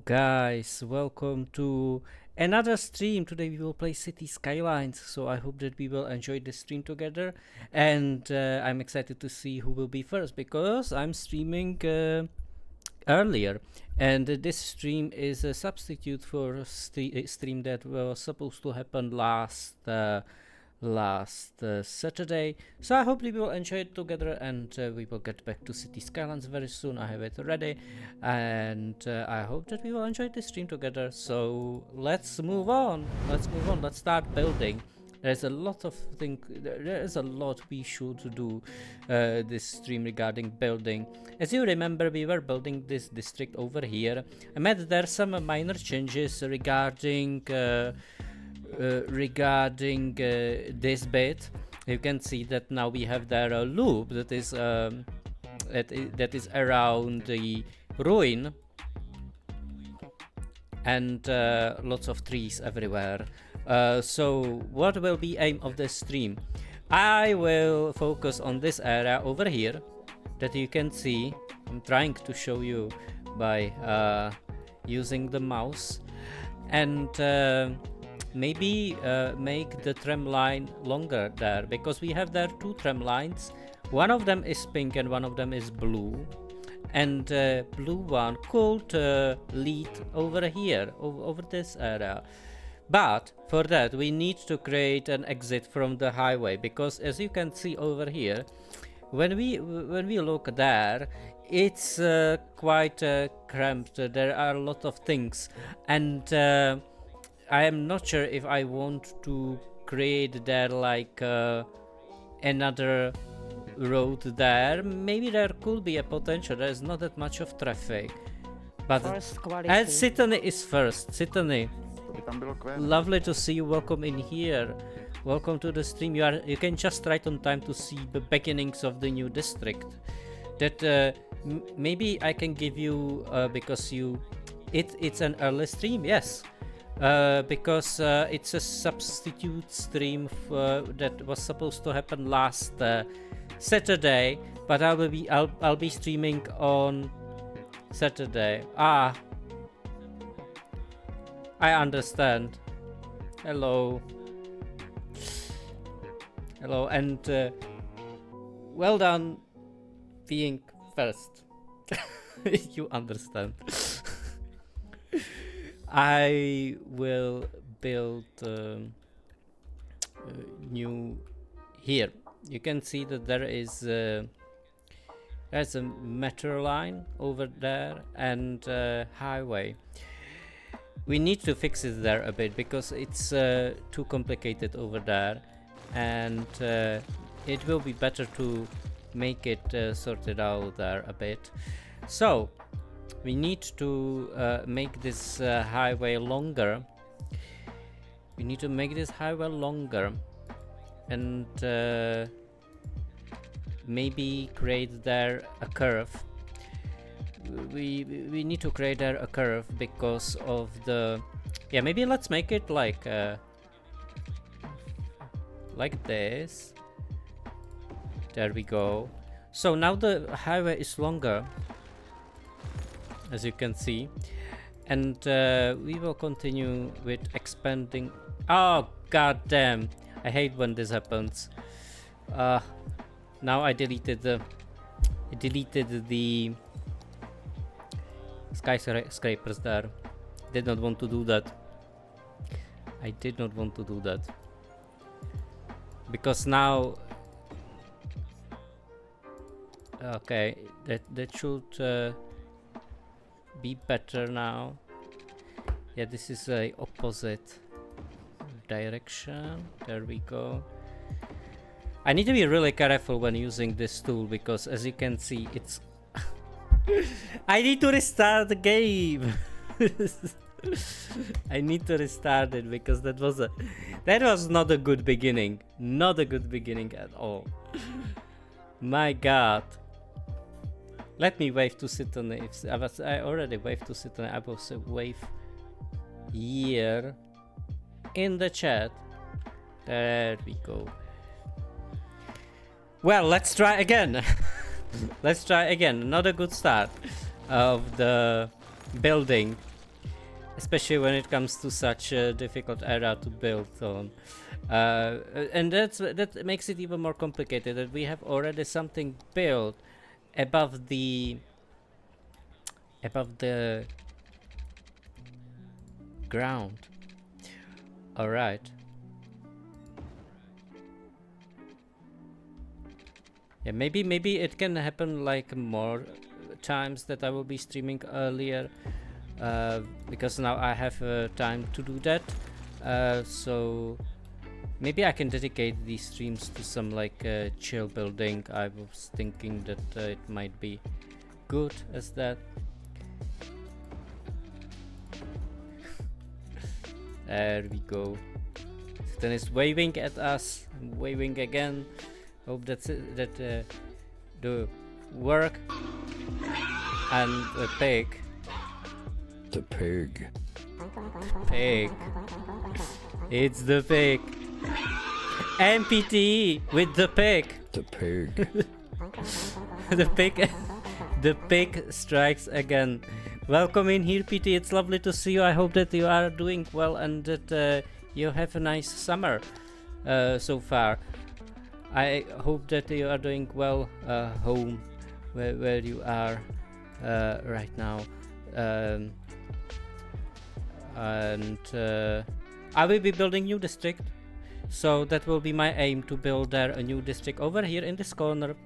guys, welcome to another stream. Today we will play City Skylines, so I hope that we will enjoy this stream together. And I'm excited to see who will be first because I'm streaming earlier, and this stream is a substitute for a stream that was supposed to happen last Saturday. So I hope we will enjoy it together, and we will get back to City Skylines very soon. I have it ready, and I hope that we will enjoy this stream together. So let's move on. Let's start building. There's a lot of things. There is a lot we should do this stream regarding building. As you remember, we were building this district over here. I met there some minor changes regarding this bit. You can see that now we have there a loop that is around the ruin, and lots of trees everywhere. So what will be aim of this stream? I will focus on this area over here that you can see. I'm trying to show you by using the mouse, and maybe make the tram line longer there, because we have there two tram lines. One of them is pink and one of them is blue, and blue one could lead over here, over this area. But for that we need to create an exit from the highway, because as you can see over here, when we look there, it's quite cramped. There are a lot of things, and I am not sure if I want to create there like another road there. Maybe there could be a potential. There is not that much of traffic, but and Sitany is first. Sitany, lovely to see you. Welcome in here. Welcome to the stream. You can just right on time to see the beginnings of the new district. That maybe I can give you because it's an early stream. Yes. Because it's a substitute stream that was supposed to happen last Saturday, but I'll be streaming on Saturday. I understand. Hello, and well done being first. You understand. I will build new here. You can see that there's a metro line over there and highway. We need to fix it there a bit because it's too complicated over there, and it will be better to make it sorted out there a bit. So we need to make this highway longer. We need to make this highway longer, and maybe create there a curve. We need to create there a curve because of the, yeah, maybe let's make it like this. There we go. So now the highway is longer, as you can see, and we will continue with expanding. Oh god damn, I hate when this happens. Now I deleted the skyscrapers there. Did not want to do that. I did not want to do that because now, okay, that should be better now. Yeah, this is a opposite direction. There we go. I need to be really careful when using this tool because, as you can see, it's I need to restart the game. I need to restart it because that was not a good beginning. Not a good beginning at all. My god. Let me wave to Sitany. I already waved to Sitany. I will say wave here in the chat. There we go. Well, let's try again. Let's try again. Not a good start of the building. especially when it comes to such a difficult area to build on. And that makes it even more complicated, that we have already something built above the ground. All right. Yeah, maybe it can happen like more times that I will be streaming earlier, because now I have time to do that. So maybe I can dedicate these streams to some like chill building. I was thinking that it might be good as that. There we go. Then is waving at us, waving again. Hope that the work and the pig. The pig. Pig. It's the pig. MPT with the pig. The pig. The pig. The pig strikes again. Welcome in here, PT. It's lovely to see you. I hope that you are doing well and that you have a nice summer so far. I hope that you are doing well home where you are right now. And I will be building new district, so that will be my aim, to build there a new district over here in this corner.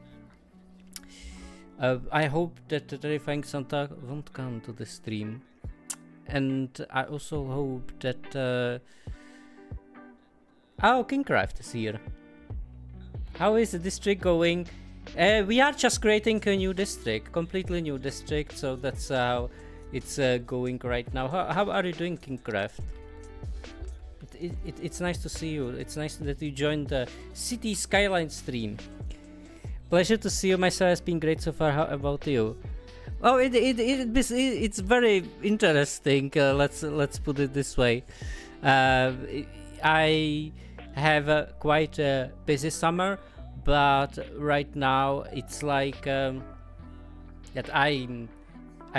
I hope that the Terrifying Santa won't come to the stream, and I also hope that oh, Kingcraft is here. How is the district going? We are just creating a new district, completely new district, so that's how it's going right now. How are you doing, Kingcraft? It's nice to see you. It's nice that you joined the City Skylines stream. Pleasure to see you. My sir has been great so far. How about you? Oh, it's very interesting. Let's put it this way. I have quite a busy summer, but right now it's like that I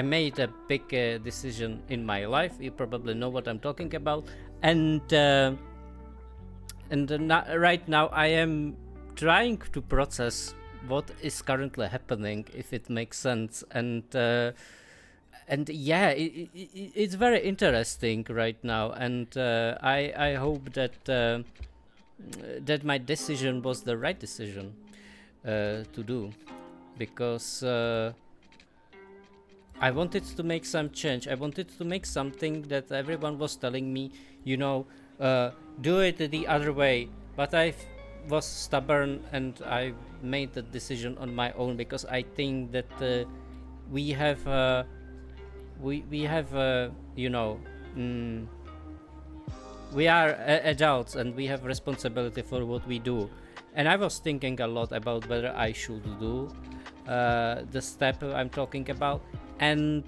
made a big decision in my life. You probably know what I'm talking about, and right now I am trying to process what is currently happening, if it makes sense, and yeah, it's very interesting right now, and I hope that that my decision was the right decision to do, because I wanted to make some change. I wanted to make something that everyone was telling me, you know, do it the other way, but I was stubborn and I made the decision on my own, because I think that we have you know, we are adults and we have responsibility for what we do, and I was thinking a lot about whether I should do the step I'm talking about, and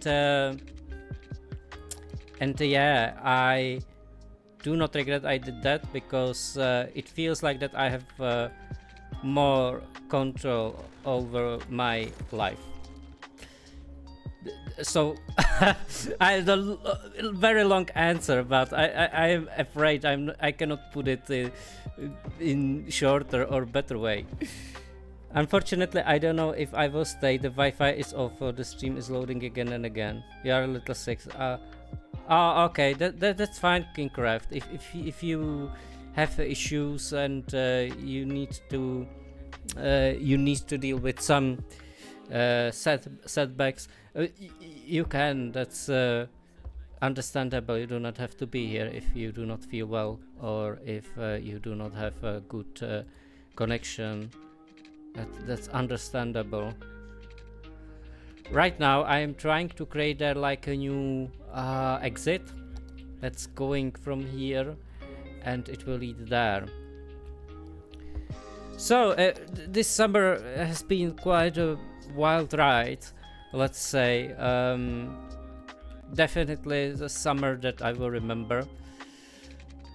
yeah, I do not regret I did that, because it feels like that I have more control over my life. So I had a very long answer, but I am afraid I cannot put it in shorter or better way. Unfortunately, I don't know if I will stay. The Wi-Fi is off or the stream is loading again and again. You are a little sick. Oh, okay, that's fine, Kingcraft. If you have issues and you need to deal with some setbacks, you can. That's understandable. You do not have to be here if you do not feel well, or if you do not have a good connection. That's understandable. Right now I am trying to create like a new exit that's going from here, and it will lead there. So this summer has been quite a wild ride, let's say. Definitely the summer that I will remember.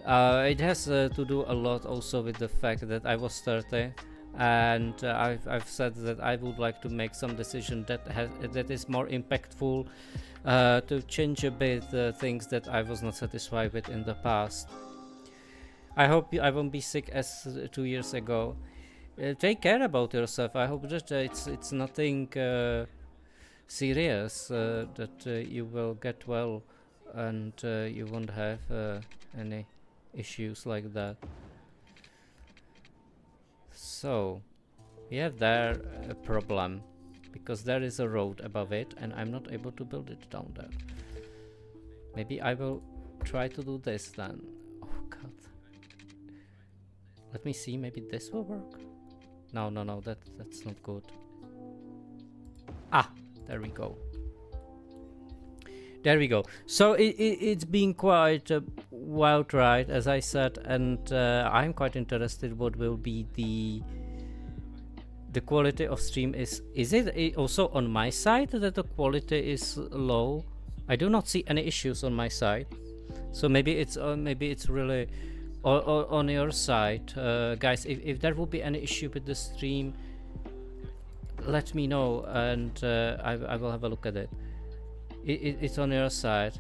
It has to do a lot also with the fact that I was 30. and I've said that I would like to make some decision that is more impactful, to change a bit things that I was not satisfied with in the past. I hope I won't be sick as 2 years ago. Take care about yourself. I hope that it's nothing serious, that you will get well and you won't have any issues like that. So we have there a problem because there is a road above it and I'm not able to build it down there. Maybe I will try to do this then. Oh god. Let me see, maybe this will work. No, that's not good. Ah, there we go. There we go. So it's been quite well tried, as I said, and I'm quite interested what will be the quality of stream. Is it also on my side that the quality is low? I do not see any issues on my side, so maybe it's really on your side, guys. If there will be any issue with the stream, let me know, and I will have a look at it. It's on your side.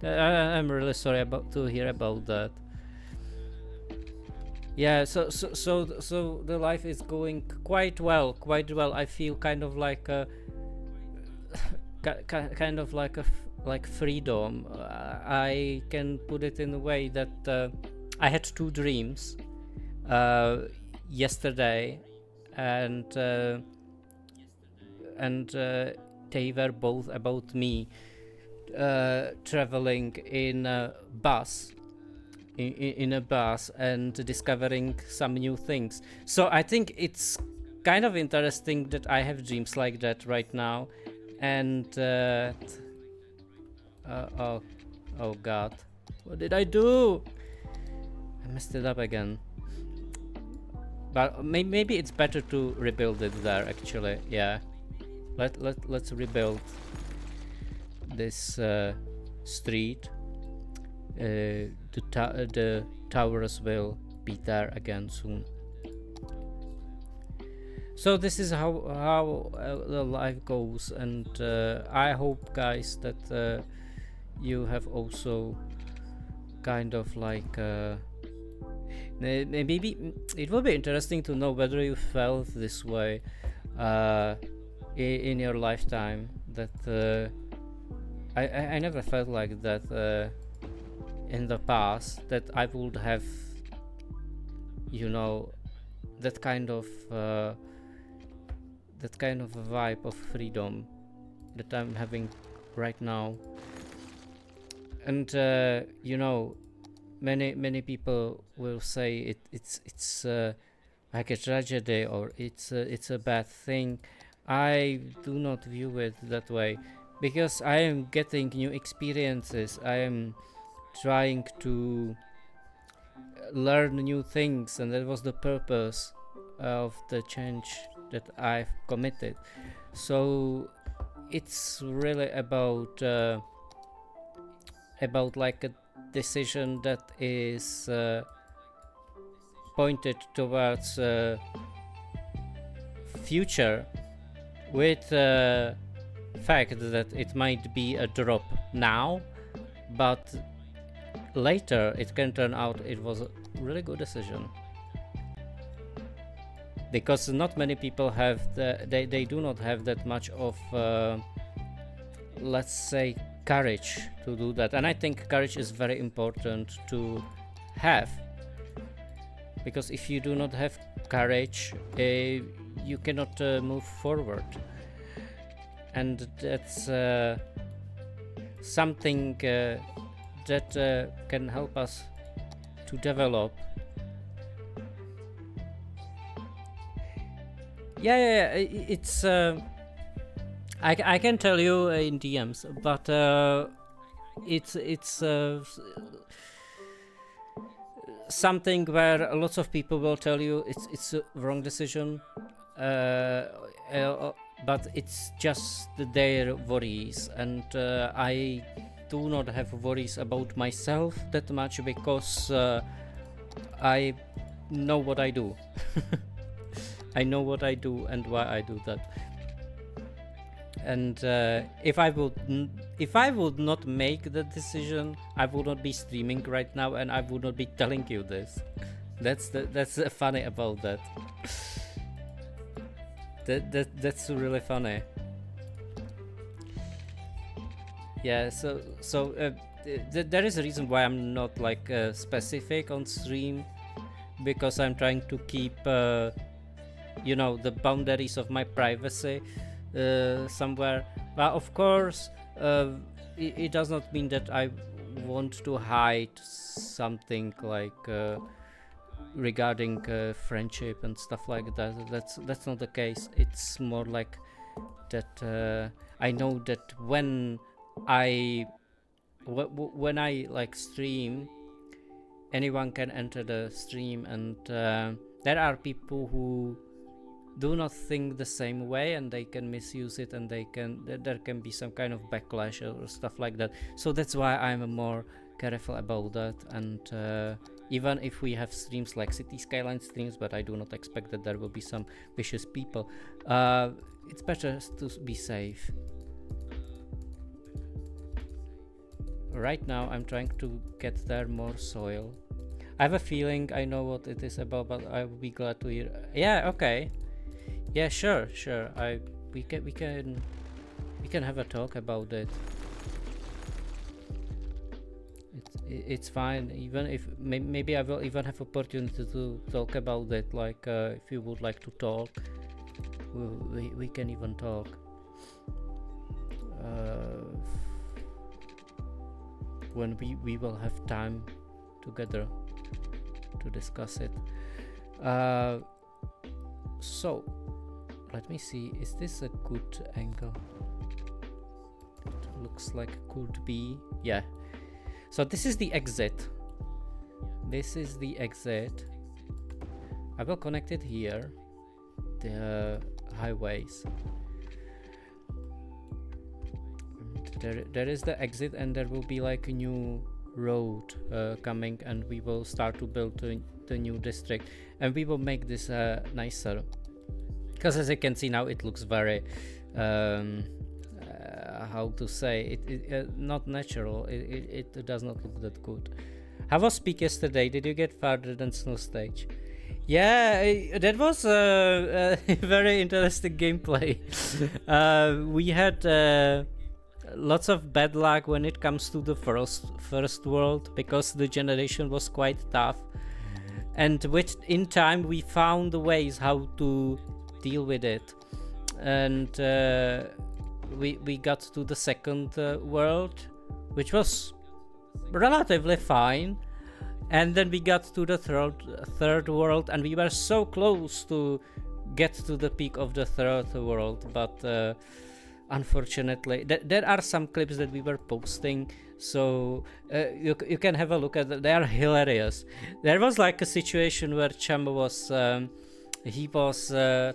I'm really sorry to hear about that. Yeah, so the life is going quite well. I feel kind of like a kind of like freedom. I can put it in a way that I had two dreams yesterday, and they were both about me traveling in a bus, in a bus, and discovering some new things. So I think it's kind of interesting that I have dreams like that right now, and oh god, what did I do? I messed it up again. But maybe it's better to rebuild it there, actually. Yeah. Let's rebuild this street. The towers will be there again soon. So this is how the life goes, and I hope, guys, that you have also kind of like maybe it will be interesting to know whether you felt this way in your lifetime, that I never felt like that in the past, that I would have, you know, that kind of a vibe of freedom that I'm having right now. And you know, many people will say it's like a tragedy, or it's a bad thing. I do not view it that way, because I am getting new experiences. I am trying to learn new things, and that was the purpose of the change that I've committed. So it's really about like a decision that is pointed towards future, with fact that it might be a drop now, but later it can turn out it was a really good decision, because not many people have they do not have that much of let's say courage to do that. And I think courage is very important to have, because if you do not have courage, you cannot move forward, and that's something that can help us to develop. Yeah, it's I can tell you in DMs, but it's something where lots of people will tell you it's a wrong decision, but it's just their worries, and I do not have worries about myself that much, because I know what I do. I know what I do and why I do that. And if I would not make the decision, I would not be streaming right now, and I would not be telling you this. That's funny about that. That's really funny. Yeah. So there is a reason why I'm not like specific on stream, because I'm trying to keep you know, the boundaries of my privacy somewhere. But of course, it does not mean that I want to hide something like regarding friendship and stuff like that. That's not the case. It's more like that I know that when I like stream, anyone can enter the stream, and there are people who do not think the same way, and they can misuse it, and there can be some kind of backlash or stuff like that. So that's why I'm more careful about that. And even if we have streams like City Skylines streams, but I do not expect that there will be some vicious people, it's better to be safe. Right now I'm trying to get there more soil. I have a feeling I know what it is about, but I would be glad to hear. Yeah, okay. Yeah, sure. We can have a talk about it. It's fine. Even if maybe I will even have opportunity to talk about it. Like if you would like to talk, we can even talk. When we will have time together to discuss it. So let me see, is this a good angle? It looks like it could be. Yeah, so this is the exit. I will connect it here, the highways. There is the exit, and there will be like a new road coming, and we will start to build the new district, and we will make this nicer, because as you can see now it looks very how to say it, not natural. It does not look that good. How was Peak yesterday? Did you get farther than Snow Stage? Yeah, that was a very interesting gameplay. We had lots of bad luck when it comes to the first world, because the generation was quite tough, and in time we found ways how to deal with it, and we got to the second world, which was relatively fine, and then we got to the third world, and we were so close to get to the peak of the third world, but unfortunately there are some clips that we were posting, so you can have a look at them. They are hilarious. There was like a situation where Cham was he was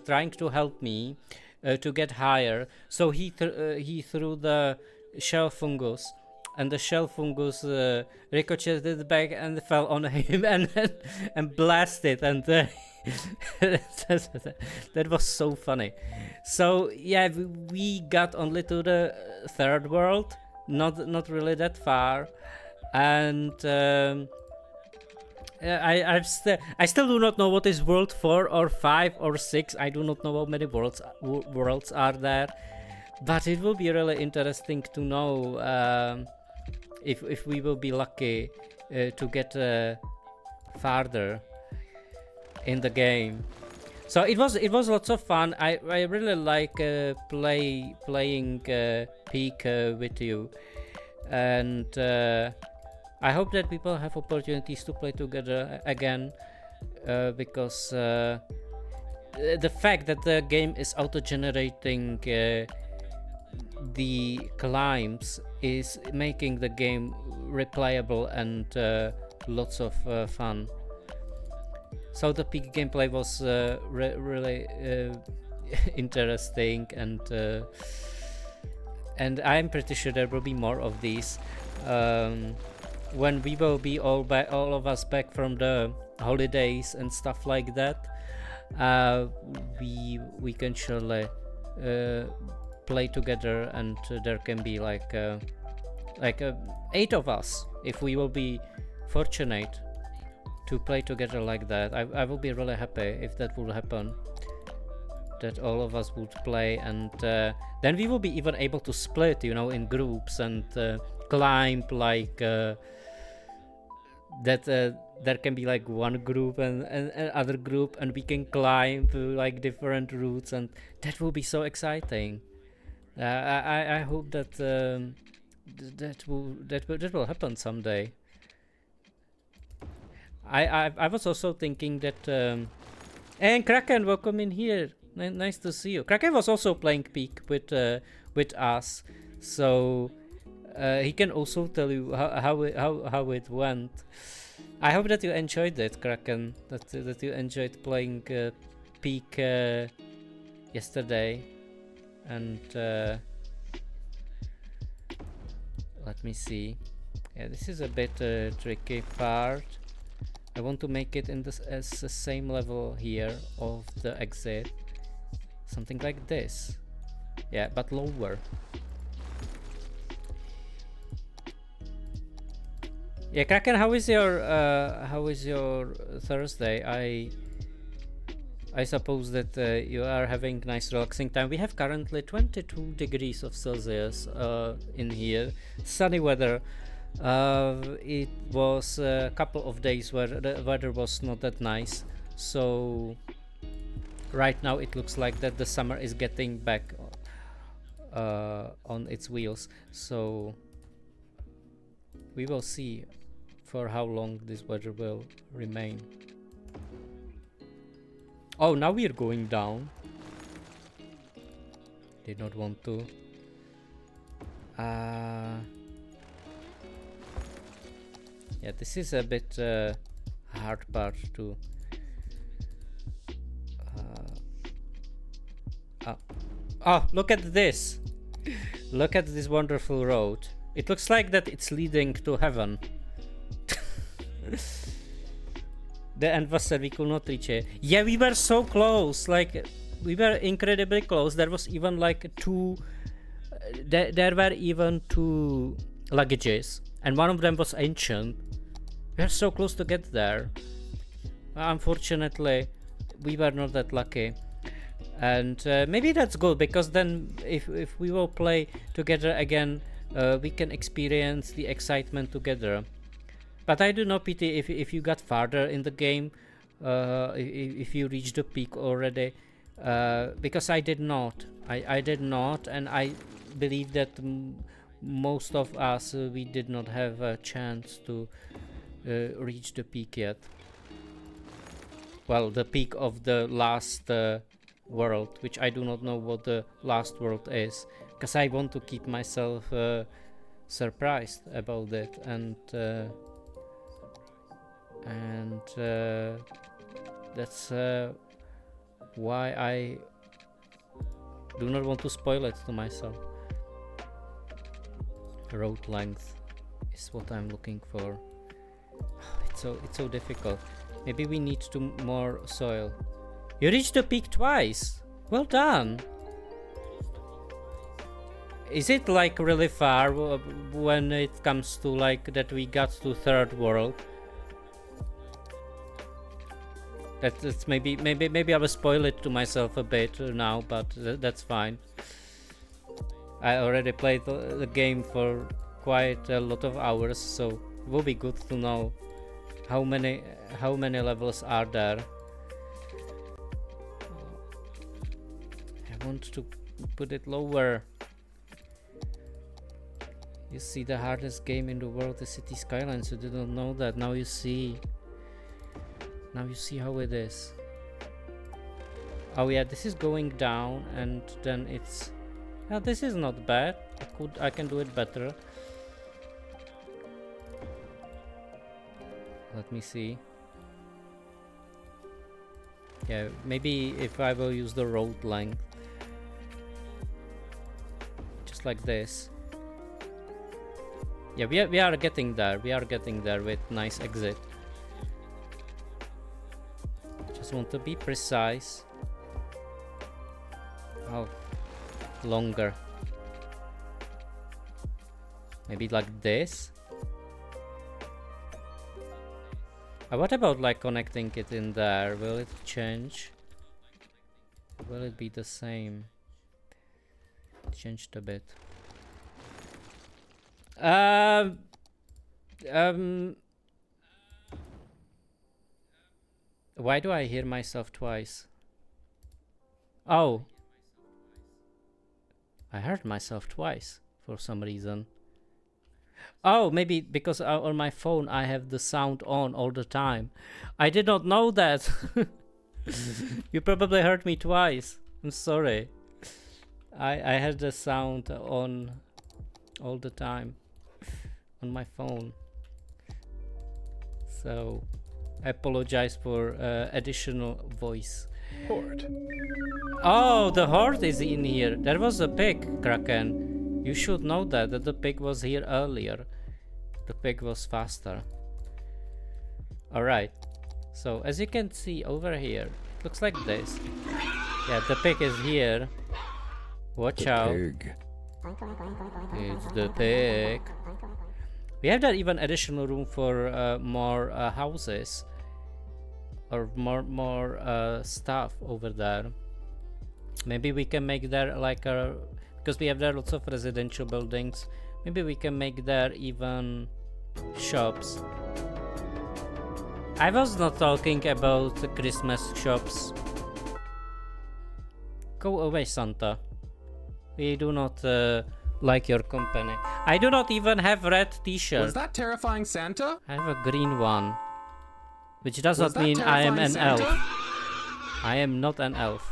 trying to help me to get higher, so he threw the shell fungus, and the shell fungus ricocheted back and fell on him and blasted, and that was so funny. So yeah, we got only to the third world, not really that far, and I still do not know what is world 4 or 5 or 6. I do not know how many worlds are there, but it will be really interesting to know if we will be lucky to get farther in the game. So it was lots of fun. I really like playing Peak with you, and I hope that people have opportunities to play together again, because the fact that the game is auto-generating the climbs is making the game replayable and lots of fun. So the Peak gameplay was really interesting, and I'm pretty sure there will be more of these when we will be all of us back from the holidays and stuff like that. uh, we can surely play together, and there can be like 8 of us if we will be fortunate to play together like that. I will be really happy if that would happen, that all of us would play, and then we will be even able to split, you know, in groups and climb like that. There can be like one group and other group, and we can climb like different routes, and that will be so exciting. I hope that that will happen someday. I was also thinking that and Kraken, welcome in here. Nice to see you. Kraken was also playing Peak with us, so he can also tell you how it went. I hope that you enjoyed it, Kraken. That you enjoyed playing Peak yesterday, and let me see. Yeah, this is a bit tricky part. I want to make it in this as the same level here of the exit, something like this. Yeah, but lower. Yeah, Kraken, how is your Thursday? I suppose that you are having nice relaxing time. We have currently 22 degrees of Celsius in here, sunny weather. It was a couple of days where the weather was not that nice, so right now it looks like that the summer is getting back on its wheels, so we will see for how long this weather will remain. Oh, now we are going down. Did not want to. Yeah, this is a bit hard part to. Oh, look at this! Look at this wonderful road. It looks like that it's leading to heaven. The end was said we could not reach it. Yeah, we were so close. Like, we were incredibly close. There was even like two. There were even 2 luggages, and one of them was ancient. We are so close to get there. Unfortunately, we were not that lucky, and maybe that's good, because then if we will play together again, we can experience the excitement together. But I do not pity if you got farther in the game, if you reached the peak already, because I did not. I did not, and I believe that most of us we did not have a chance to reach the peak yet. Well, the peak of the last world, which I do not know what the last world is, because I want to keep myself surprised about it, and that's why I do not want to spoil it to myself. Road length is what I'm looking for. It's so difficult. Maybe we need more soil. You reached the peak twice. Well done. Is it like really far when it comes to like that we got to third world? That's maybe I will spoil it to myself a bit now, but that's fine. I already played the game for quite a lot of hours, so it will be good to know how many levels are there. I want to put it lower. You see, the hardest game in the world is City Skylines. You did not know that. Now you see. Now you see how it is. Oh yeah, this is going down, and then it's. Yeah, this is not bad. I can do it better. Let me see. Yeah, maybe if I will use the road length, just like this. Yeah, we are getting there. We are getting there with nice exit. Just want to be precise. Oh, longer. Maybe like this. What about like connecting it in there? Will it change? Will it be the same? Changed a bit. Why do I hear myself twice? Oh. I heard myself twice for some reason. Oh, maybe because on my phone I have the sound on all the time. I did not know that. You probably heard me twice. I'm sorry. I had the sound on all the time on my phone. So I apologize for additional voice. Horde. Oh, the horde is in here. There was a pig, Kraken. You should know that the pig was here earlier. The pig was faster. Alright. So, as you can see over here, it looks like this. Yeah, the pig is here. Watch out. Pig. It's the pig. We have there even additional room for more houses. Or more stuff over there. Maybe we can make there like a... Because we have there lots of residential buildings. Maybe we can make there even shops. I was not talking about the Christmas shops. Go away, Santa. We do not like your company. I do not even have red t-shirt. Was that terrifying Santa? I have a green one. Which does Was not that mean I am terrifying an Santa? elf. I am not an elf.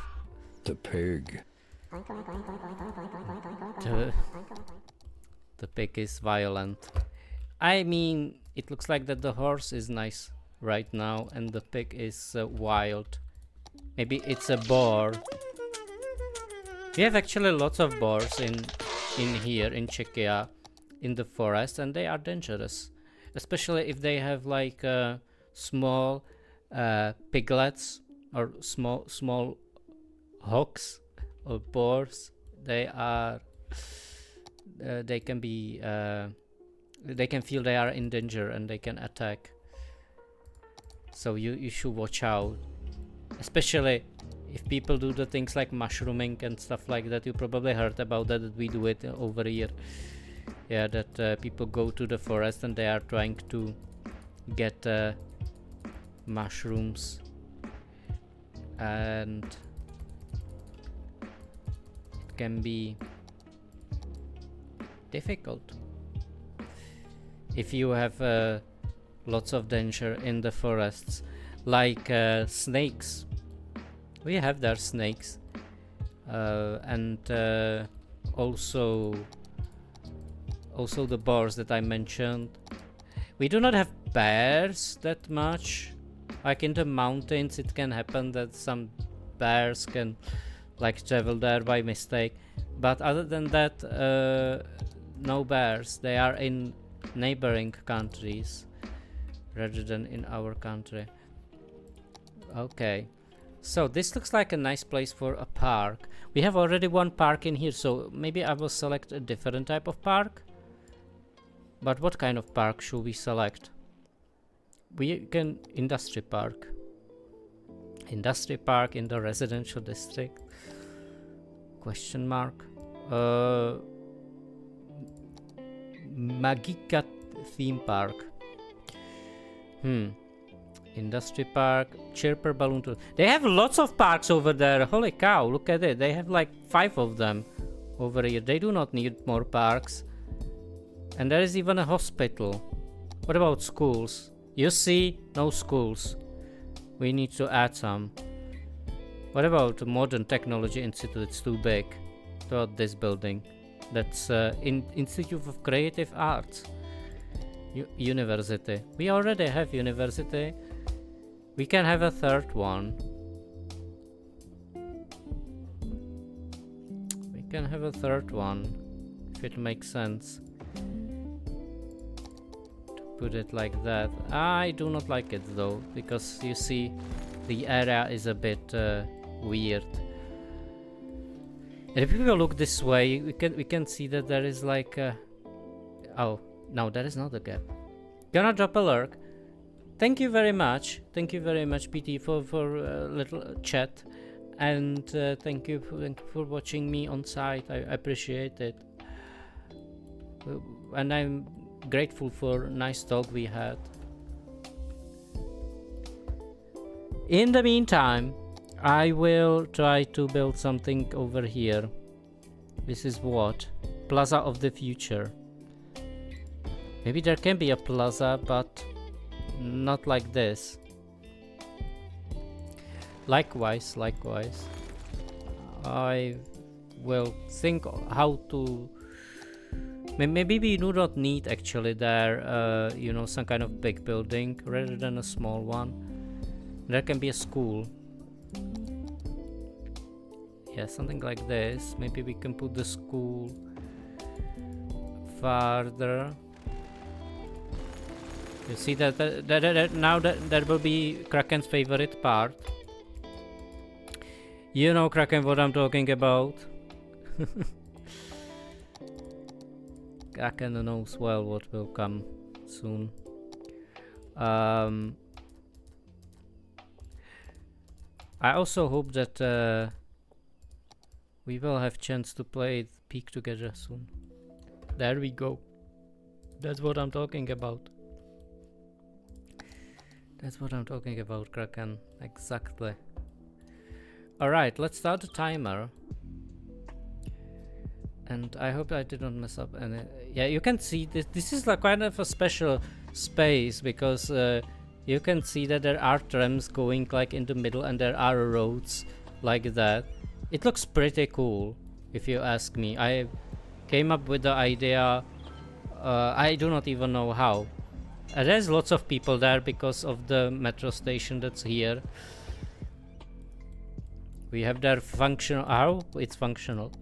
The pig. The pig is violent. I mean, it looks like that the horse is nice right now and the pig is wild. Maybe it's a boar. We have actually lots of boars in here in Czechia, in the forest, and they are dangerous, especially if they have like small piglets or small hogs or boars. They are they can be they can feel they are in danger and they can attack. So you should watch out, especially if people do the things like mushrooming and stuff like that. You probably heard about that we do it over here. Yeah, that people go to the forest and they are trying to get mushrooms, and it can be difficult if you have lots of danger in the forests, like snakes. We have there snakes, and also the boars that I mentioned. We do not have bears that much. Like in the mountains, it can happen that some bears can like travel there by mistake. But other than that, no bears. They are in neighboring countries rather than in our country. Okay. So this looks like a nice place for a park. We have already one park in here, so maybe I will select a different type of park. But what kind of park should we select? We can industry park. Industry park in the residential district? Question mark. Magica theme park. Industry park, chirper balloon tour. They have lots of parks over there. Holy cow, look at it. They have like 5 of them over here. They do not need more parks. And there is even a hospital. What about schools? You see, no schools. We need to add some. What about Modern Technology Institute? It's too big. What about this building? That's Institute of Creative Arts. University. We already have university. We can have a third one. We can have a third one, if it makes sense. To put it like that. I do not like it though, because you see, the area is a bit weird. And if we will look this way, we can see that there is like oh no, there is not a gap. Gonna drop a lurk. Thank you very much. Thank you very much, PT, for little chat, and thank you for watching me on site. I appreciate it, and I'm grateful for nice talk we had. In the meantime, I will try to build something over here. This is what? Plaza of the future. Maybe there can be a plaza, but not like this. Likewise, I will think how to... Maybe we do not need actually there, you know, some kind of big building rather than a small one. There can be a school. Yeah, something like this. Maybe we can put the school farther. You see that now that will be Kraken's favorite part. You know, Kraken, what I'm talking about. Kraken knows well what will come soon. I also hope that we will have chance to play Peak together soon. There we go. That's what I'm talking about. That's what I'm talking about, Kraken. Exactly. Alright, let's start the timer. And I hope I did not mess up any... Yeah, you can see this is like kind of a special space because you can see that there are trams going like in the middle and there are roads like that. It looks pretty cool, if you ask me. I came up with the idea, I do not even know how. There's lots of people there because of the metro station that's here. We have their functional... How? It's functional.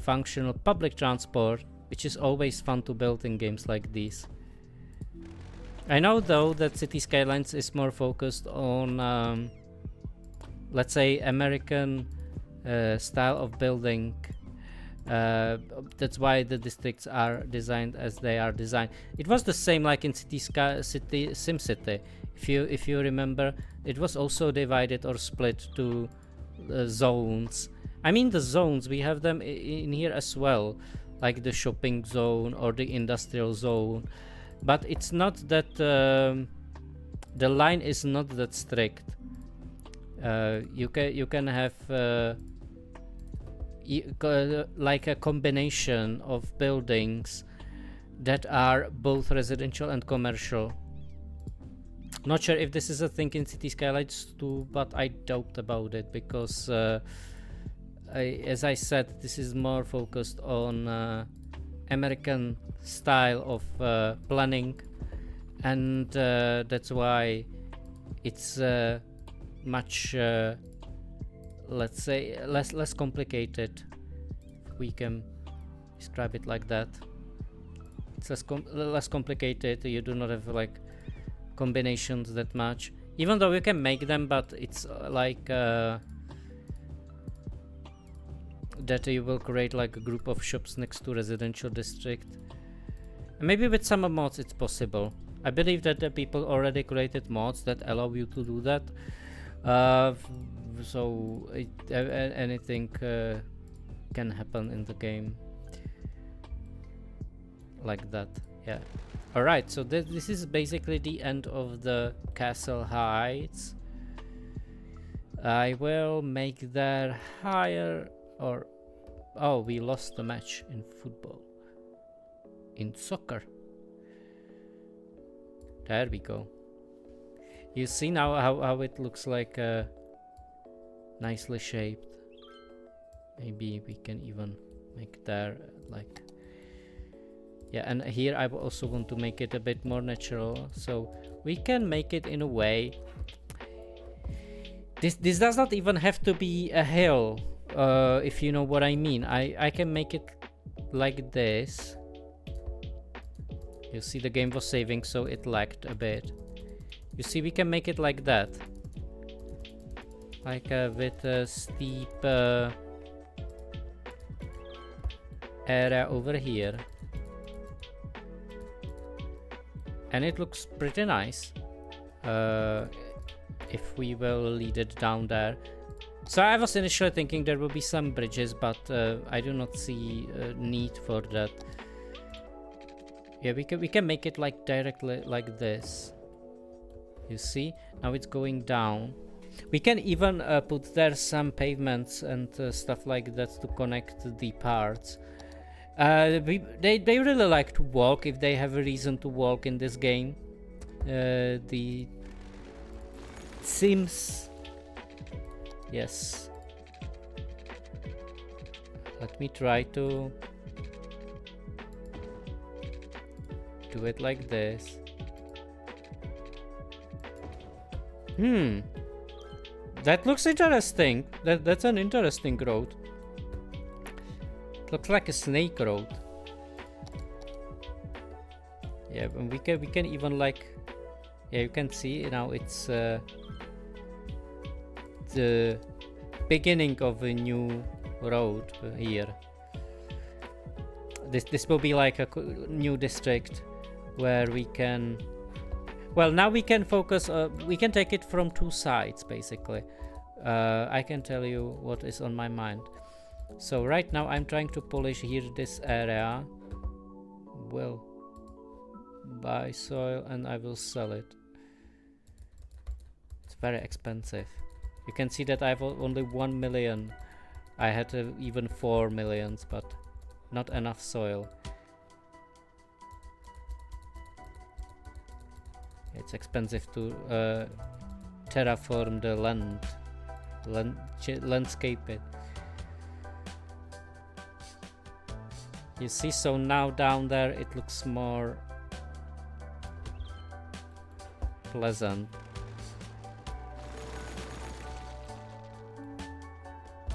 Functional public transport, which is always fun to build in games like these. I know though that City Skylines is more focused on, let's say, American style of building. That's why the districts are designed as they are designed. It was the same like in SimCity. If you remember, it was also divided or split to zones. I mean the zones, we have them in here as well, like the shopping zone or the industrial zone. But it's not that the line is not that strict. You can have like a combination of buildings that are both residential and commercial. Not sure if this is a thing in City Skylines too, but I doubt about it because as I said, this is more focused on American style of planning, and that's why it's much let's say less complicated, if we can describe it like that. It's less complicated. You do not have like combinations that much, even though you can make them, but it's like that you will create like a group of shops next to residential district. And maybe with some mods it's possible. I believe that the people already created mods that allow you to do that. So anything can happen in the game like that. Yeah. Alright, so this is basically the end of the Castle Heights. I will make that higher, or... Oh, we lost the match in football. In soccer. There we go. You see now how it looks like nicely shaped. Maybe we can even make there like... Yeah, and here I also want to make it a bit more natural, so we can make it in a way. This does not even have to be a hill, if you know what I mean. I can make it like this. You see the game was saving, so it lagged a bit. You see, we can make it like that. like with a steep area over here, and it looks pretty nice if we will lead it down there. So I was initially thinking there will be some bridges, but I do not see a need for that. Yeah, we can make it like directly like this. You see, now it's going down. We can even put there some pavements and stuff like that to connect the parts. They really like to walk if they have a reason to walk in this game. The Sims. Yes. Let me try to do it like this. That looks interesting. That's an interesting road. It looks like a snake road. Yeah, and we can even like, yeah, you can see now it's the beginning of a new road here. This will be like a new district where we can, well, now we can focus, we can take it from two sides basically. I can tell you what is on my mind. So right now I'm trying to polish here this area. Will buy soil and I will sell it. It's very expensive. You can see that I have only 1 million. I had even 4 millions, but not enough soil. It's expensive to terraform the landscape it. You see, so now down there it looks more pleasant.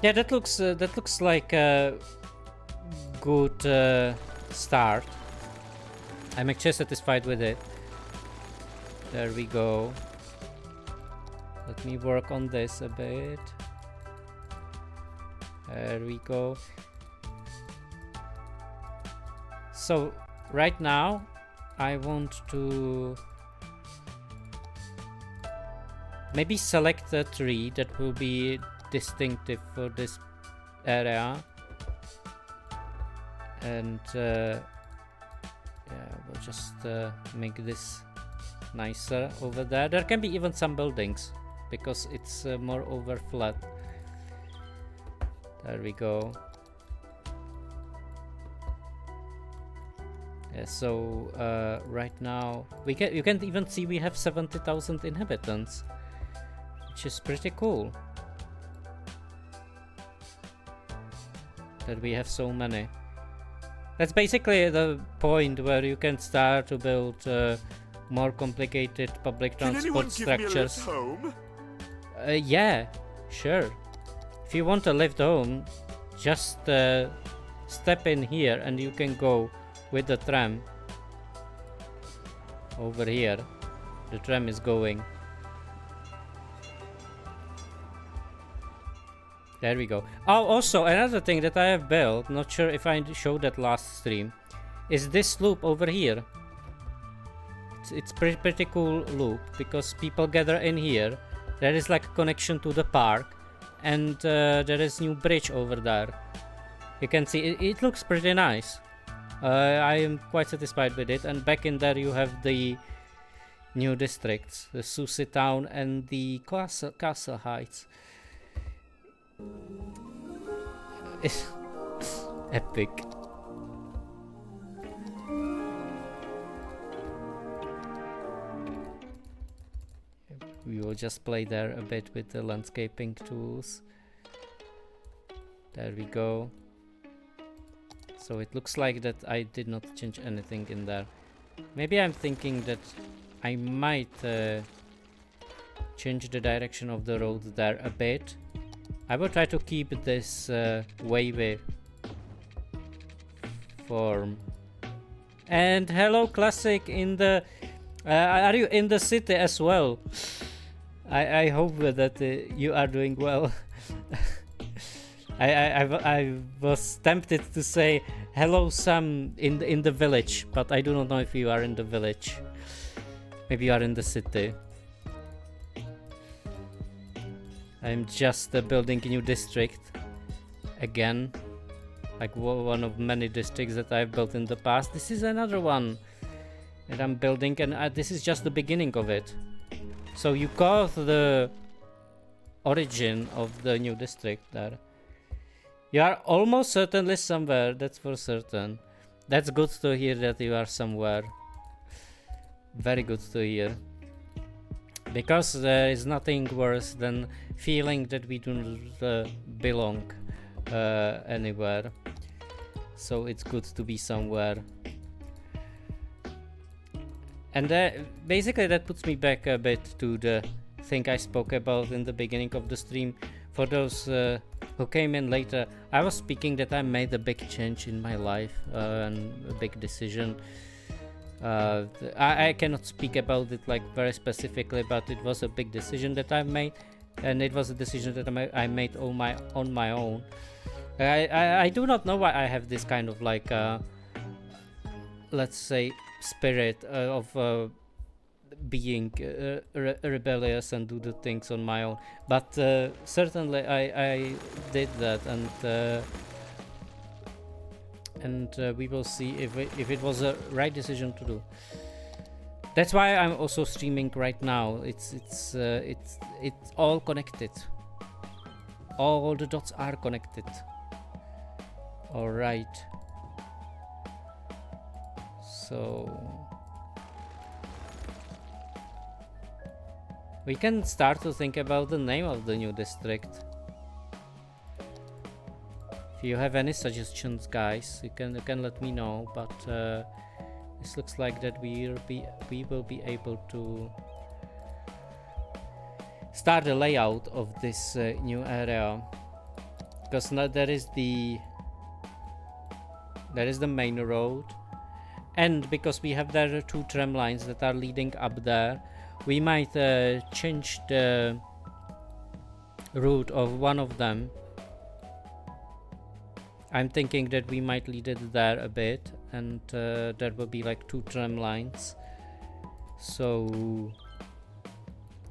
Yeah, that looks like a good start. I'm actually satisfied with it. There we go. Let me work on this a bit. There we go. So right now I want to maybe select a tree that will be distinctive for this area, and yeah, we'll just make this nicer over there. There can be even some buildings because it's more over flat. There we go. Yeah, so right now you can even see we have 70,000 inhabitants, which is pretty cool. That we have so many. That's basically the point where you can start to build more complicated public transport structures. Give me a lift home? Yeah, sure. If you want a lift home, just step in here and you can go with the tram over here. The tram is going. There we go. Oh, also another thing that I have built, not sure if I showed that last stream, is this loop over here. It's pretty cool loop because people gather in here. There is like a connection to the park, and there is new bridge over there. You can see it looks pretty nice. I am quite satisfied with it. And back in there you have the new districts, the Susie Town and the Castle Heights. It's epic. We will just play there a bit with the landscaping tools. There we go. So it looks like that I did not change anything in there. Maybe I'm thinking that I might change the direction of the road there a bit. I will try to keep this wavy form. And hello Classic in the are you in the city as well? I hope that you are doing well. I was tempted to say hello, Sam, in the village, but I do not know if you are in the village. Maybe you are in the city. I'm just building a new district again, like one of many districts that I've built in the past. This is another one that I'm building, and this is just the beginning of it. So you got the origin of the new district there. You are almost certainly somewhere, that's for certain. That's good to hear that you are somewhere. Very good to hear. Because there is nothing worse than feeling that we do not belong anywhere. So it's good to be somewhere. And basically that puts me back a bit to the thing I spoke about in the beginning of the stream. For those who came in later, I was speaking that I made a big change in my life and a big decision. I cannot speak about it like very specifically, but it was a big decision that I made, and it was a decision that I made on my own. I do not know why I have this kind of like let's say spirit of being rebellious and do the things on my own, but certainly I did that, and we will see if it was a right decision to do. That's why I'm also streaming right now. It's all connected. All the dots are connected. All right. So we can start to think about the name of the new district. If you have any suggestions, guys, you can let me know. But this looks like that we will be able to start the layout of this new area, because now there is the main road, and because we have there 2 tram lines that are leading up there, we might change the route of one of them. I'm thinking that we might lead it there a bit, and there will be like 2 tram lines. So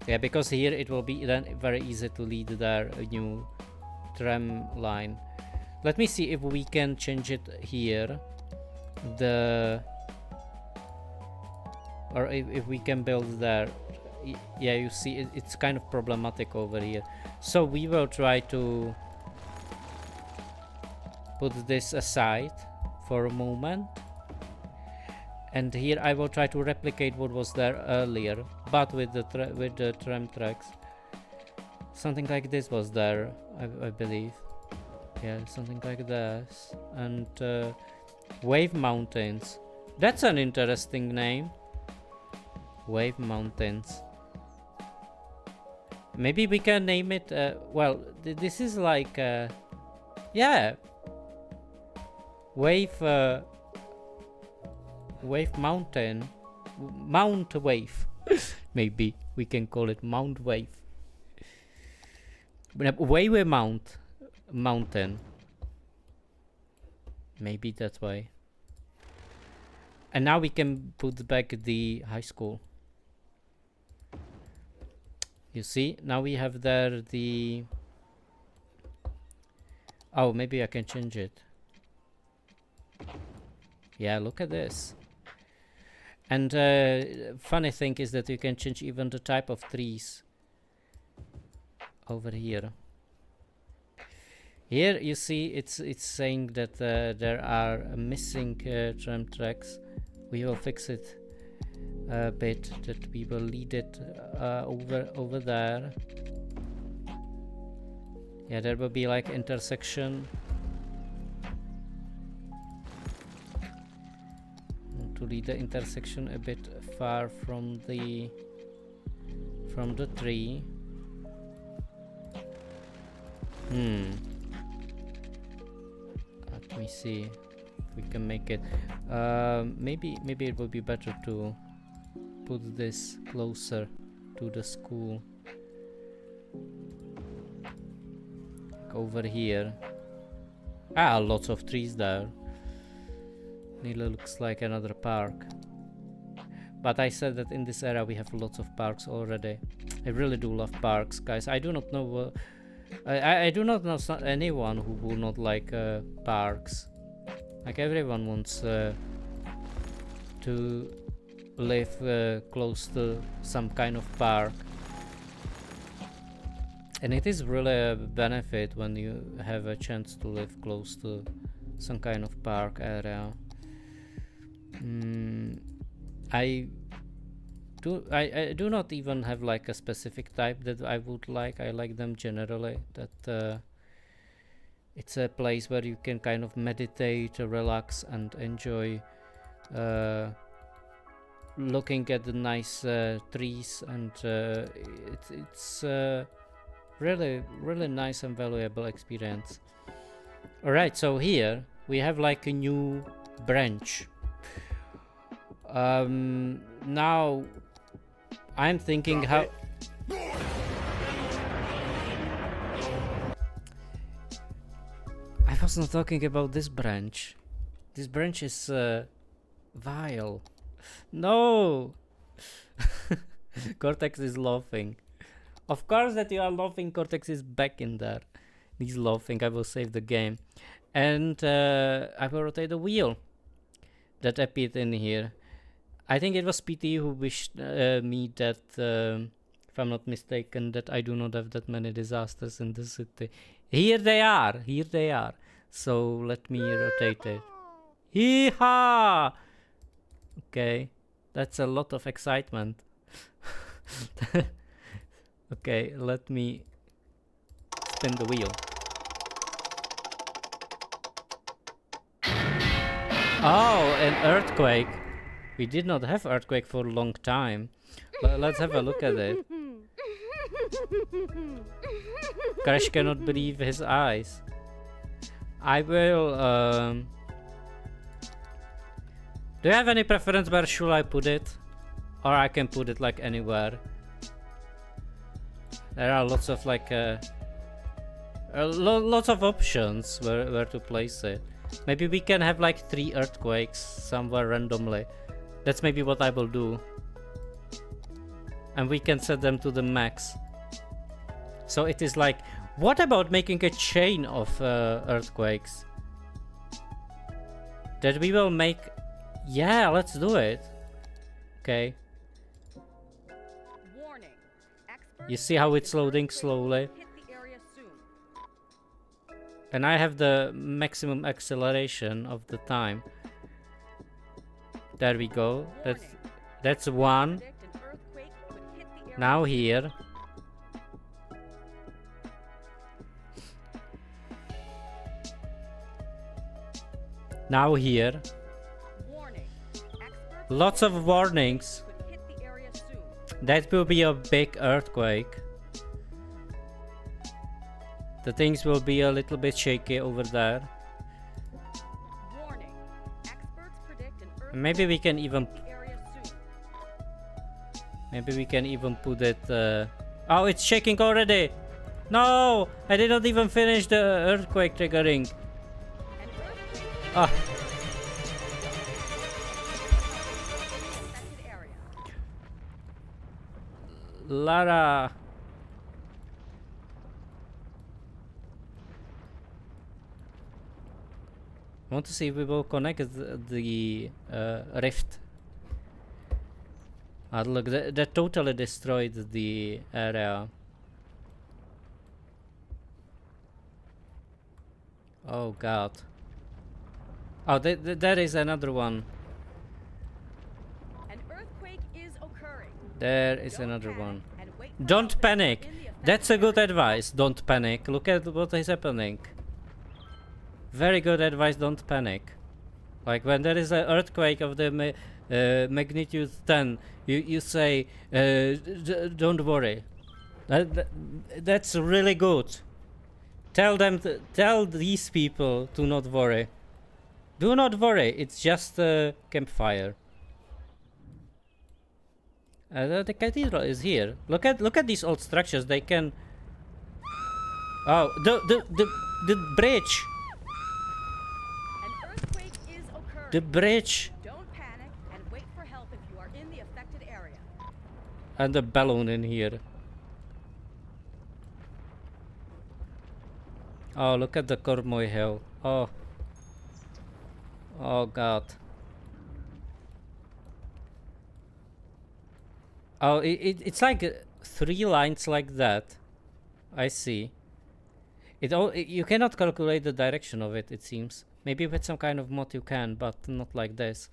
yeah, because here it will be then very easy to lead there a new tram line. Let me see if we can change it here, or if we can build there. Yeah, you see it's kind of problematic over here, so we will try to put this aside for a moment, and here I will try to replicate what was there earlier, but with the tram tracks. Something like this was there, I believe. Yeah, something like this. And Wave Mountains. That's an interesting name. Wave Mountains. Maybe we can name it. Well, this is like. Yeah. Wave Mountain. Mount Wave. Maybe we can call it Mount Wave. Wave Mountain. Maybe that's why. And now we can put back the high school. You see, now we have there the... Oh, maybe I can change it. Yeah, look at this. And funny thing is that you can change even the type of trees over here. Here you see it's saying that there are missing tram tracks. We will fix it a bit, that we will lead it over there. Yeah, there will be like intersection. To lead the intersection a bit far from the tree. Let me see if we can make it. Maybe it would be better to put this closer to the school. Over here. Ah, lots of trees there. Nearly looks like another park. But I said that in this area we have lots of parks already. I really do love parks, guys. I do not know. I do not know anyone who will not like parks. Like everyone wants to live close to some kind of park. And it is really a benefit when you have a chance to live close to some kind of park area. I do not even have like a specific type that I would like. I like them generally. That it's a place where you can kind of meditate, relax, and enjoy looking at the nice trees, and it's really nice and valuable experience. Alright, so here we have like a new branch. Now I'm thinking how I was not talking about this branch. This branch is vile. No. Cortex is laughing. Of course that you are laughing. Cortex is back in there. He's laughing. I will save the game. And I will rotate the wheel that appeared in here. I think it was PT who wished me that, if I'm not mistaken, that I do not have that many disasters in the city. Here they are. Here they are. So let me rotate it. Hee-haw! Okay. That's a lot of excitement. Okay, let me spin the wheel. Oh, an earthquake. We did not have earthquake for a long time. Let's have a look at it. Crash cannot believe his eyes. I will... Do you have any preference where should I put it? Or I can put it like anywhere. There are lots of like lots of options where to place it. Maybe we can have like 3 earthquakes somewhere randomly. That's maybe what I will do. And we can set them to the max. So it is like, what about making a chain of earthquakes? That we will make... Yeah, let's do it. Okay. You see how it's loading slowly? And I have the maximum acceleration of the time. There we go. That's 1. Now here. Now here. Lots of warnings. That will be a big earthquake. The things will be a little bit shaky over there. Maybe we can even... Maybe we can even put it... Oh, it's shaking already! No! I did not even finish the earthquake triggering. Ah. Lara. I want to see if we will connect the rift. Ah, look, that totally destroyed the area. Oh god. Oh, there is another one. There is another one. Don't panic. That's a good advice. Don't panic. Look at what is happening. Very good advice. Don't panic. Like when there is an earthquake of the magnitude 10, you say, don't worry. That's really good. Tell these people to not worry. Do not worry. It's just a campfire. The cathedral is here. Look at these old structures. They can Oh, the bridge. An earthquake is occurring. The bridge. Don't panic and wait for help if you are in the affected area. And the balloon in here. Oh, look at the Cormoy Hill. Oh. Oh god. Oh, it's like 3 lines like that. I see. You cannot calculate the direction of it, it seems. Maybe with some kind of mod you can, but not like this.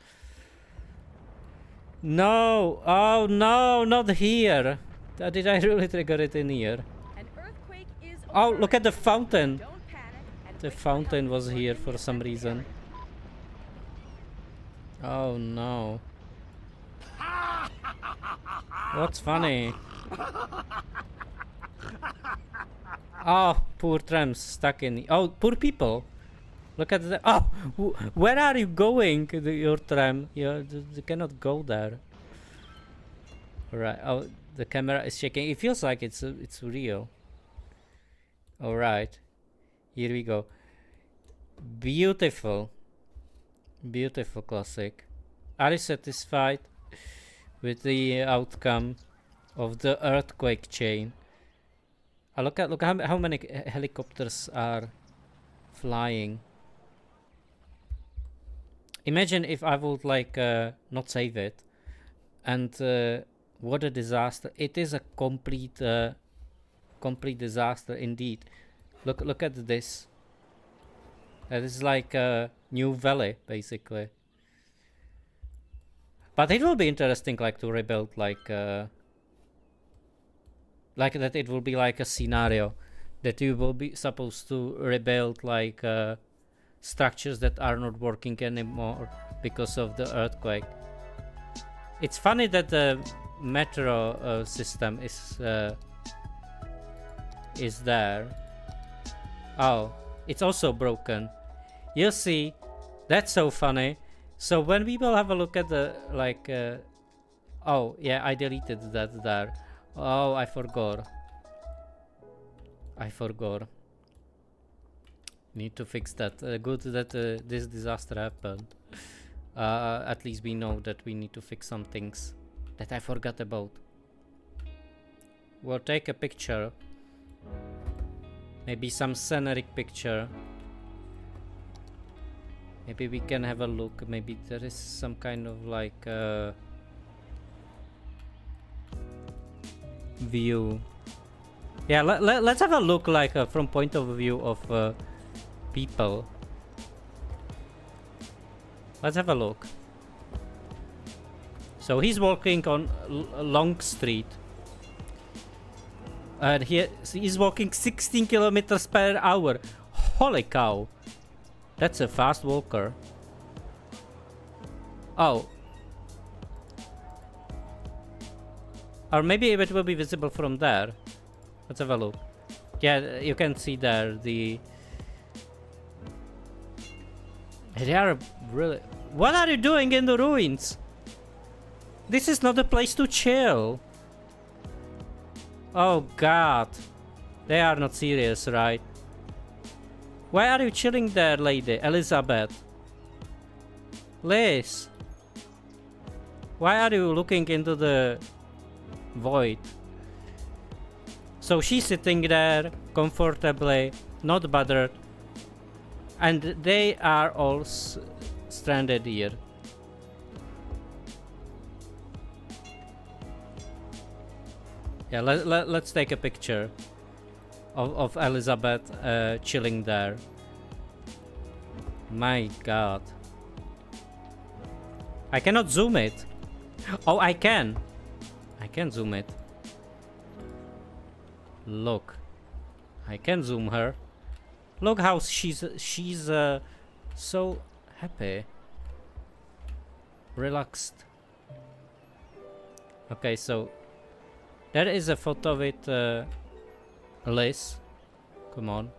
No! Oh no, not here! Did I really trigger it in here? An earthquake is Oh, occurring. look at the fountain! Don't panic and The wait for fountain help was if you are here in the for some affected reason. area. Oh no. What's funny? Oh, poor trams stuck in. Oh, poor people. Look at the. Oh, where are you going? Your tram. You cannot go there. Alright. Oh, the camera is shaking. It feels like it's real. Alright. Here we go. Beautiful. Beautiful classic. Are you satisfied with the outcome of the earthquake chain? Look how many helicopters are flying. Imagine if I would like not save it, and what a disaster! It is a complete disaster indeed. Look at this. That is like a new valley basically. But it will be interesting, like to rebuild like that. It will be like a scenario that you will be supposed to rebuild like structures that are not working anymore because of the earthquake. It's funny that the metro system is there. Oh, it's also broken. You see, that's so funny. So when we will have a look at the like oh yeah, I deleted that there. Oh, I forgot. Need to fix that. Good that this disaster happened. At least we know that we need to fix some things that I forgot about. We'll take a picture. Maybe some scenic picture. Maybe we can have a look. Maybe there is some kind of like view. Yeah, let's have a look like from point of view of people. Let's have a look. So he's walking on Long Street. And he's walking 16 kilometers per hour. Holy cow. That's a fast walker. Oh. Or maybe it will be visible from there. Let's have a look. Yeah, you can see there the... They are really... What are you doing in the ruins? This is not a place to chill. Oh god. They are not serious, right? Why are you chilling there, lady? Elizabeth. Liz. Why are you looking into the void? So she's sitting there comfortably, not bothered. And they are all stranded here. Yeah, let's take a picture of Elizabeth chilling there. My god. I cannot zoom it. Oh, I can. I can zoom it. Look. I can zoom her. Look how she's so happy. Relaxed. Okay, so there is a photo with Liz. Come on.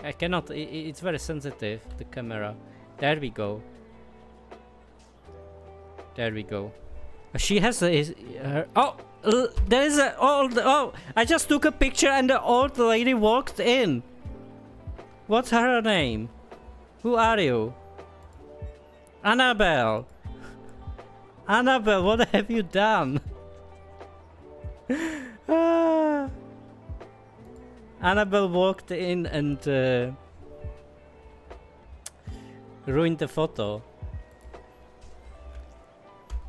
I cannot. It's very sensitive, the camera. There we go. There we go. She has oh, there is a old. Oh, I just took a picture and the old lady walked in. What's her name? Who are you? Annabelle. Annabelle, what have you done? Ah. Annabelle walked in and ruined the photo.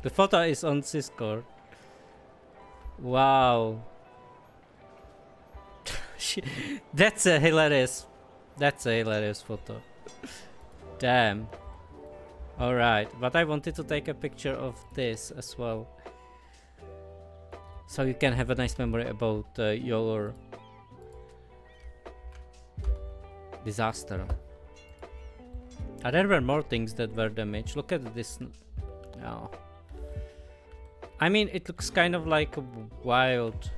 The photo is on Discord. Wow. That's a hilarious. That's a hilarious photo. Damn. Alright, but I wanted to take a picture of this as well. So you can have a nice memory about your disaster. There were more things that were damaged. Look at this. Oh. I mean, it looks kind of like a wild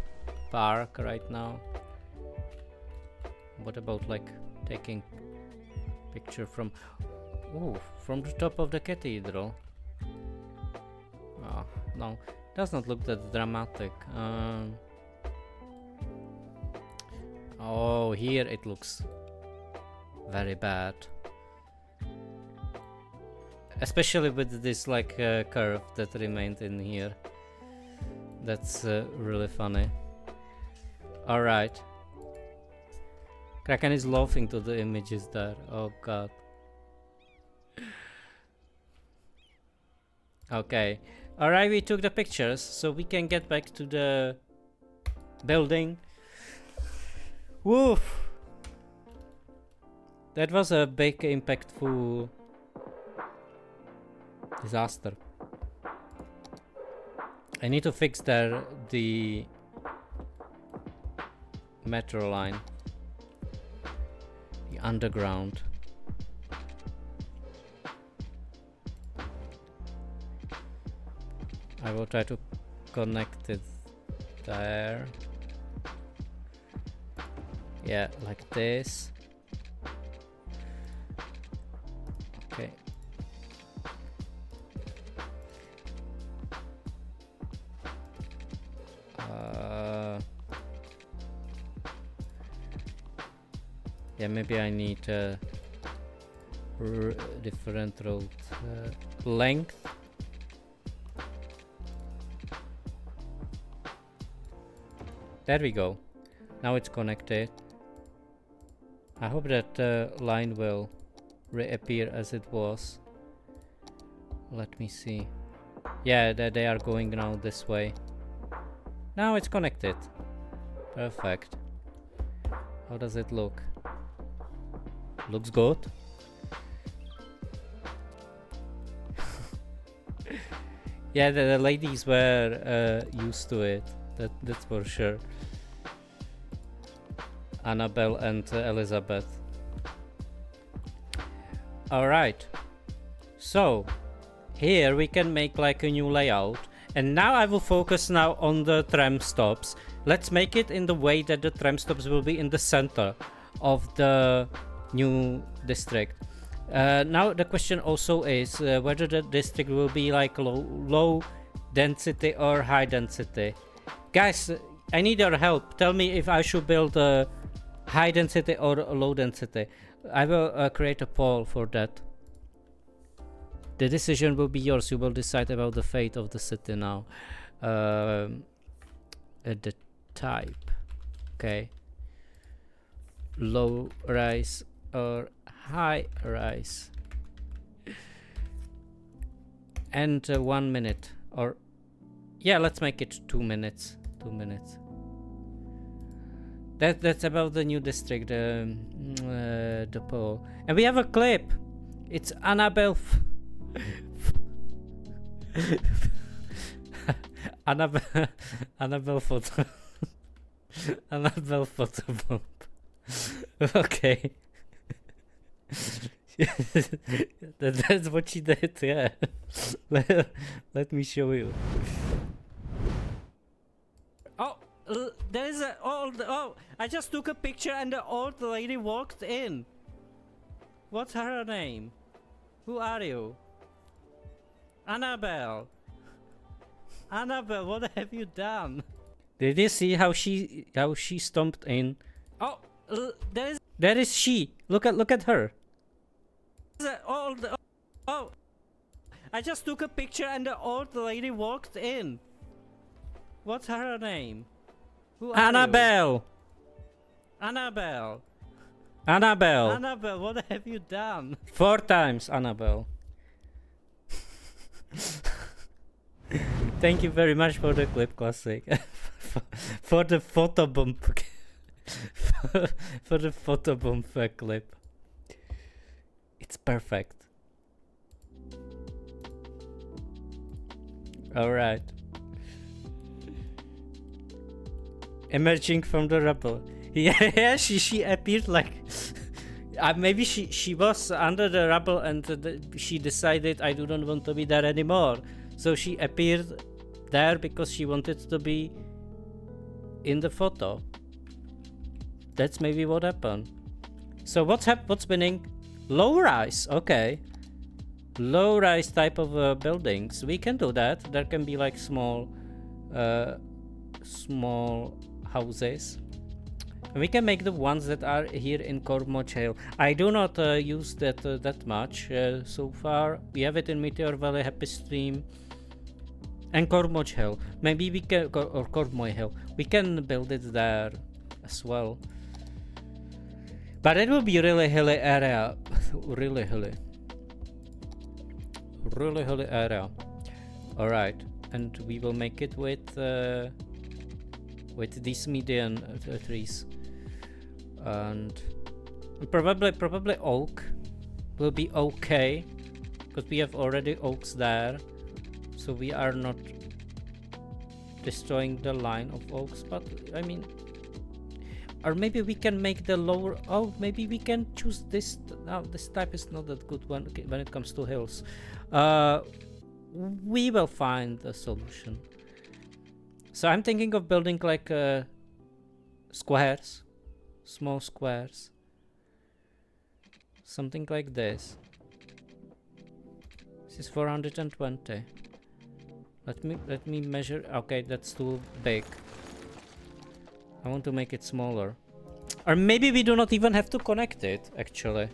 park right now. What about like taking picture from from the top of the cathedral? Oh, no, does not look that dramatic. Oh, here it looks very bad. Especially with this like curve that remained in here. That's really funny. Alright. Kraken is laughing to the images there. Oh god. Okay. Alright, we took the pictures, so we can get back to the building. Woof! That was a big, impactful disaster. I need to fix the metro line. The underground. I will try to connect it there. Yeah, like this. Okay. Yeah, maybe I need a different road length. There we go. Now it's connected. I hope that line will reappear as it was. Let me see. Yeah, they are going now this way. Now it's connected. Perfect. How does it look? Looks good. Yeah, the ladies were used to it. That's for sure. Annabelle and Elizabeth. Alright. So, here we can make like a new layout. And now I will focus now on the tram stops. Let's make it in the way that the tram stops will be in the center of the new district. Now the question also is whether the district will be like low density or high density. Guys, I need your help. Tell me if I should build a high density or a low density. I will create a poll for that. The decision will be yours. You will decide about the fate of the city now. The type. Okay. Low rise or high rise. And 1 minute. Or yeah, let's make it 2 minutes. 2 minutes. That's about the new district, the poll. And we have a clip. It's Annabelle. Annabelle photo. Annabelle photo bomb. Okay. That's what she did. Yeah. Let me show you. Oh, there is a old. Oh, I just took a picture and the old lady walked in. What's her name? Who are you? Annabelle. Annabelle, what have you done? Did you see how she stomped in? Oh, there is she. Look at her. Oh, I just took a picture and the old lady walked in. What's her name? Who are Annabelle. You? Annabelle. Annabelle. Annabelle, what have you done? 4 times, Annabelle. Thank you very much for the clip, Classic. for the photobomb. for the photobomb clip. It's perfect. Alright. Emerging from the rubble. Yeah, she appeared like... maybe she was under the rubble and she decided I do not want to be there anymore. So she appeared there because she wanted to be in the photo. That's maybe what happened. So what's winning? Low rise, okay. Low rise type of buildings. We can do that. There can be like small houses. We can make the ones that are here in Cormoch Hill. I do not use that much so far. We have it in Meteor Valley, Happy Stream, and Cormoch Hill. Maybe we can, or Cormoy Hill. We can build it there as well. But it will be really hilly area. Really hilly area. Alright, and we will make it with these median trees. And probably oak will be okay, because we have already oaks there, so we are not destroying the line of oaks. But I mean, or maybe we can make the lower. Oh, maybe we can choose this. No, this type is not that good when it comes to hills. We will find a solution. So I'm thinking of building like squares, small squares, something like this. This is 420. Let me measure. Okay, that's too big. I want to make it smaller. Or maybe we do not even have to connect it, actually.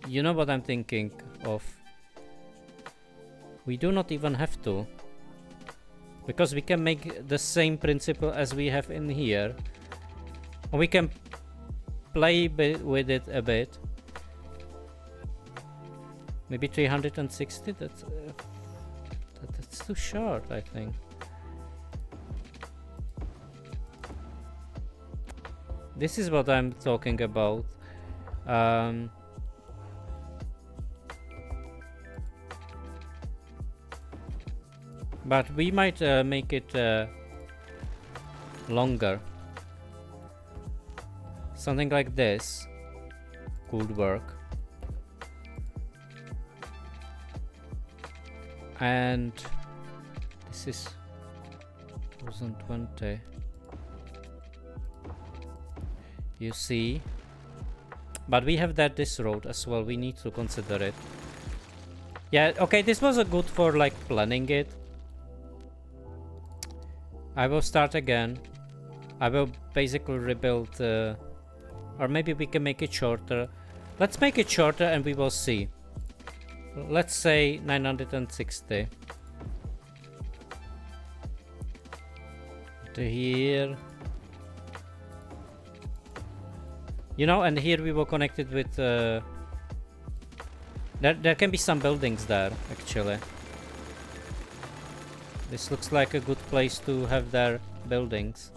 You know what I'm thinking of? We do not even have to. Because we can make the same principle as we have in here. Or we can play with it a bit. Maybe 360? That's too short, I think. This is what I'm talking about. But we might make it longer. Something like this could work. And this is 2020. You see? But we have this road as well. We need to consider it. Yeah, okay, this was a good for like planning it. I will start again. I will basically rebuild, or maybe we can make it shorter. Let's make it shorter and we will see. Let's say 960. To here. You know, and here we will connect it with... there can be some buildings there, actually. This looks like a good place to have their buildings.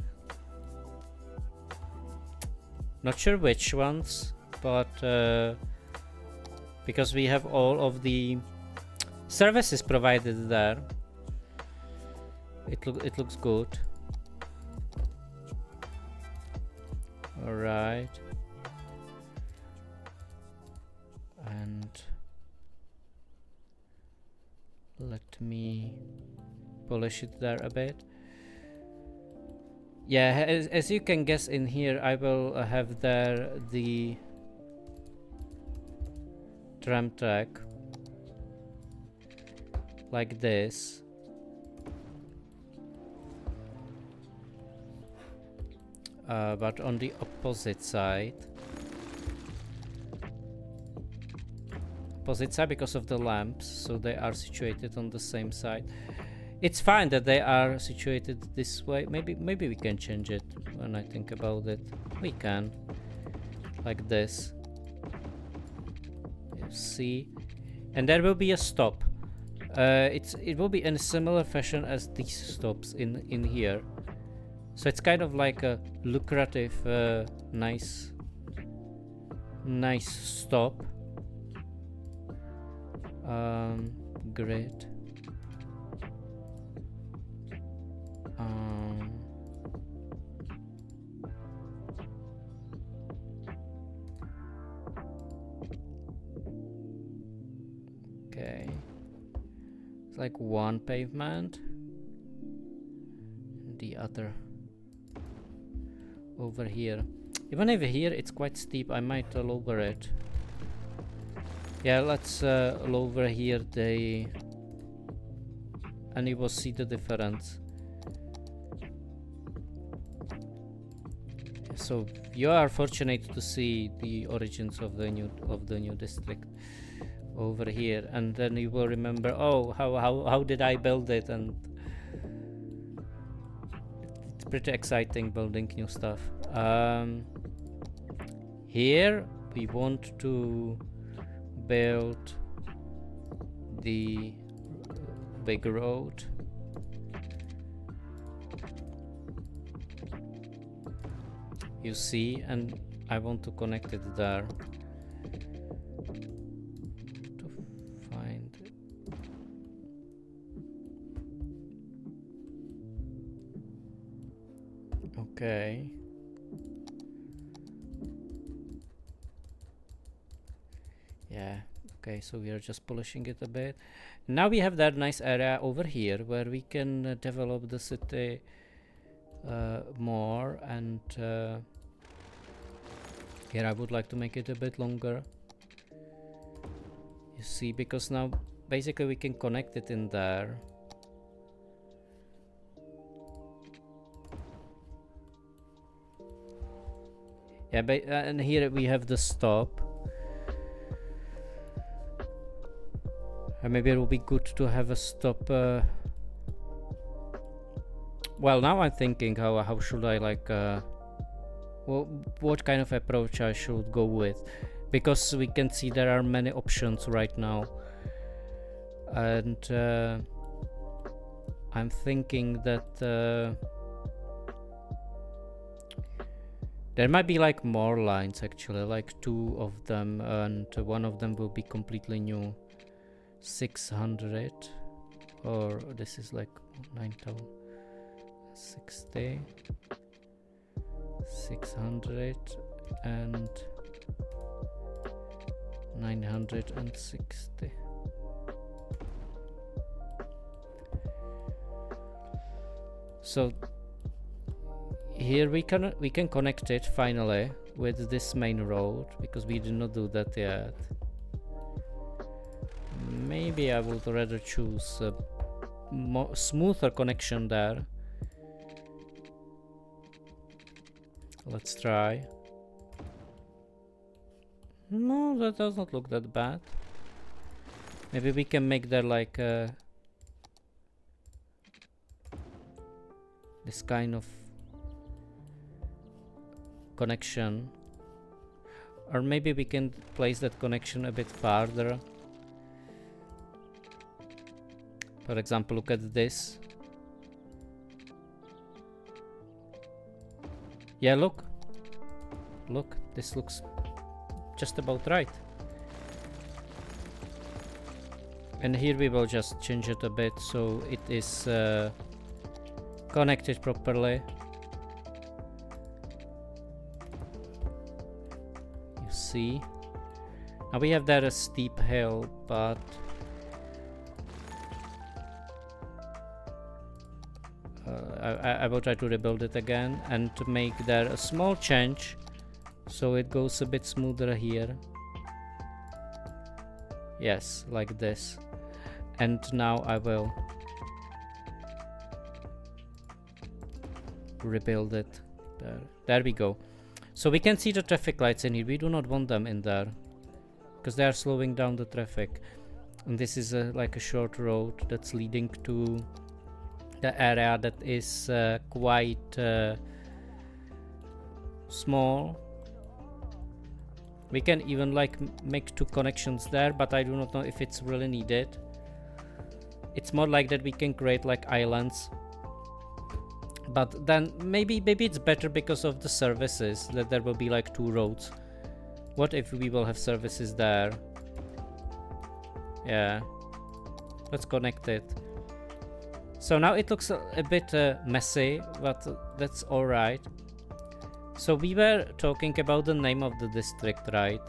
Not sure which ones, but because we have all of the services provided there, it looks good. All right, and let me polish it there a bit. Yeah, as you can guess, in here I will have there the tram track like this, but on the opposite side. Because of the lamps, so they are situated on the same side. It's fine that they are situated this way. Maybe we can change it when I think about it. We can, like this. You see, and there will be a stop. It will be in a similar fashion as these stops in here. So it's kind of like a lucrative, nice stop. Grid. Okay. It's like one pavement, and the other over here. Even over here, it's quite steep. I might lower it. Yeah, let's lower here and you will see the difference. So you are fortunate to see the origins of the new district over here, and then you will remember, oh, how did I build it? And it's pretty exciting building new stuff. Here we want to build the big road. You see, and I want to connect it there to find. Okay. Yeah, okay, so we are just polishing it a bit. Now we have that nice area over here where we can develop the city more, and here I would like to make it a bit longer. You see, because now basically we can connect it in there. Yeah, and here we have the stop. Maybe it will be good to have a stop. Well, now I'm thinking how should I like what kind of approach I should go with, because we can see there are many options right now, and I'm thinking that there might be like more lines, actually, like 2 of them, and one of them will be completely new. 600, or this is like 9,060, 600 and 960. So here we can connect it finally with this main road, because we did not do that yet. Maybe I would rather choose a more smoother connection there. Let's try. No, that does not look that bad. Maybe we can make there like this kind of connection, or maybe we can place that connection a bit farther. For example, look at this. Yeah, look, this looks just about right. And here we will just change it a bit so it is connected properly. You see, now we have there a steep hill, but I will try to rebuild it again and to make there a small change so it goes a bit smoother here. Yes, like this. And now I will rebuild it There we go. So we can see the traffic lights in here. We do not want them in there because they are slowing down the traffic. And this is like a short road that's leading to the area that is quite small. We can even like make 2 connections there, but I do not know if it's really needed. It's more like that we can create like islands. But then maybe it's better because of the services that there will be like 2 roads. What if we will have services there? Yeah, let's connect it. So now it looks a bit messy, but that's alright. So we were talking about the name of the district, right?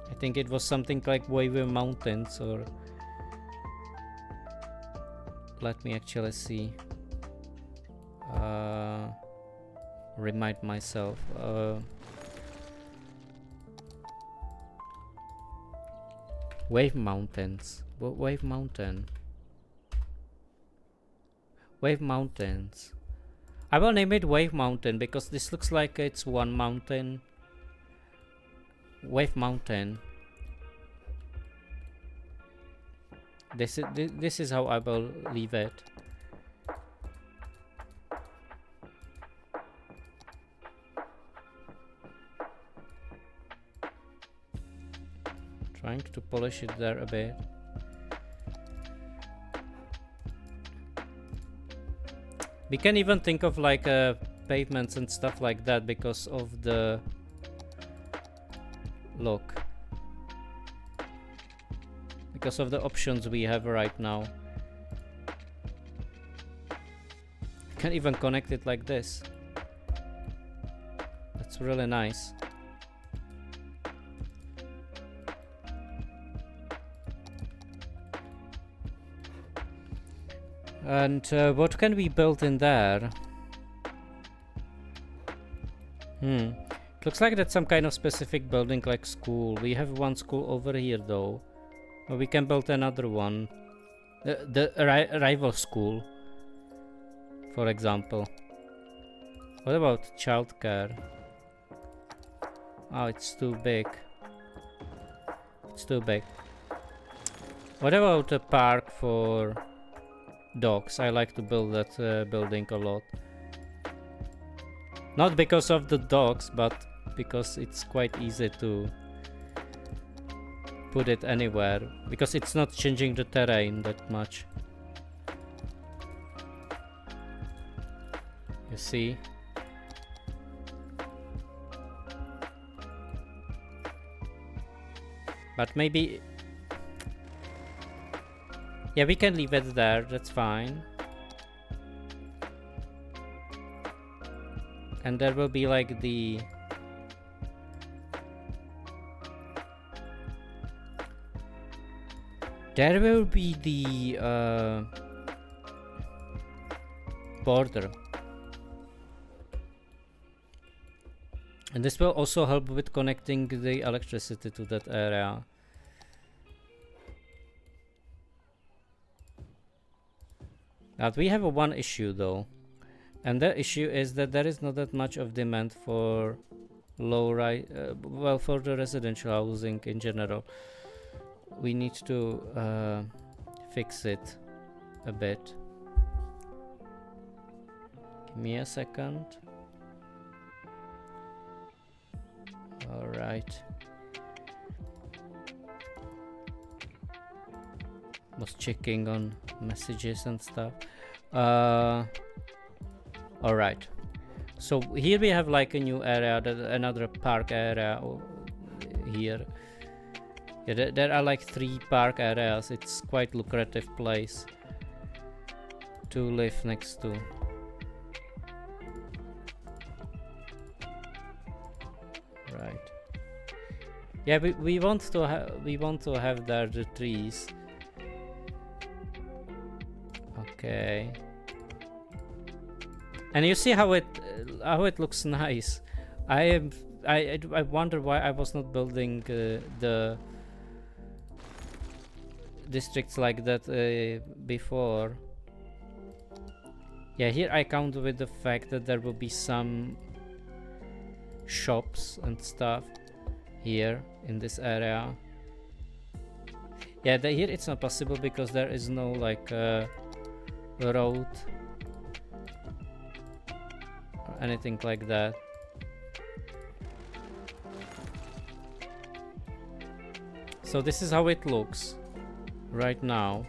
I think it was something like Wavy Mountains, or let me actually see. Remind myself. Wave Mountains. Wave Mountain. Wave Mountains. I will name it Wave Mountain because this looks like it's one mountain. Wave Mountain. This is how I will leave it. Trying to polish it there a bit. We can even think of like pavements and stuff like that because of the look. Because of the options we have right now. Can even connect it like this. That's really nice. And what can we build in there? It looks like that's some kind of specific building like school. We have one school over here though. Or we can build another one. The rival school, for example. What about childcare? Oh, it's too big. It's too big. What about a park for dogs? I like to build that building a lot. Not because of the dogs, but because it's quite easy to put it anywhere. Because it's not changing the terrain that much. You see? But maybe... yeah, we can leave it there, that's fine. And there will be like the... there will be the border. And this will also help with connecting the electricity to that area. Now we have one issue though, and the issue is that there is not that much of demand for well, for the residential housing in general. We need to fix it a bit. Give me a second. All right. Was checking on messages and stuff. All right. So here we have like a new area, another park area here. Yeah, there are like 3 park areas. It's quite lucrative place to live next to. Right. Yeah, we want to have there the trees. Okay. And you see how it looks nice. I wonder why I was not building the districts like that before. Yeah, here I count with the fact that there will be some shops and stuff here in this area. Yeah, here it's not possible because there is no like road or anything like that. So this is how it looks right now.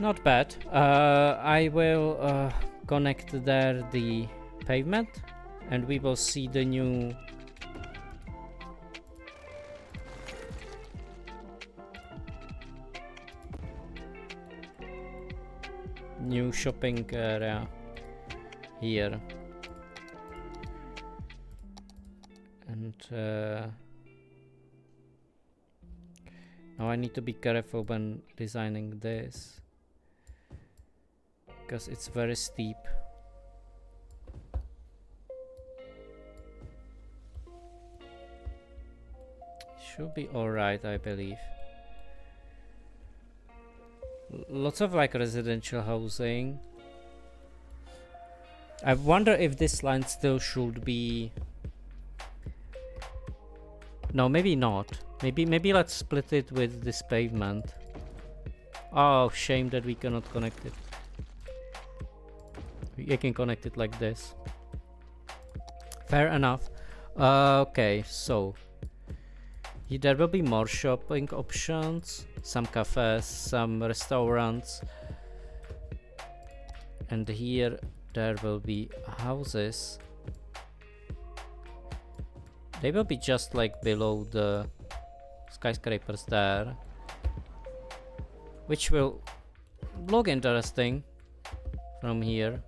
Not bad. I will connect there the pavement and we will see the new shopping area here. And now I need to be careful when designing this because it's very steep. Should be alright, I believe. Lots of like residential housing. I wonder if this line still should be. No, maybe not. Maybe let's split it with this pavement. Oh, shame that we cannot connect it. We can connect it like this. Fair enough. Okay, so there will be more shopping options, some cafes, some restaurants, and here there will be houses. They will be just like below the skyscrapers there, which will look interesting from here.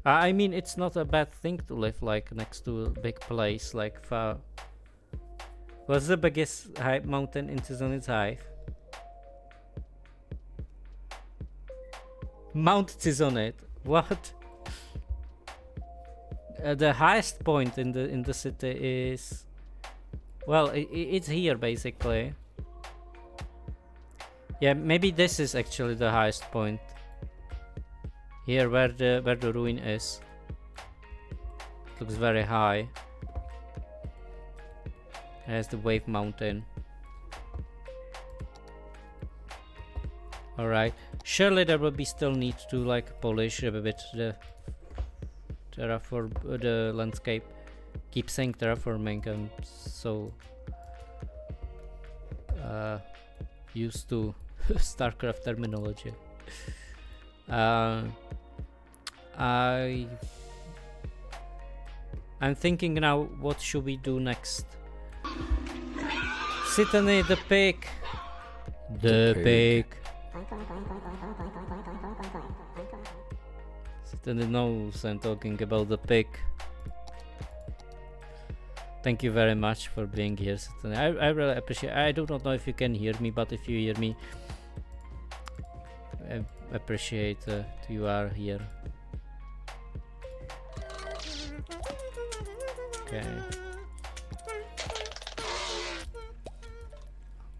I mean, it's not a bad thing to live like next to a big place like far. What's the biggest mountain in Tizonit's Hive? Mount Tizonit. What? The highest point in the city is, well, it's here basically. Yeah, maybe this is actually the highest point. Here, where the ruin is. It looks very high. There's the wave mountain. Alright. Surely there will be still need to like polish a bit the the landscape. Keep saying terraforming, I'm so used to StarCraft terminology. I'm thinking now, what should we do next? Sitani the pig. The pig. Sitani knows I'm talking about the pig. Thank you very much for being here, Sitani. I really appreciate. I do not know if you can hear me, but if you hear me, I appreciate you are here. Okay.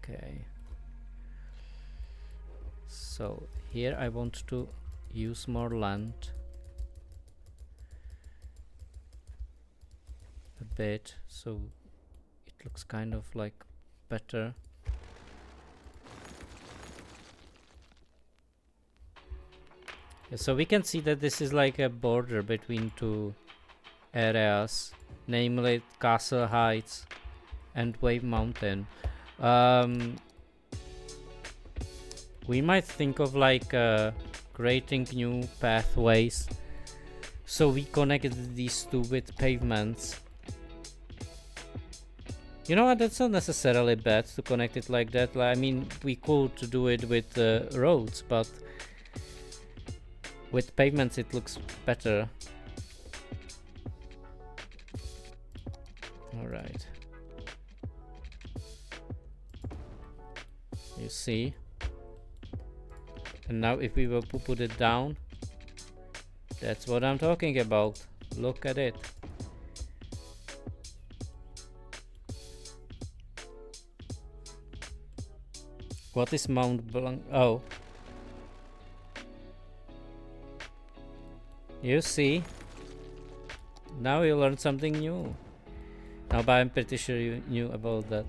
Okay. So here I want to use more land a bit, so it looks kind of like better. Yeah, so we can see that this is like a border between two areas, namely Castle Heights and Wave Mountain. We might think of like creating new pathways so we connect these two with pavements. You know what, that's not necessarily bad to connect it like that. I mean, we could do it with roads, but with pavements it looks better. Alright. You see? And now if we will put it down, that's what I'm talking about. Look at it. What is Mount Blanc? Oh. You see? Now you learned something new. No, but I'm pretty sure you knew about that.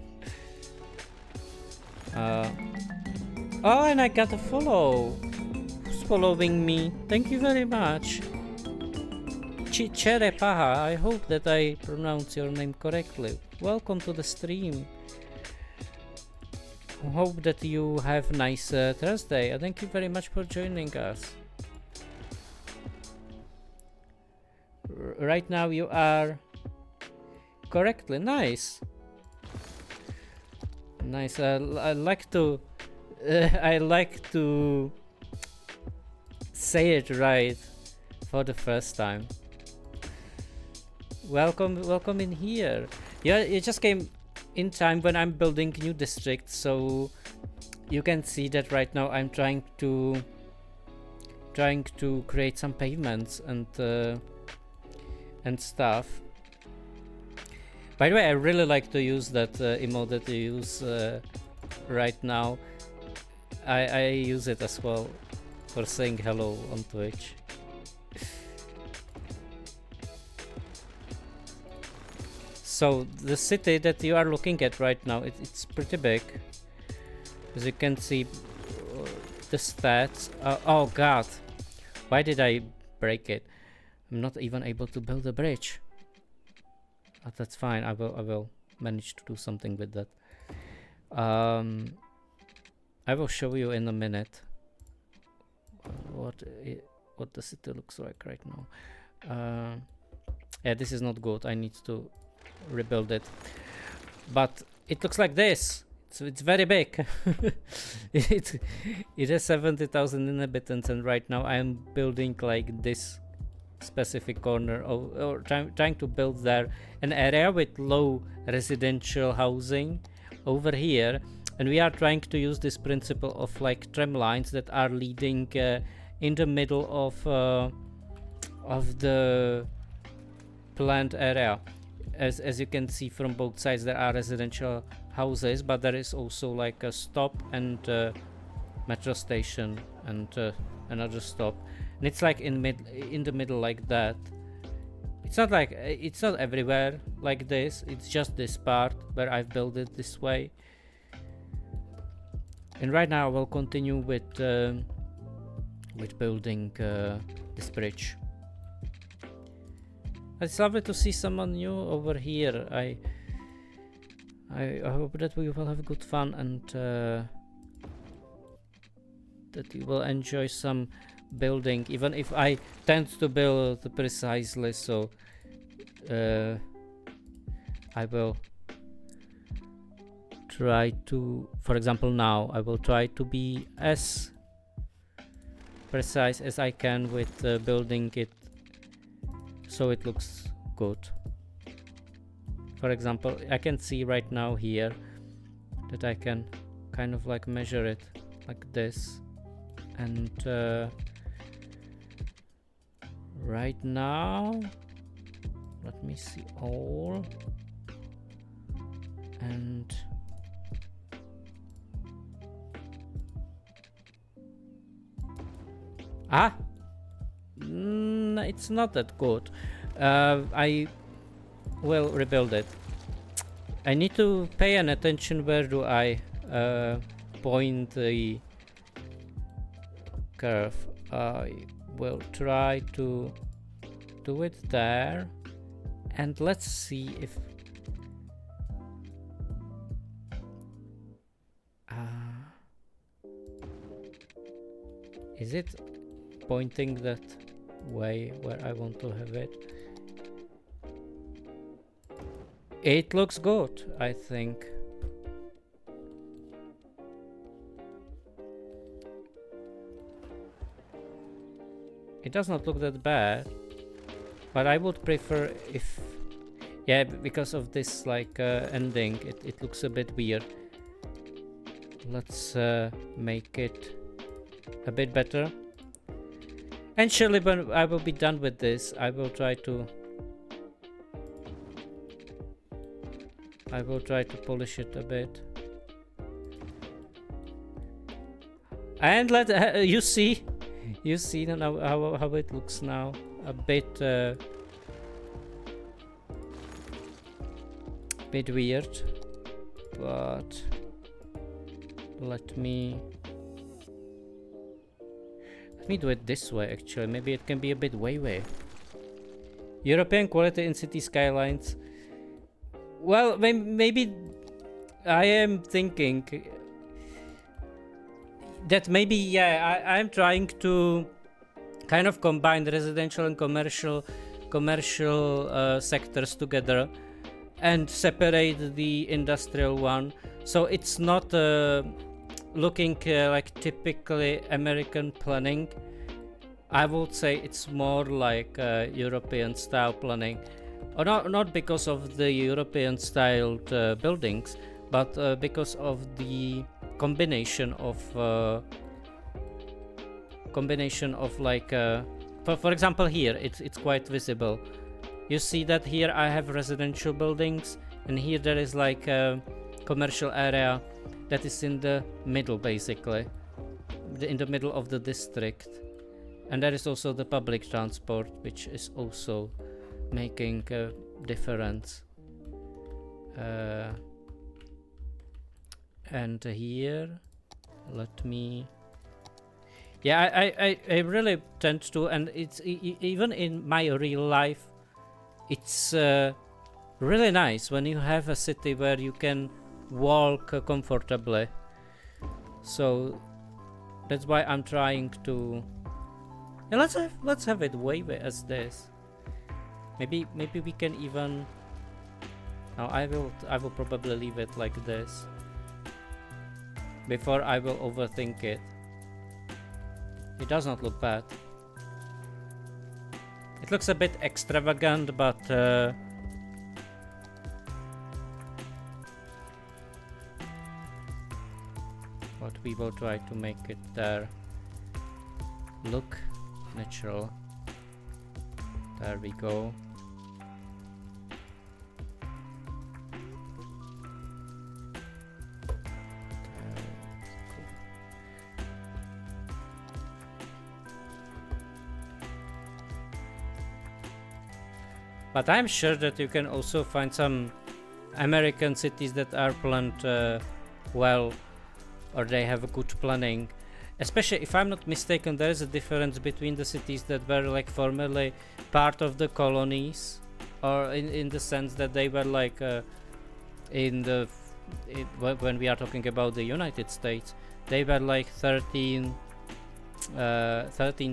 Oh, and I got a follow. Who's following me? Thank you very much. Chicherepaha, I hope that I pronounce your name correctly. Welcome to the stream. Hope that you have nice Thursday. Thank you very much for joining us. Right now you are correctly nice. Nice. I like to I like to say it right for the first time. Welcome in here. Yeah, it just came in time when I'm building new districts, so you can see that right now I'm trying to create some pavements and stuff. By the way, I really like to use that emote that you use right now. I use it as well for saying hello on Twitch. So the city that you are looking at right now, it's pretty big. As you can see, the stats. Oh god, why did I break it? I'm not even able to build a bridge. But that's fine. I will manage to do something with that. I will show you in a minute what the city looks like right now. Yeah, this is not good. I need to rebuild it. But it looks like this. It's very big. it has 70,000 inhabitants, and right now I am building like this specific corner or trying to build there an area with low residential housing over here, and we are trying to use this principle of like tram lines that are leading in the middle of the planned area. As you can see from both sides, there are residential houses, but there is also like a stop and metro station and another stop, and it's like in the middle like that. It's not like it's not everywhere like this. It's just this part where I've built it this way. And right now I will continue with building this bridge. It's lovely to see someone new over here. I hope that we will have good fun and that you will enjoy some building, even if I tend to build precisely. So I will try to, for example, now I will try to be as precise as I can with building it so it looks good. For example, I can see right now here that I can kind of like measure it like this, and right now let me see all, and it's not that good. I will rebuild it. I need to pay an attention where do I point the curve. I will try to do it there, and let's see if is it pointing that way where I want to have it. It looks good, I think. It does not look that bad, but I would prefer if, yeah, because of this like ending, it looks a bit weird. Let's make it a bit better. And surely when I will be done with this, I will try to polish it a bit. And let you see now how it looks now. a bit weird, but let me do it this way. Actually, maybe it can be a bit way. European quality in city skylines. Well, maybe I am thinking that maybe, yeah, I'm trying to kind of combine the residential and commercial sectors together and separate the industrial one, so it's not looking like typically American planning. I would say it's more like European style planning, or not because of the European styled buildings, but because of the combination of like for example, here it's quite visible. You see that here I have residential buildings, and here there is like a commercial area that is in the middle, basically in the middle of the district. And there is also the public transport, which is also making a difference. And here, let me... Yeah, I really tend to, and it's even in my real life, it's really nice when you have a city where you can walk comfortably. So that's why I'm trying to... Yeah, let's have it way as this. Maybe we can even... No, I will probably leave it like this before I will overthink it. It does not look bad. It looks a bit extravagant, but we will try to make it there look natural. There we go. But I'm sure that you can also find some American cities that are planned well, or they have a good planning. Especially, if I'm not mistaken, there is a difference between the cities that were like formerly part of the colonies, or in the sense that they were like when we are talking about the United States, they were like 13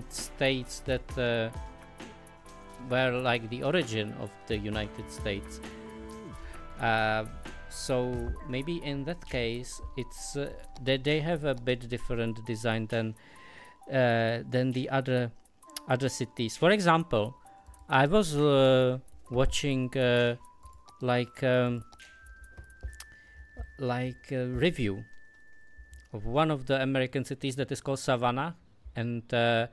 states that were like the origin of the United States. So maybe in that case, it's that they have a bit different design than the other cities. For example, I was watching like a review of one of the American cities that is called Savannah, and that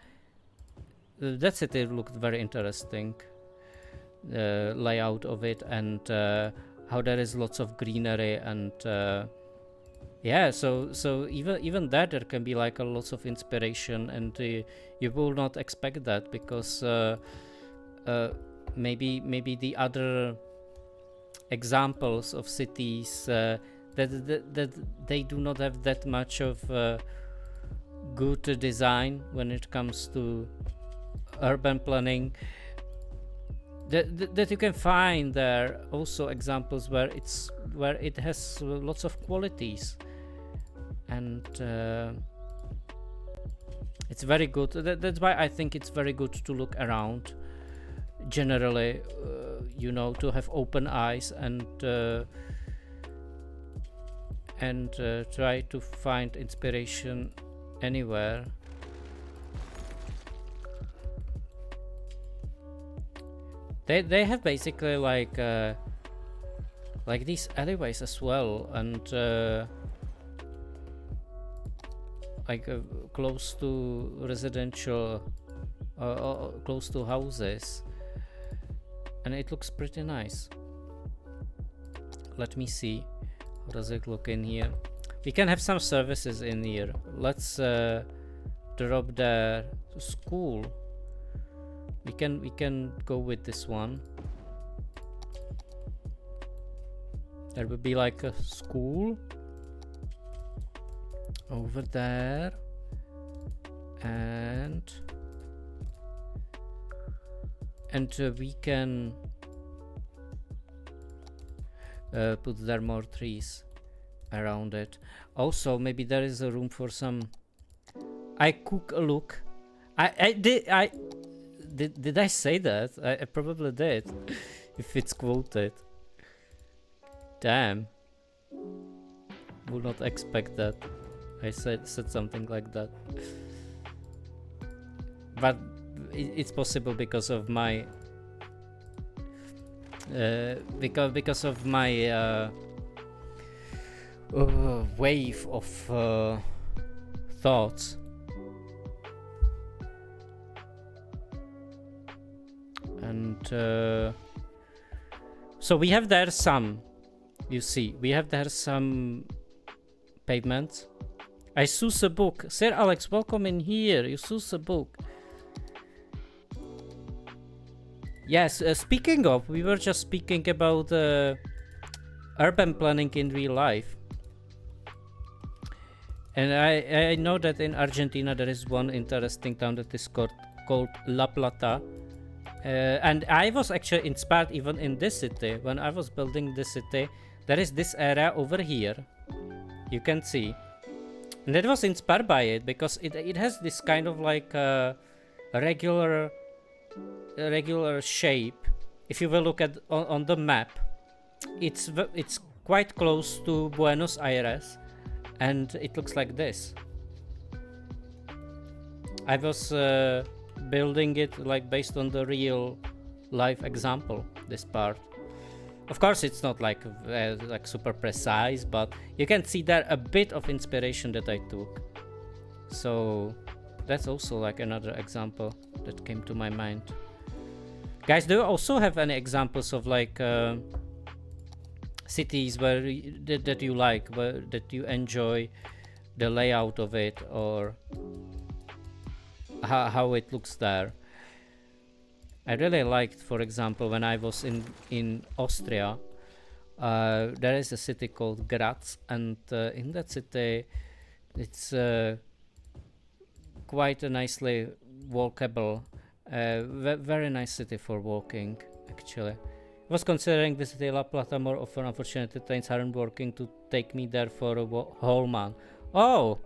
city looked very interesting. Layout of it, and how there is lots of greenery, and yeah, so even that there can be like a lots of inspiration, and you will not expect that, because maybe the other examples of cities that they do not have that much of good design when it comes to urban planning. That you can find there also examples where it has lots of qualities, and it's very good. That's why I think it's very good to look around generally, to have open eyes and try to find inspiration anywhere. They have basically like these alleyways as well, and close to residential, close to houses, and it looks pretty nice. Let me see, how does it look in here? We can have some services in here. Let's drop the school. We can go with this one. There will be like a school over there, and we can put there more trees around it. Also, maybe there is a room for some. I cook a look. Did I say that? I probably did. If it's quoted. Damn. Would not expect that. I said something like that. But it's possible because of my because of my wave of thoughts. And so we have there some, you see, we have there some pavements. I choose a book. Sir Alex, welcome in here. You choose a book. Yes, speaking of, we were just speaking about urban planning in real life. And I know that in Argentina there is one interesting town that is called La Plata. And I was actually inspired even in this city. When I was building this city, there is this area over here. You can see. And that was inspired by it because it has this kind of like regular shape. If you will look at on the map, it's quite close to Buenos Aires, and it looks like this. I was building it like based on the real life example, this part. Of course it's not like super precise, but you can see there a bit of inspiration that I took. So that's also like another example that came to my mind. Guys, do you also have any examples of like cities where that you like, that you enjoy the layout of it, or how it looks there? I really liked, for example, when I was in Austria, there is a city called Graz, and in that city it's quite a nicely walkable, very nice city for walking, actually. I was considering visiting La Plata more often. Unfortunately, trains aren't working to take me there for a whole month. Oh!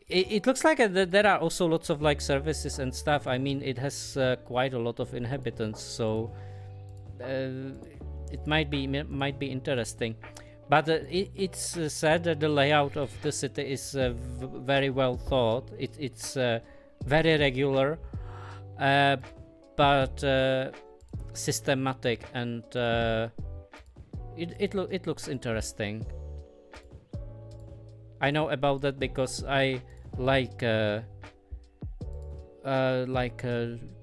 It looks like there are also lots of like services and stuff. I mean, it has quite a lot of inhabitants, so it might be interesting. But it's said that the layout of the city is very well thought. It's very regular, but systematic, and it looks interesting. I know about that because I like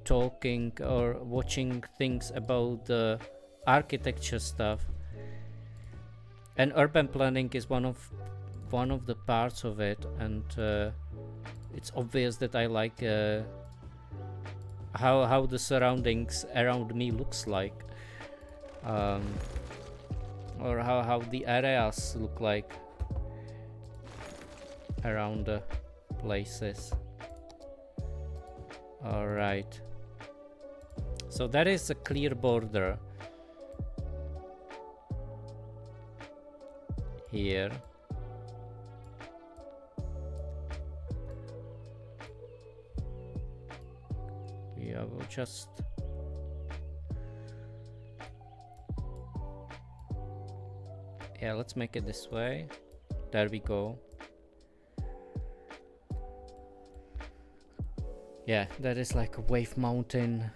talking or watching things about the architecture stuff, and urban planning is one of the parts of it, and it's obvious that I like how the surroundings around me looks like, or how the areas look like around the places. All right, so that is a clear border here. Yeah, we'll just let's make it this way. There we go. Yeah, that is like a wave mountain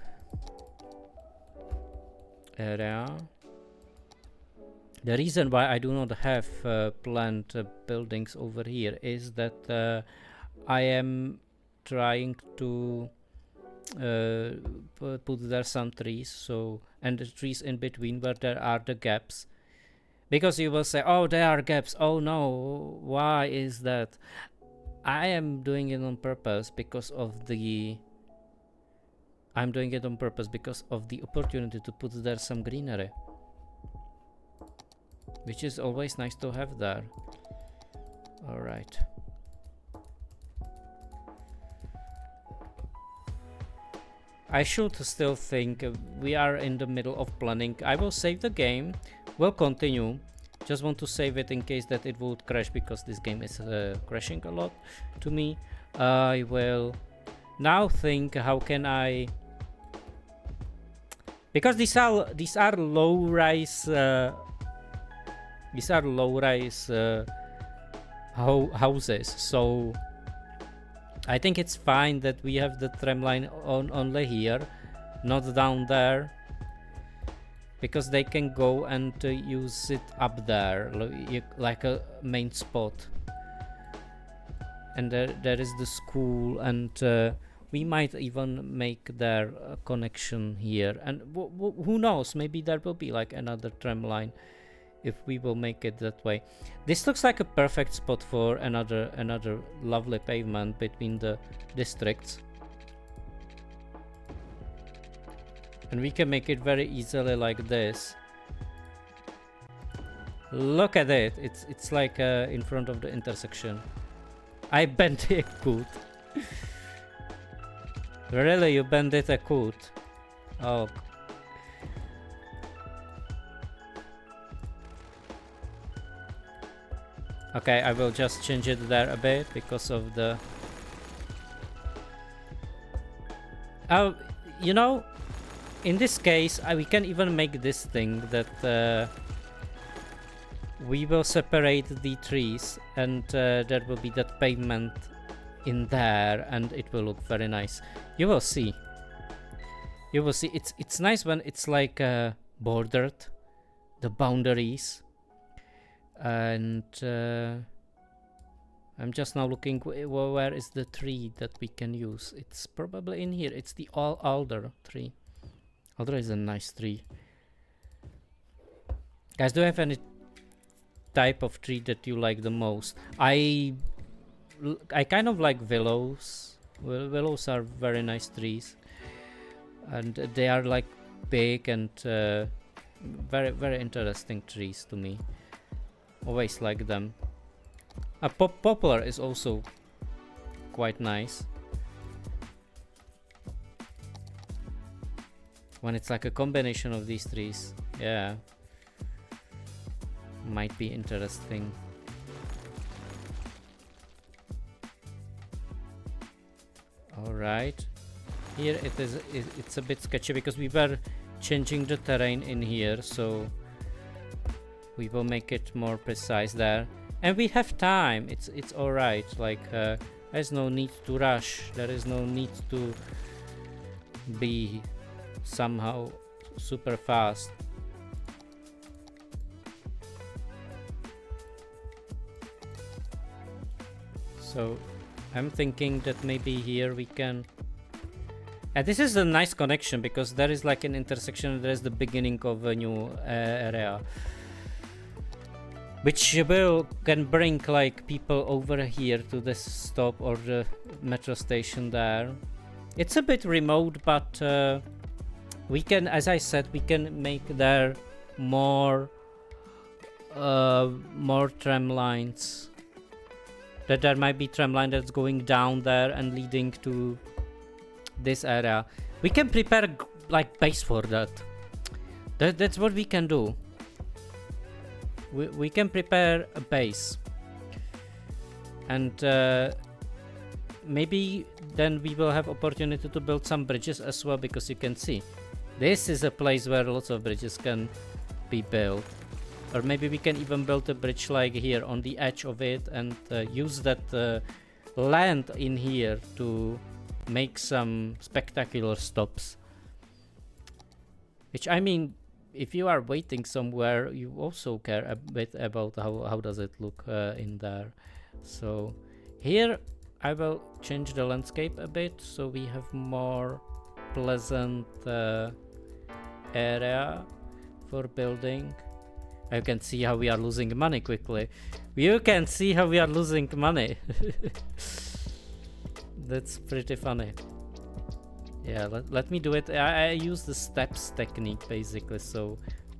area. The reason why I do not have planned buildings over here is that I am trying to put there some trees, so, and the trees in between where there are the gaps, because you will say, oh, there are gaps, oh no, why is that? I am doing it on purpose because of the I'm doing it on purpose because of the opportunity to put there some greenery, which is always nice to have there. All right. I should still think we are in the middle of planning. I will save the game. We'll continue. Just want to save it in case that it would crash, because this game is crashing a lot to me. I will now think, how can I, because these are low rise houses, so I think it's fine that we have the tramline on only here, not down there, because they can go and use it up there like a main spot. And there is the school, and we might even make their connection here, and who knows, maybe there will be like another tram line if we will make it that way. This looks like a perfect spot for another lovely pavement between the districts, and we can make it very easily like this. Look at it, it's like in front of the intersection. I bent a coot. Really, you bent it a coot? Oh. Okay, I will just change it there a bit because of the... you know, in this case, we can even make this thing that we will separate the trees, and there will be that pavement in there, and it will look very nice. You will see. You will see. It's nice when it's like bordered, the boundaries. And I'm just now looking where is the tree that we can use. It's probably in here. It's the alder tree. Alder is a nice tree. Guys, do you have any type of tree that you like the most? I kind of like willows. Willows are very nice trees, and they are like big and very interesting trees to me. Always like them. A poplar is also quite nice when it's like a combination of these trees. Yeah, might be interesting. All right, here it's a bit sketchy because we were changing the terrain in here, so we will make it more precise there, and we have time. It's all right. Like there's no need to rush. There is no need to be somehow super fast. So I'm thinking that maybe here we can... And this is a nice connection because there is like an intersection. There is the beginning of a new area, which can bring like people over here to this stop or the metro station there. It's a bit remote, but we can, as I said, we can make there more tram lines. That there might be tram line that's going down there and leading to this area. We can prepare like base for that. That's what we can do. We can prepare a base, and maybe then we will have opportunity to build some bridges as well, because you can see this is a place where lots of bridges can be built. Or maybe we can even build a bridge like here on the edge of it, and use that land in here to make some spectacular stops. Which, I mean, if you are waiting somewhere, you also care a bit about how does it look in there. So here I will change the landscape a bit so we have more pleasant area for building. You can see how we are losing money quickly. You can see how we are losing money. That's pretty funny. Yeah, let me do it. I use the steps technique basically, so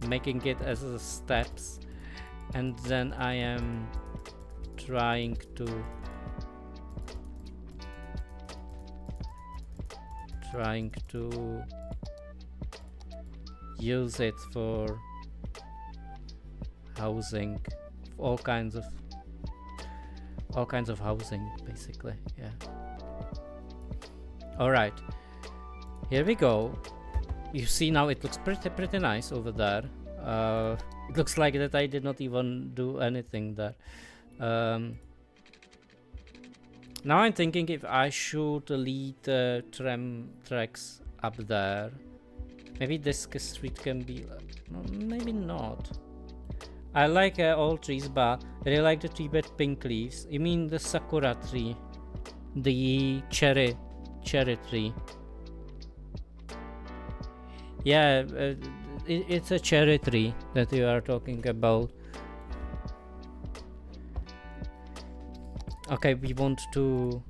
making it as a steps, and then I am trying to use it for housing, all kinds of housing basically. Yeah. All right, here we go. You see now it looks pretty nice over there. It looks like that I did not even do anything there. Now I'm thinking if I should lead the tram tracks up there. Maybe this street can be, no, maybe not. I like all trees, but I really like the tree with pink leaves. You mean the sakura tree, the cherry tree? Yeah, it's a cherry tree that you are talking about. Okay, we want to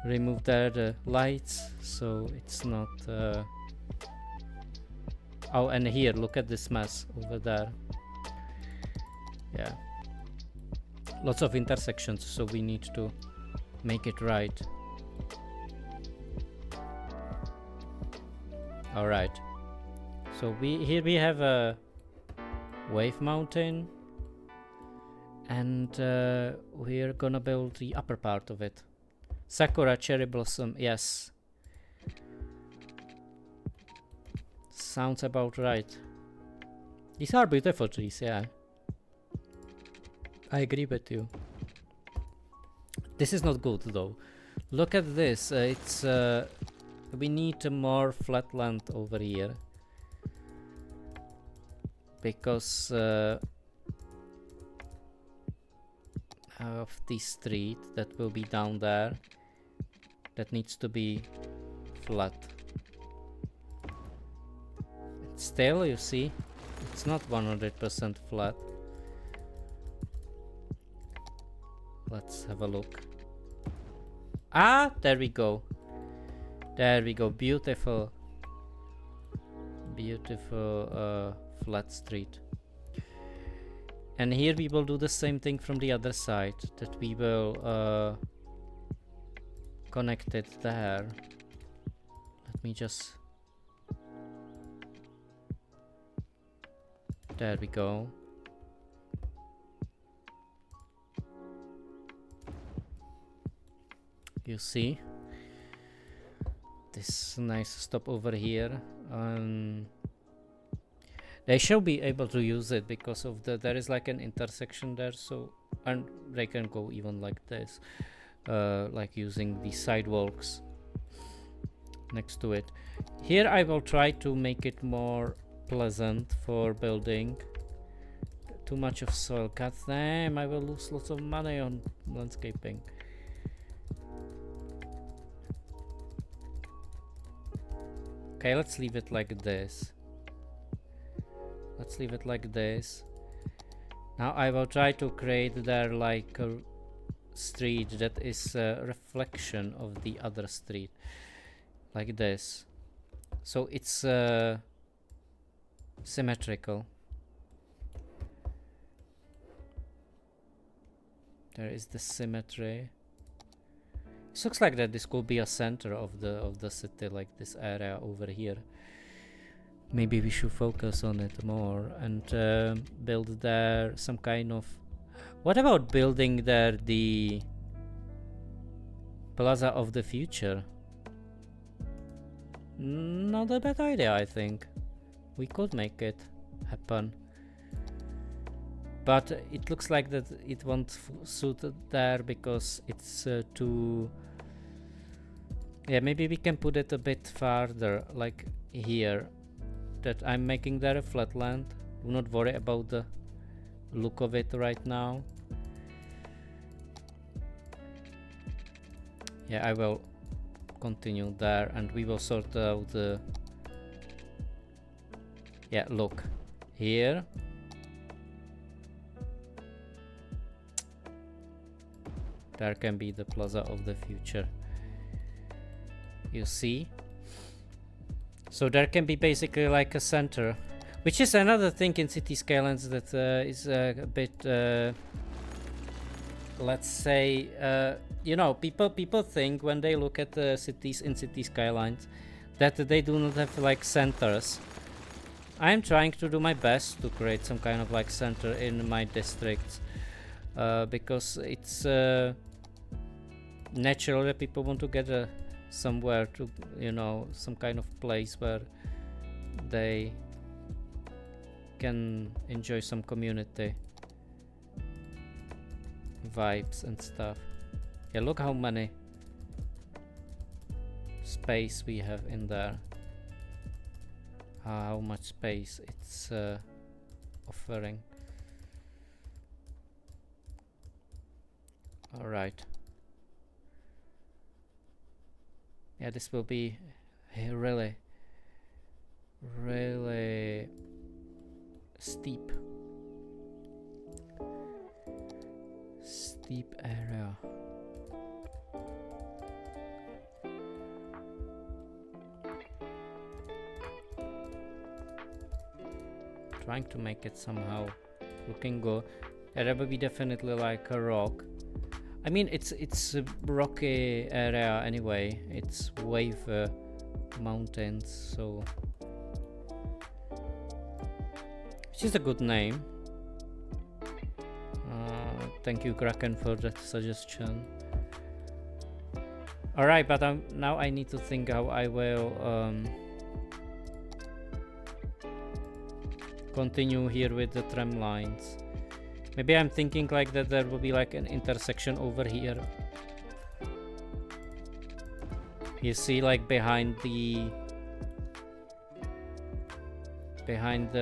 remove the lights, so it's not. Oh, and here, look at this mess over there. Yeah, lots of intersections, so we need to make it right. All right. So here we have a wave mountain, and we're gonna build the upper part of it. Sakura cherry blossom, yes. Sounds about right. These are beautiful trees, yeah. I agree with you. This is not good though. Look at this. It's we need more flat land over here, because of the street that will be down there, that needs to be flat. Still, you see, it's not 100% flat. Let's have a look. Ah, there we go. There we go. Beautiful. Beautiful flat street. And here we will do the same thing from the other side, that we will connect it there. Let me just... There we go. You see? This nice stop over here. They should be able to use it because of there is like an intersection there, so, and they can go even like this, like using the sidewalks next to it. Here I will try to make it more pleasant for building. Too much of soil, god damn, I will lose lots of money on landscaping. Okay, let's leave it like this. Let's leave it like this. Now I will try to create there like a street that is a reflection of the other street, like this, so it's symmetrical. There is the symmetry. It looks like that this could be a center of the city, like this area over here. Maybe we should focus on it more and build there some kind of... What about building there the Plaza of the Future? Not a bad idea, I think. We could make it happen. But it looks like that it won't suit there because it's too... Yeah, maybe we can put it a bit farther, like here. That I'm making there a flat land. Do not worry about the look of it right now. Yeah, I will continue there and we will sort out the... Yeah, look. Here. There can be the Plaza of the Future. You see? So there can be basically like a center, which is another thing in City Skylines that is a bit, let's say, you know, people think when they look at cities in City Skylines that they do not have like centers. I'm trying to do my best to create some kind of like center in my districts, because it's natural that people want to get somewhere to, you know, some kind of place where they can enjoy some community vibes and stuff. Yeah, look how many space we have in there. How much space it's offering. All right. Yeah, this will be really, really steep area. Trying to make it somehow looking good. Yeah, that would be definitely like a rock. I mean, it's a rocky area anyway. It's wave mountains, so which is a good name. Thank you, Kraken, for that suggestion. All right, but now I need to think how I will continue here with the tram lines. Maybe I'm thinking like that there will be like an intersection over here. You see, like behind the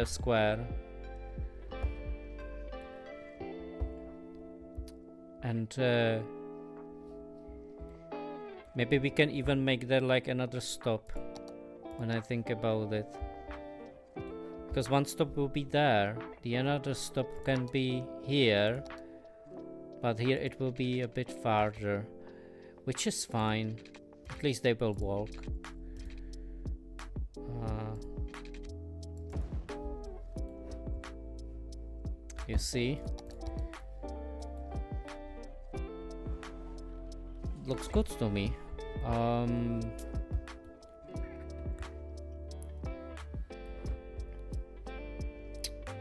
square. And maybe we can even make there like another stop when I think about it. Because one stop will be there, the another stop can be here, but here it will be a bit farther, which is fine. At least they will walk. You see? Looks good to me.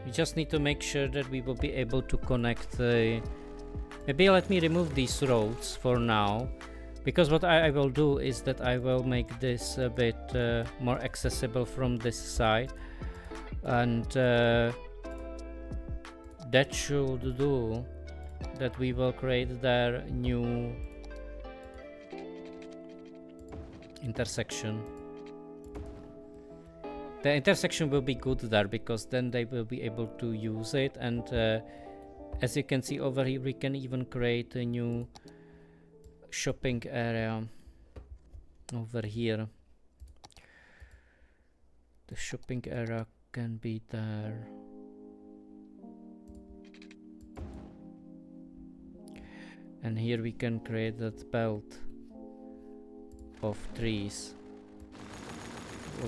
We just need to make sure that we will be able to connect. Maybe let me remove these roads for now, because what I will do is that I will make this a bit more accessible from this side, and that should do that we will create their new intersection. The intersection will be good there because then they will be able to use it, and as you can see over here, we can even create a new shopping area over here. The shopping area can be there. And here we can create that belt of trees.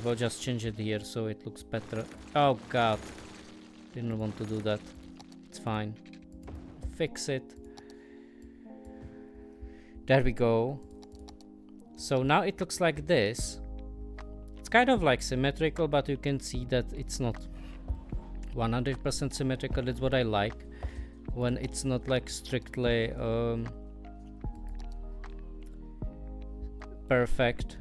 We'll just change it here so it looks better. Oh god, didn't want to do that. It's fine. Fix it. There we go. So now it looks like this. It's kind of like symmetrical, but you can see that it's not 100% symmetrical. That's what I like, when it's not like strictly perfect,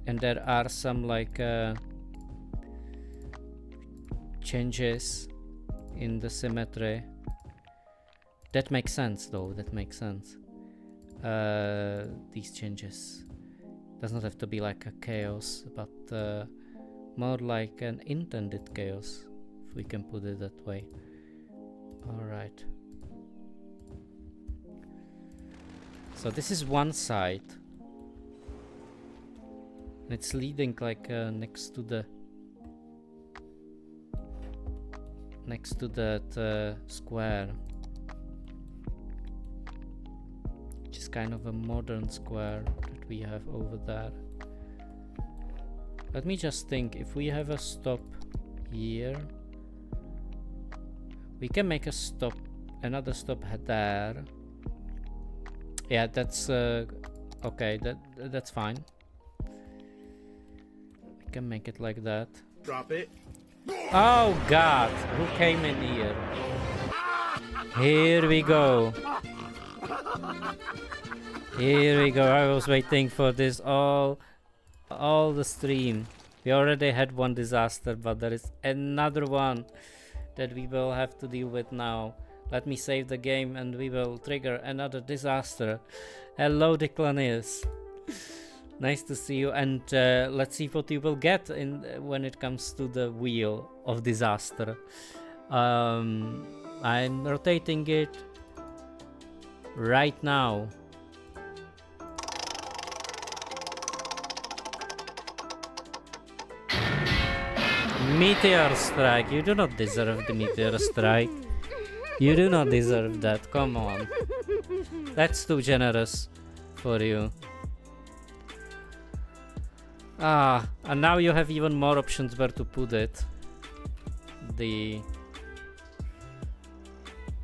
and there are some like changes in the symmetry. That makes sense though, that makes sense. These changes does not have to be like a chaos, but more like an intended chaos, if we can put it that way. Alright. So this is one side. It's leading like next to that square, which is kind of a modern square that we have over there. Let me just think. If we have a stop here, we can make a stop, another stop there. Yeah, that's okay. That's fine. We can make it like that. Drop it. Oh God! Who came in here? Here we go. Here we go. I was waiting for this all the stream. We already had one disaster, but there is another one that we will have to deal with now. Let me save the game and we will trigger another disaster. Hello, Declanius. Nice to see you, and let's see what you will get in when it comes to the wheel of disaster. I'm rotating it right now. Meteor strike. You do not deserve the meteor strike. You do not deserve that. Come on. That's too generous for you. Ah, and now you have even more options where to put it.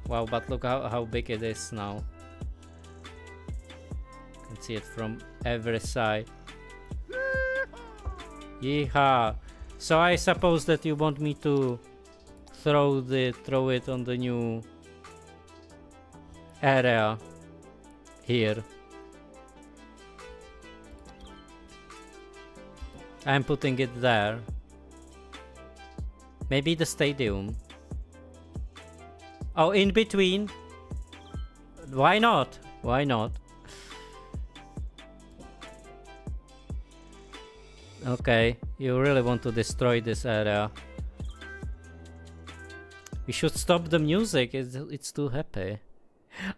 Wow, but look how big it is now. You can see it from every side. Yeehaw! So I suppose that you want me to throw it on the new area here. I'm putting it there. Maybe the stadium. Oh, in between. Why not? Why not? Okay, you really want to destroy this area. We should stop the music, it's too happy.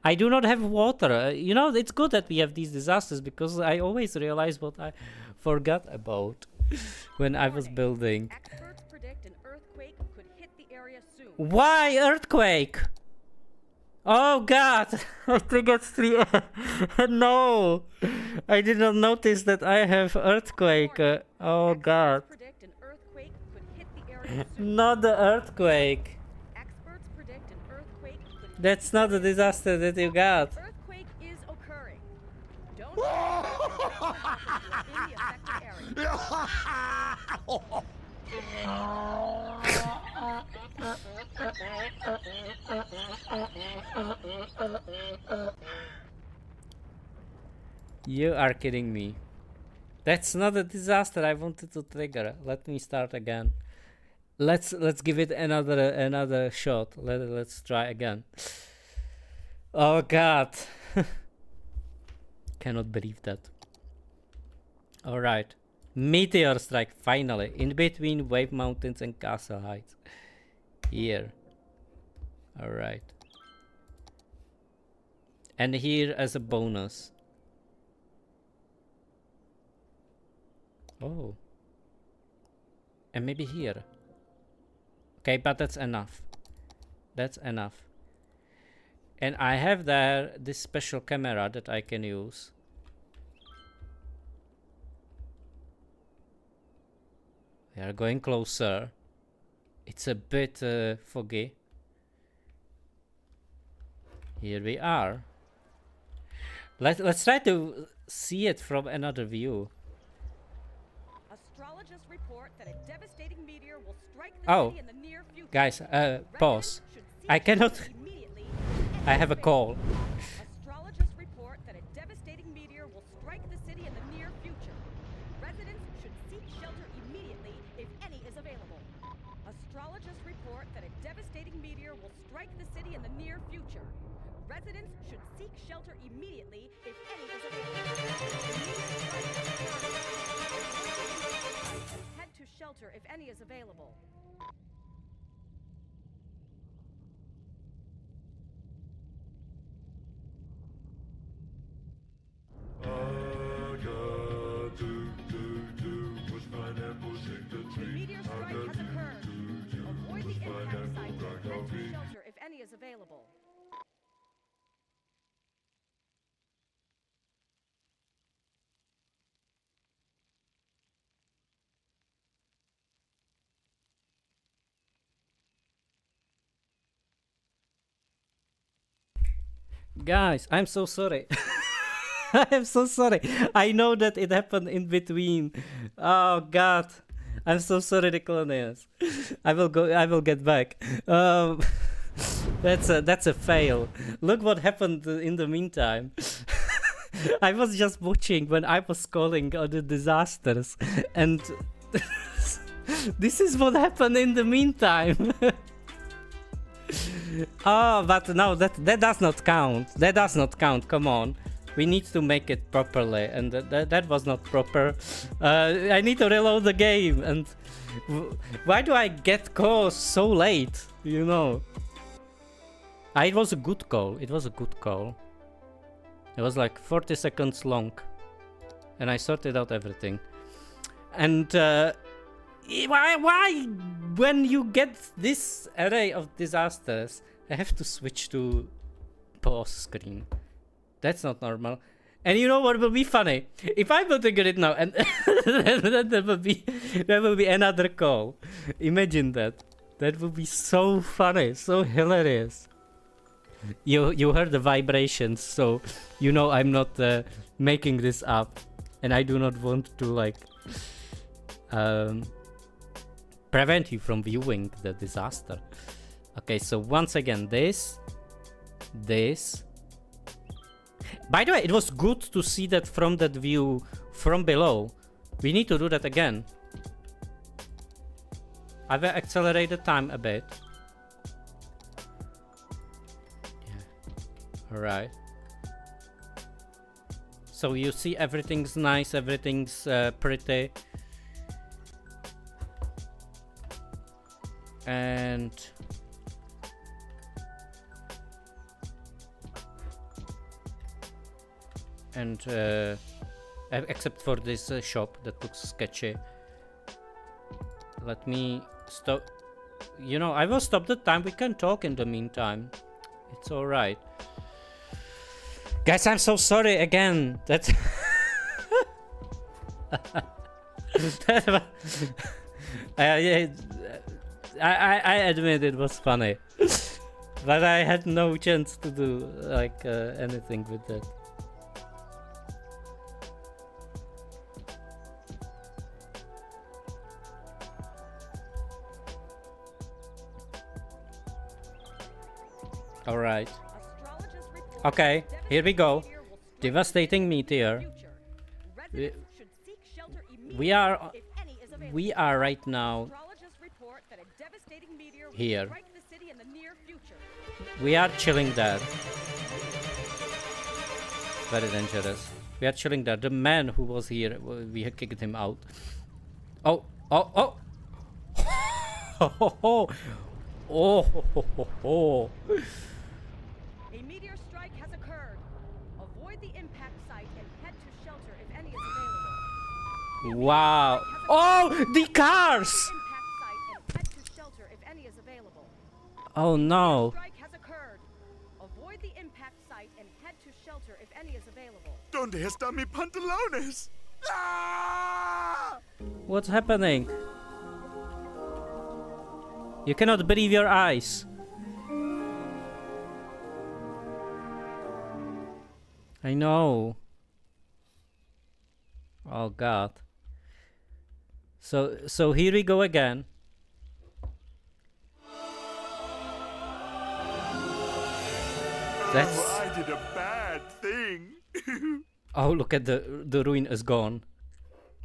I do not have water. You know, it's good that we have these disasters because I always realize what I forgot about when I was building. Experts predict an earthquake could hit the area soon. Why earthquake? Oh God! I triggered 3. No! I did not notice that I have earthquake. Oh God! Predict an earthquake could hit the area soon. Not the earthquake. Experts predict an earthquake could hit That's not the disaster that you got. earthquake is occurring. Don't in the affected area. You are kidding me. That's not a disaster I wanted to trigger. Let me start again. Let's give it another shot. Let's try again. Oh God. Cannot believe that. All right. Meteor strike finally in between Wave Mountains and Castle Heights. Here. All right. And here as a bonus. Oh. And maybe here. Okay, but that's enough. That's enough. And I have there this special camera that I can use. We are going closer. It's a bit foggy. Here we are. Let's try to see it from another view. Astrologists report that a devastating meteor will strike the Oh, city in the near future. guys, pause. Residents should seek I cannot. shelter immediately if I have a any is call. available. Astrologists report that a devastating meteor will strike the city in the near future. Residents should seek shelter immediately if any is available. Astrologists report that a devastating meteor will strike the city in the near future. Residents should seek shelter immediately if any is available. Head to shelter if any is available. A meteor strike has occurred. Avoid the impact site and head to shelter if any is available. Guys, I'm so sorry. I'm so sorry. I know that it happened in between. Oh God, I'm so sorry, Nicholas. I will go. I will get back. That's a fail. Look what happened in the meantime. I was just watching when I was calling on the disasters, and this is what happened in the meantime. Oh, but no, that does not count. That does not count. Come on. We need to make it properly, and that was not proper. I need to reload the game, and why do I get calls so late? You know. It was a good call. It was a good call. It was like 40 seconds long, and I sorted out everything. And why when you get this array of disasters, I have to switch to pause screen? That's not normal. And you know what will be funny? If I will trigger it now, and that will be another call. Imagine that. That would be so funny, so hilarious. You heard the vibrations, so you know I'm not making this up, and I do not want to like prevent you from viewing the disaster. Okay, so once again, this. By the way, it was good to see that from that view from below. We need to do that again. I will accelerate the time a bit. Yeah. Alright. So you see everything's nice, everything's pretty. And except for this shop that looks sketchy. Let me stop. You know, I will stop the time. We can talk in the meantime. It's all right. Guys, I'm so sorry again. That's I admit it was funny, but I had no chance to do like anything with that. All right. Okay, here we go. Devastating meteor. We are right now here. We are chilling there. Very dangerous. We are chilling there. The man who was here, we had kicked him out. Oh, oh, oh! Oh, oh, oh, oh. A meteor strike has occurred. Avoid the impact site and head to shelter if any is available. Wow. Oh, the cars! Impact site and head to shelter if any is available. Oh no. Strike has occurred. Avoid the impact site and head to shelter if any is available. ¿Dónde están mis pantalones? ¡Ah! What's happening? You cannot believe your eyes. I know. Oh God. So here we go again. That's. Oh, I did a bad thing. Oh, look at the ruin is gone.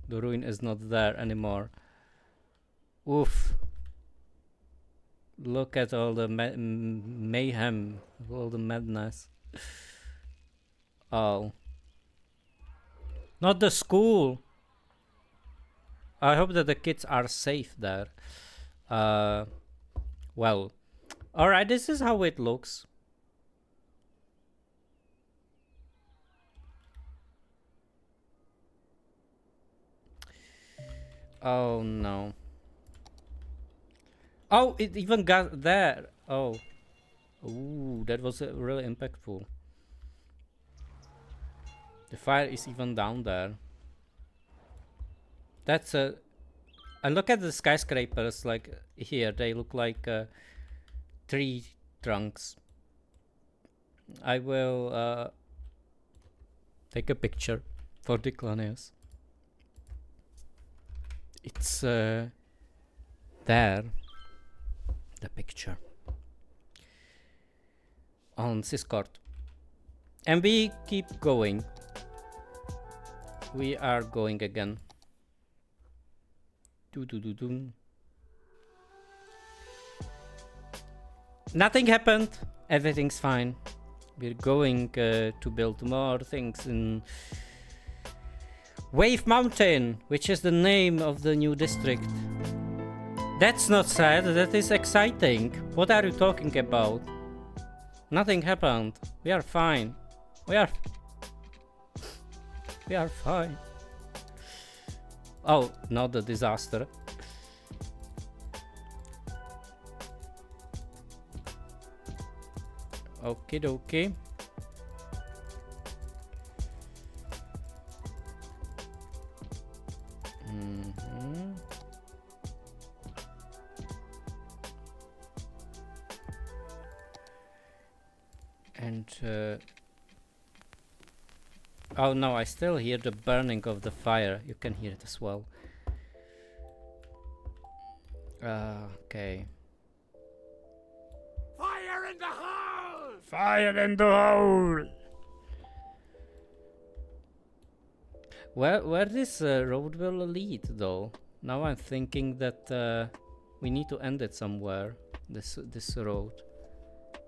The ruin is not there anymore. Oof. Look at all the mayhem, all the madness. Oh. Not the school. I hope that the kids are safe there. Well. Alright, this is how it looks. Oh no. Oh, it even got there. Oh. Ooh, that was really impactful. The fire is even down there. That's a... And look at the skyscrapers, like here, they look like tree trunks. I will take a picture for the Clanius. It's there, the picture on Discord, and we keep going. We are going again. Do. Nothing happened. Everything's fine. We're going to build more things in Wave Mountain, which is the name of the new district. That's not sad, that is exciting. What are you talking about? Nothing happened. We are fine. We are fine. Oh, not the disaster. Okie dokie. And oh no, I still hear the burning of the fire. You can hear it as well. Okay. Fire in the hole! Fire in the hole! Where this road will lead, though? Now I'm thinking that we need to end it somewhere. This road,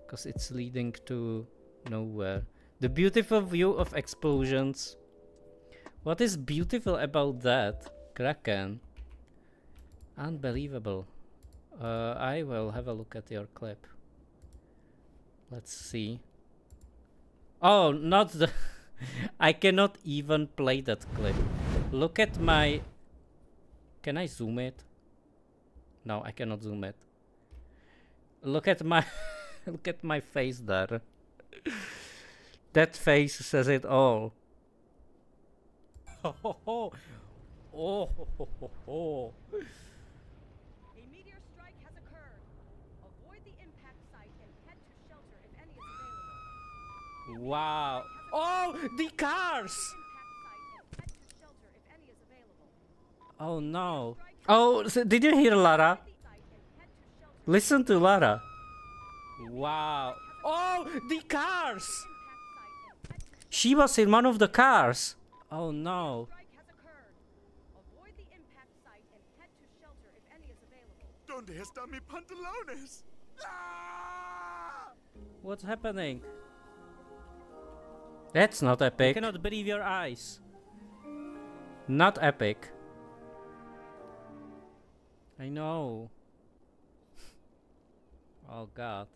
because it's leading to nowhere. The beautiful view of explosions. What is beautiful about that, Kraken? Unbelievable. I will have a look at your clip. Let's see. Oh, not the... I cannot even play that clip. Look at my... Can I zoom it? No, I cannot zoom it. Look at my... Look at my face there. That face says it all. Oh, oh. A meteor strike has occurred. Avoid the impact site and head to shelter if any is available. Wow. Oh, the cars! Impact site and head to shelter if any is available. Oh no. Oh, so did you hear Lara? Site and head to shelter. Listen to Lara. Wow. Oh, the cars! Impact site and head to She was in one of the cars. Oh no. strike has occurred. Avoid the impact site and head to shelter if any is available. ¿Dónde están mis pantalones? Ah! What's happening? That's not epic. You cannot believe your eyes. Not epic. I know. Oh god.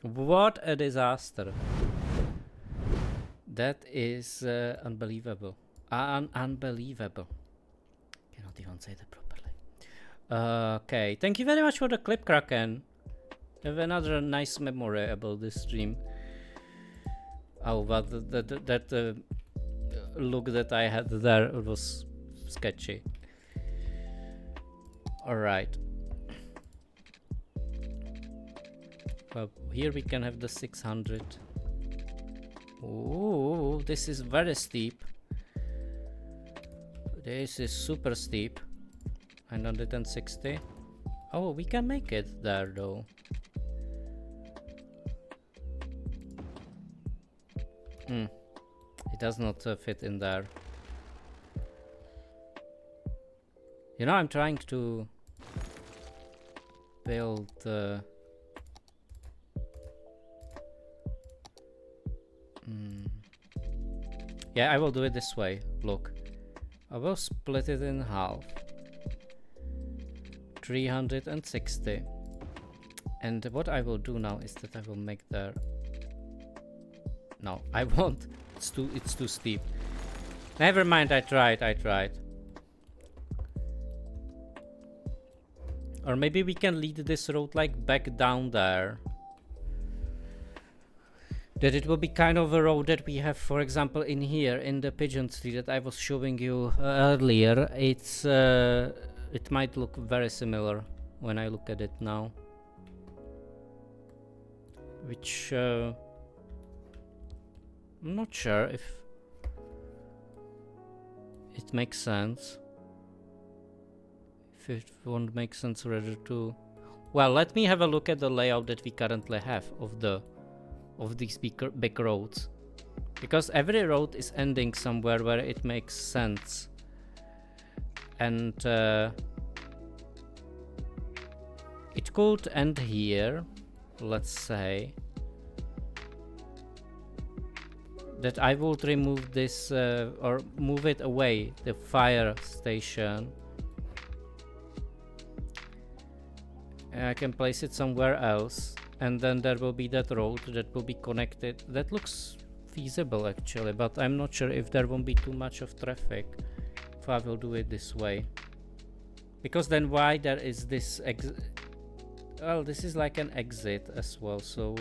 What a disaster. That is unbelievable. Unbelievable. Cannot even say that properly. Okay, thank you very much for the clip, Kraken. Have another nice memory about this stream. Oh, but that look that I had there was sketchy. Alright. Well, here we can have the 600. Oh, this is very steep. This is super steep. 160. Oh, we can make it there though. It does not fit in there. You know, I'm trying to build yeah, I will do it this way. Look, I will split it in half. 360. And what I will do now is that I will make there. No, I won't. It's too steep. Never mind, I tried. Or maybe we can lead this road like back down there. That it will be kind of a road that we have, for example, in here in the pigeon tree that I was showing you earlier. It's it might look very similar when I look at it now. which I'm not sure if it makes sense. If it won't make sense rather to... Well, let me have a look at the layout that we currently have of these big roads. Because every road is ending somewhere where it makes sense. And it could end here, let's say. That I would remove this or move it away, the fire station. And I can place it somewhere else, and then there will be that road that will be connected. That looks feasible actually, but I'm not sure if there won't be too much of traffic if I will do it this way. Because then why there is this well, this is like an exit as well, so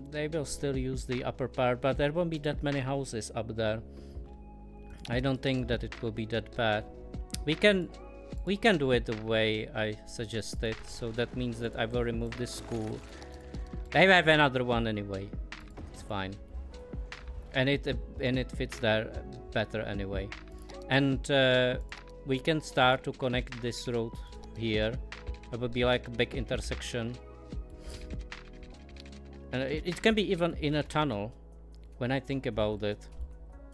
they will still use the upper part, but there won't be that many houses up there. I don't think that it will be that bad. We can do it the way I suggested, so that means that I will remove this school. I have another one anyway. It's fine, and it fits there better anyway. And we can start to connect this road here. It will be like a big intersection. And it can be even in a tunnel. When I think about it,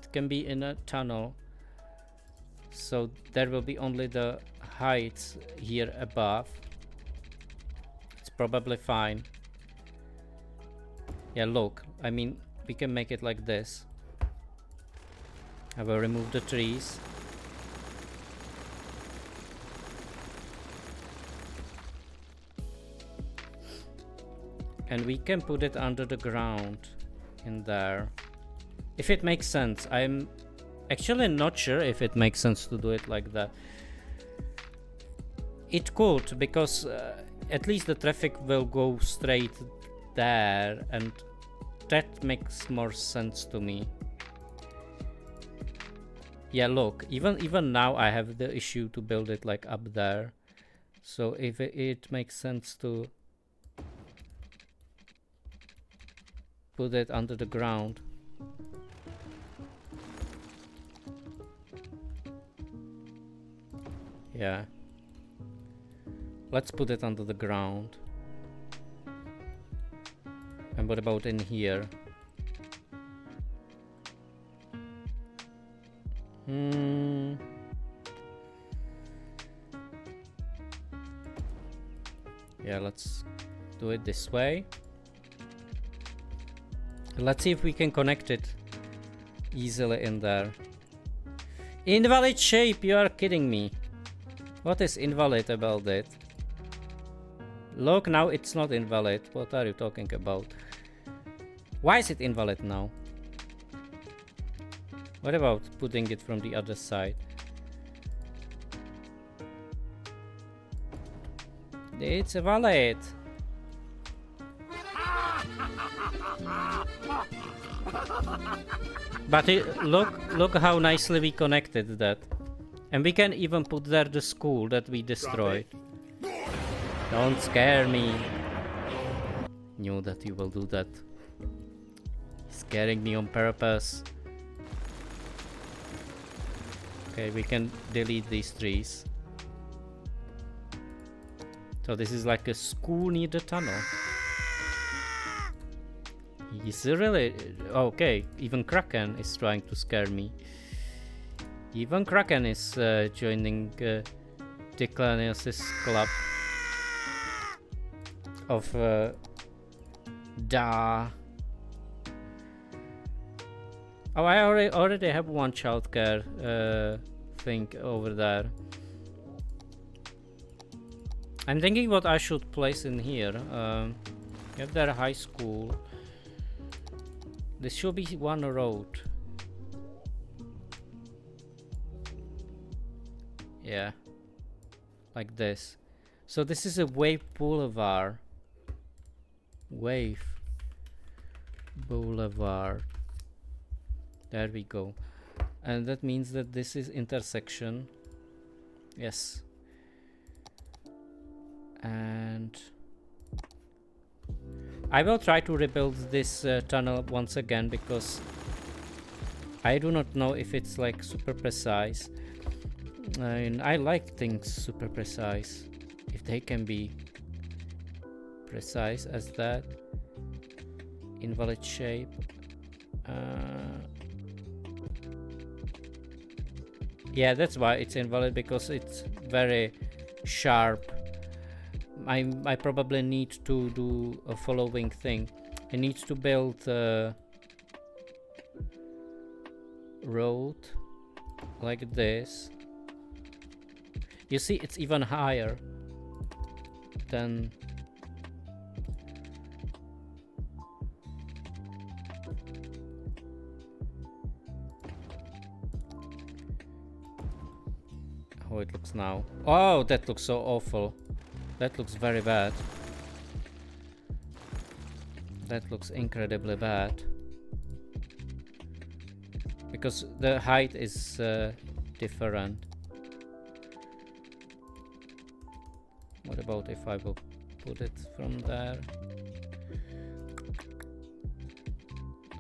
it can be in a tunnel. So there will be only the heights here above. It's probably fine. Yeah, look. I mean, we can make it like this. I will remove the trees. And we can put it under the ground in there. If it makes sense. I'm actually not sure if it makes sense to do it like that. It could, because at least the traffic will go straight there, and that makes more sense to me. Yeah, look, even now I have the issue to build it like up there. So if it makes sense to put it under the ground. Yeah. Let's put it under the ground. And what about in here? Yeah, let's do it this way. Let's see if we can connect it easily in there. Invalid shape, you are kidding me. What is invalid about it? Look, now it's not invalid. What are you talking about? Why is it invalid now? What about putting it from the other side? It's valid. But look how nicely we connected that. And we can even put there the school that we destroyed. Don't scare me. Knew that you will do that. Scaring me on purpose. Okay, we can delete these trees. So this is like a school near the tunnel. He's really... Okay, even Kraken is trying to scare me. Even Kraken is joining Declanius' club of Da. Oh, I already have one childcare thing over there. I'm thinking what I should place in here. You have their high school. This should be one road. Yeah, like this. So this is a Wave Boulevard. Wave Boulevard. There we go. And that means that this is intersection. Yes. And I will try to rebuild this tunnel once again because I do not know if it's like super precise. And I like things super precise. If they can be precise as that. Invalid shape. Yeah, that's why it's invalid, because it's very sharp. I probably need to do a following thing. I need to build a road like this. You see, it's even higher than how it looks now. Oh, that looks so awful. That looks very bad. That looks incredibly bad. Because the height is different. What about if I will put it from there?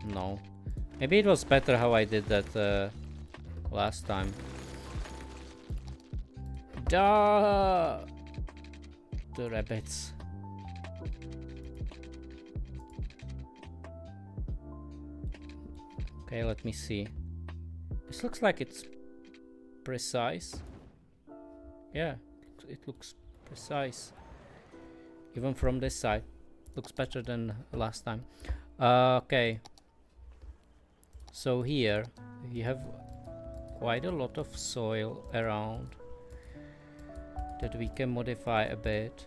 No. Maybe it was better how I did that last time. Duh! The rabbits. Okay, let me see. This looks like it's precise. Yeah, it looks precise. Even from this side. Looks better than last time. Okay. So here we have quite a lot of soil around that we can modify a bit.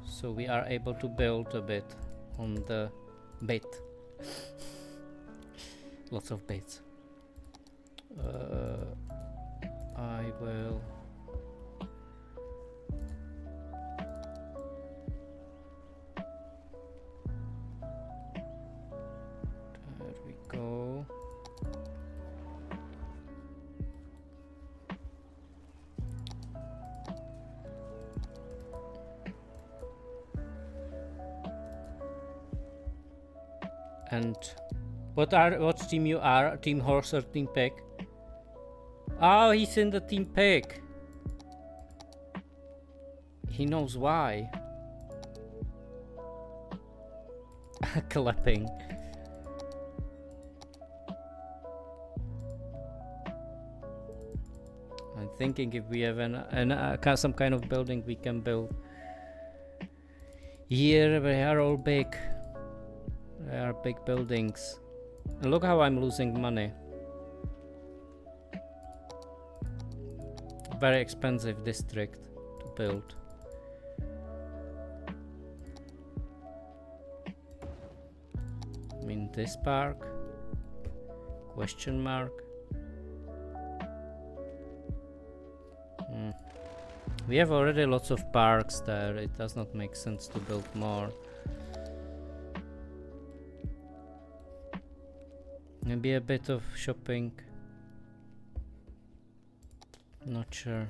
So we are able to build a bit on the bit. Lots of bits. I will there we go. And what team you are? Team horse or team pig? Oh, he's in the team pig. He knows why. Clapping. I'm thinking if we have some kind of building we can build. Here they are all big. They are big buildings. And look how I'm losing money. Very expensive district to build. I mean, this park? Question mark? We have already lots of parks there. It does not make sense to build more. Maybe a bit of shopping. Not sure.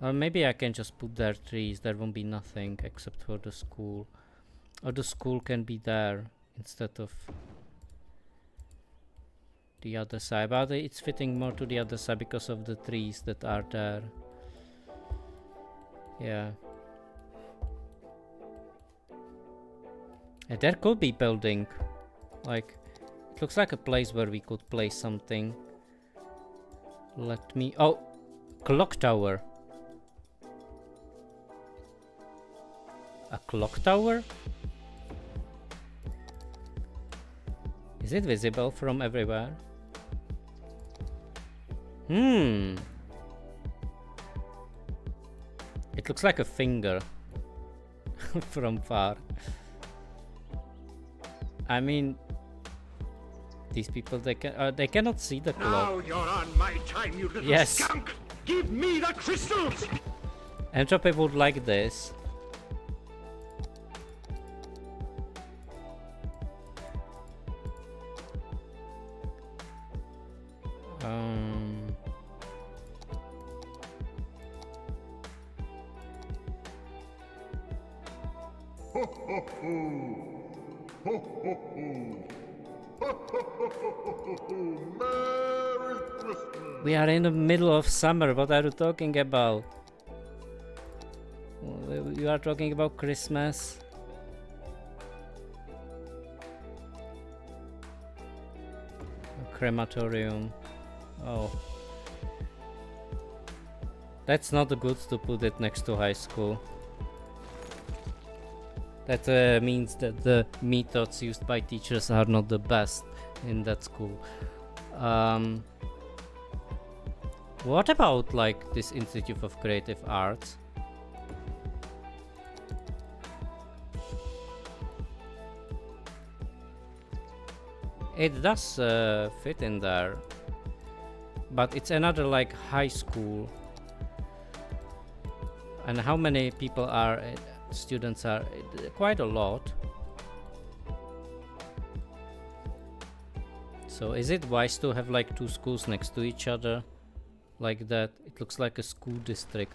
Or maybe I can just put there trees. There won't be nothing except for the school. Or the school can be there instead of the other side. But it's fitting more to the other side because of the trees that are there. Yeah. And there could be building. Like, it looks like a place where we could place something. Let me... Oh! Clock tower. A clock tower? Is it visible from everywhere? It looks like a finger from far. I mean, these people, they cannot see the clock. Now you're on my time, you little Yes. skunk! Give me the crystals! Entropy would like this. Merry Christmas! We are in the middle of summer. What are you talking about? You are talking about Christmas? A crematorium. Oh. That's not good to put it next to high school. That means that the methods used by teachers are not the best in that school. What about like this Institute of Creative Arts? It does fit in there, but it's another like high school. And how many people are students are? Quite a lot. So is it wise to have like two schools next to each other like that? It looks like a school district.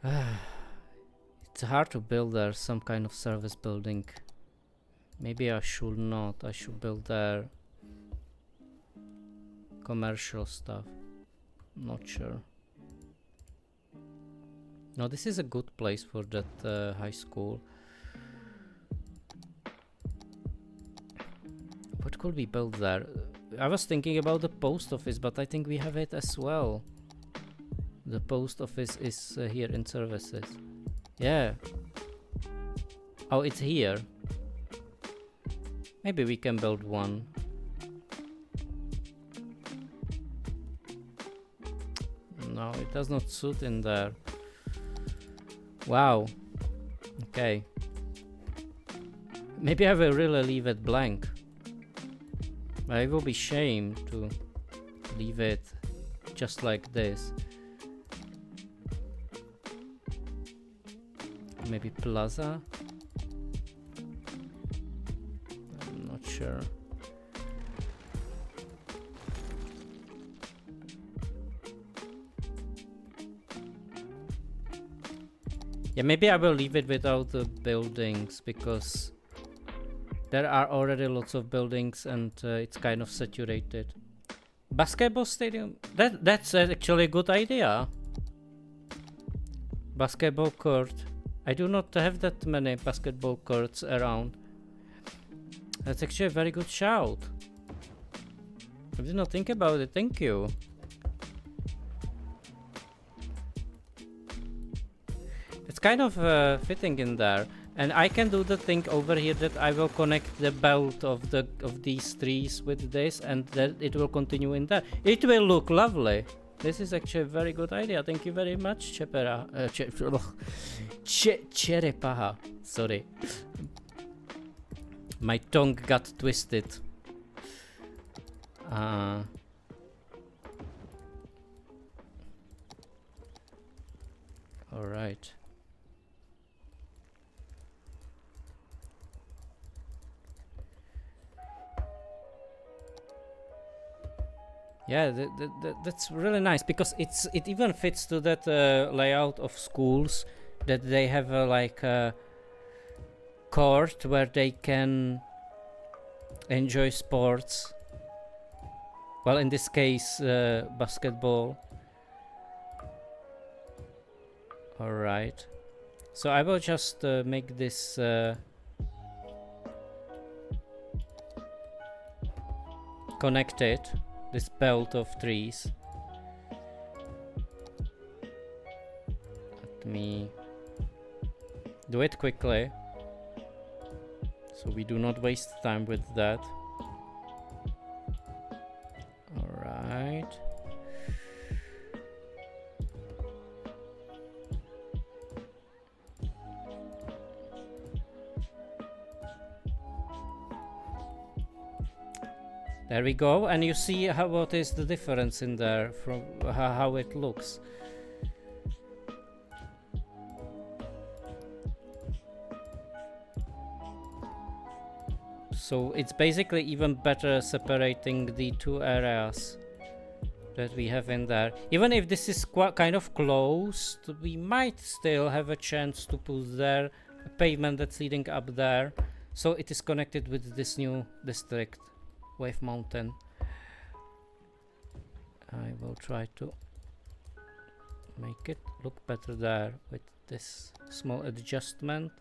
It's hard to build there some kind of service building. Maybe I should not. I should build there commercial stuff. Not sure. No, this is a good place for that high school. What could we build there? I was thinking about the post office, but I think we have it as well. The post office is here in services. Yeah. Oh, it's here. Maybe we can build one. No, it does not suit in there. Wow. Okay. Maybe I will really leave it blank. I will be shame to leave it just like this. Maybe plaza? I'm not sure. Yeah, maybe I will leave it without the buildings because there are already lots of buildings and it's kind of saturated. Basketball stadium? That's actually a good idea. Basketball court. I do not have that many basketball courts around. That's actually a very good shout. I did not think about it. Thank you. It's kind of fitting in there. And I can do the thing over here that I will connect the belt of these trees with this, and then it will continue in there. It will look lovely. This is actually a very good idea. Thank you very much, Cherepaha. Sorry. My tongue got twisted. All right. Yeah, that's really nice because it even fits to that layout of schools that they have like a court where they can enjoy sports. Well, in this case, basketball. All right. So I will just make this connected. This belt of trees. Let me do it quickly so we do not waste time with that. All right. There we go, and you see what is the difference in there from how it looks. So it's basically even better separating the two areas that we have in there. Even if this is kind of closed, we might still have a chance to put there a pavement that's leading up there. So it is connected with this new district, Wave Mountain. I will try to make it look better there with this small adjustment.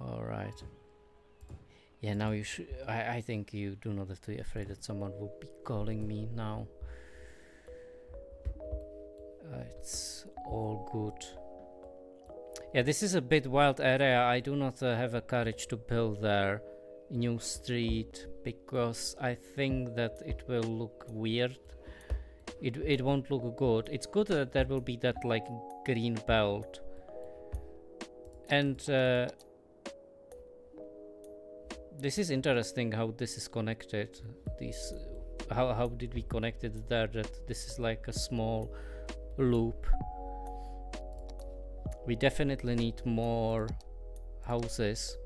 Alright. Yeah, now you should. I think you do not have to be afraid that someone will be calling me now. It's all good. Yeah, this is a bit wild area. I do not have a courage to build there new street because I think that it will look weird. It won't look good. It's good that there will be that like green belt. And this is interesting how this is connected. These how did we connect it there, that this is like a small loop. We definitely need more houses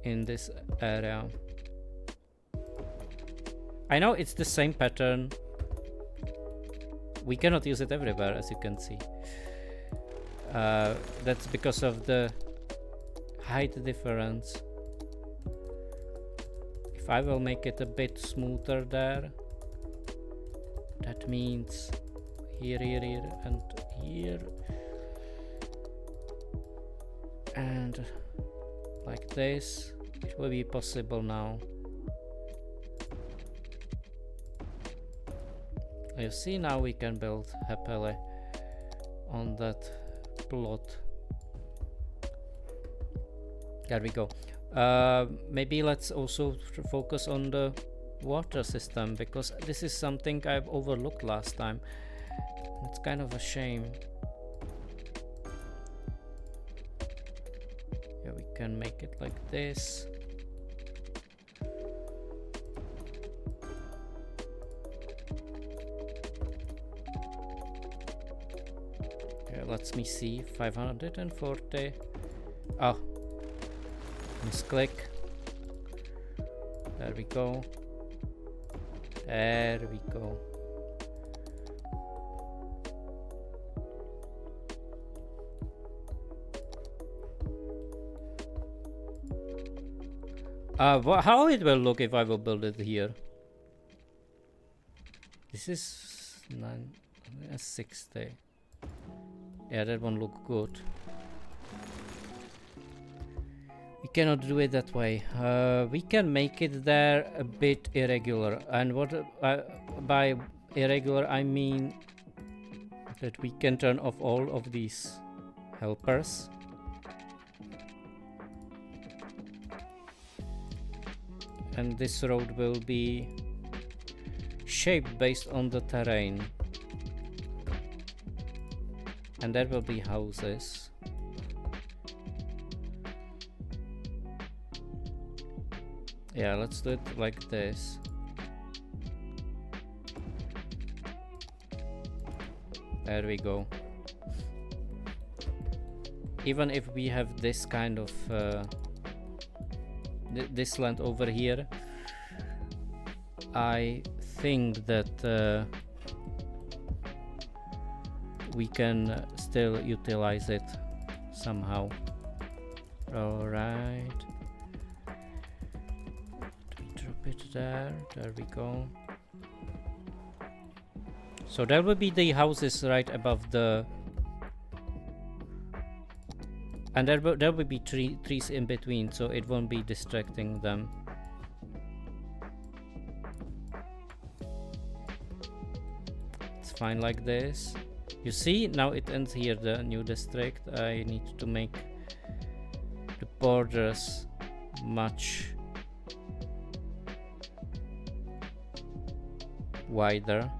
in this area. I know it's the same pattern. We cannot use it everywhere, as you can see. That's because of the height difference. If I will make it a bit smoother there, that means here, here, here, and here. And like this, it will be possible now. You see, now we can build happily on that plot. There we go. Maybe let's also focus on the water system, because this is something I've overlooked last time. It's kind of a shame. Yeah, we can make it like this. Okay, let me see. 540. Oh, misclick. There we go. There we go. How it will look if I will build it here? This is 60. Yeah, that won't look good. We cannot do it that way. We can make it there a bit irregular, and what by irregular I mean that we can turn off all of these helpers. And this road will be shaped based on the terrain. And there will be houses. Yeah, let's do it like this. There we go. Even if we have this kind of this land over here, I think that we can still utilize it somehow. Alright. Drop it there. There we go. So there will be the houses right above the... And there will be trees in between, so it won't be distracting them. It's fine like this. You see, now it ends here, the new district. I need to make the borders much wider.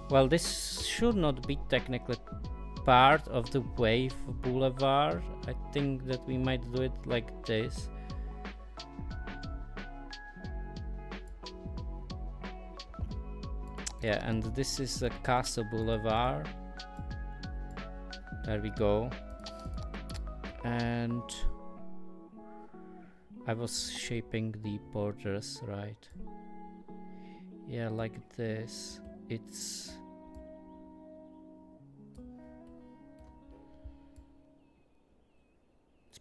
Well, this should not be technically part of the Wave Boulevard. I think that we might do it like this. Yeah, and this is a Castle Boulevard. There we go. And I was shaping the borders right. Yeah, like this. It's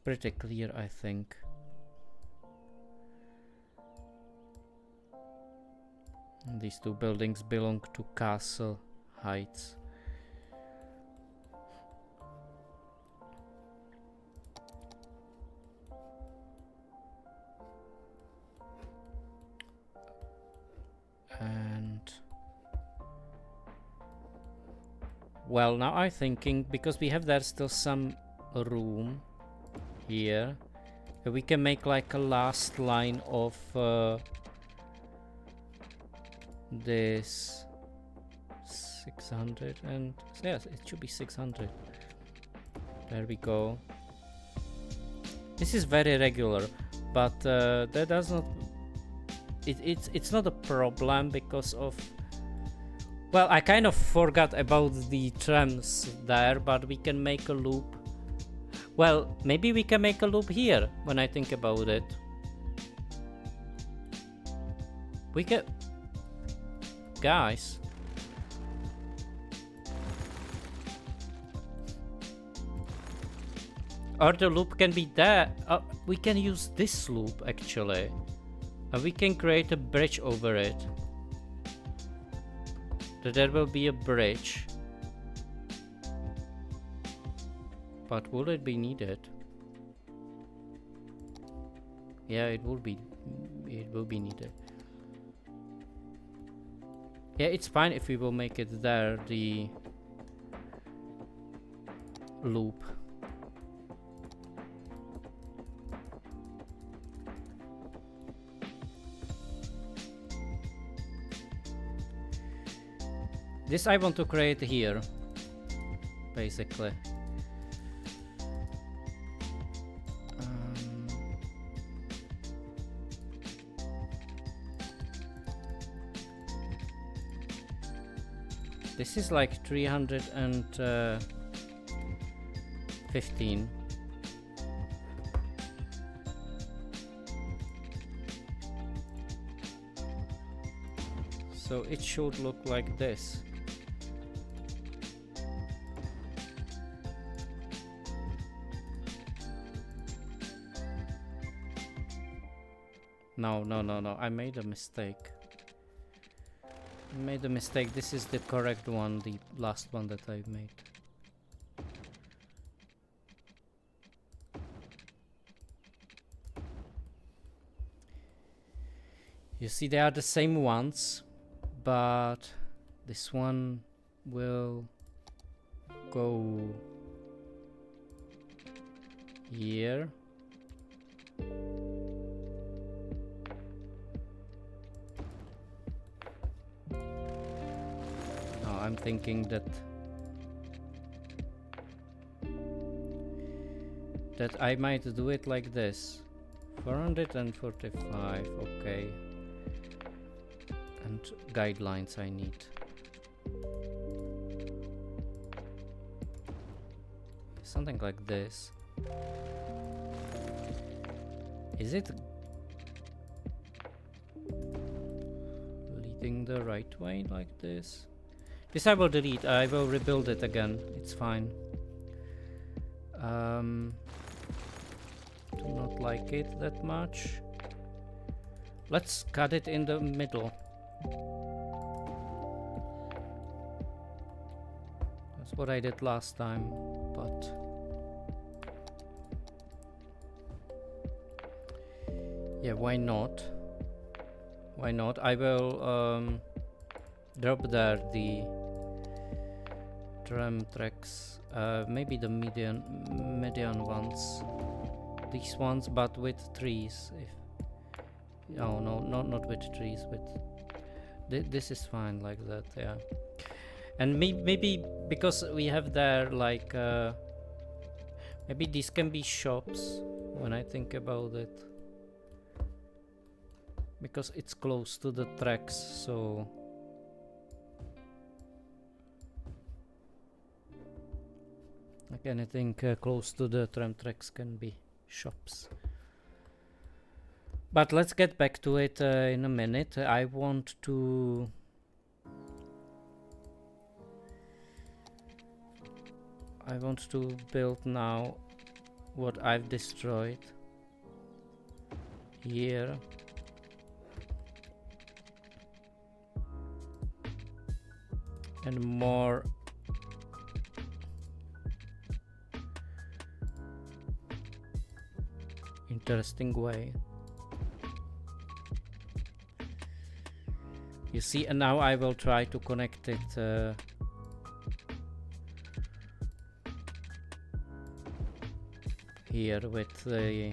pretty clear, I think. These two buildings belong to Castle Heights. And well, now I'm thinking, because we have there still some room here, we can make like a last line of this 600, and yes, it should be 600. There we go. This is very regular, but that does not. It's not a problem because of. Well, I kind of forgot about the trams there, but we can make a loop. Well, maybe we can make a loop here when I think about it. We can. Guys. Or the loop can be there. We can use this loop actually. And we can create a bridge over it. There will be a bridge. But will it be needed? Yeah, it will be needed. Yeah, it's fine if we will make it there, the loop. This I want to create here, basically. This is like 315. So it should look like this. No, I made a mistake. This is the correct one, the last one that I made. You see, they are the same ones, but this one will go here. I'm thinking that I might do it like this. 445, okay. And guidelines I need. Something like this. Is it leading the right way like this? This I will delete. I will rebuild it again. It's fine. Do not like it that much. Let's cut it in the middle. That's what I did last time, but yeah, why not? Why not? I will drop there the tram tracks, maybe the median ones, these ones, but with trees. Oh no, not with trees. With this is fine like that, yeah. And maybe because we have there like maybe these can be shops when I think about it, because it's close to the tracks, so. Like anything close to the tram tracks can be shops. But let's get back to it in a minute. I want to build now what I've destroyed here. And more interesting way. You see, and now I will try to connect it here with the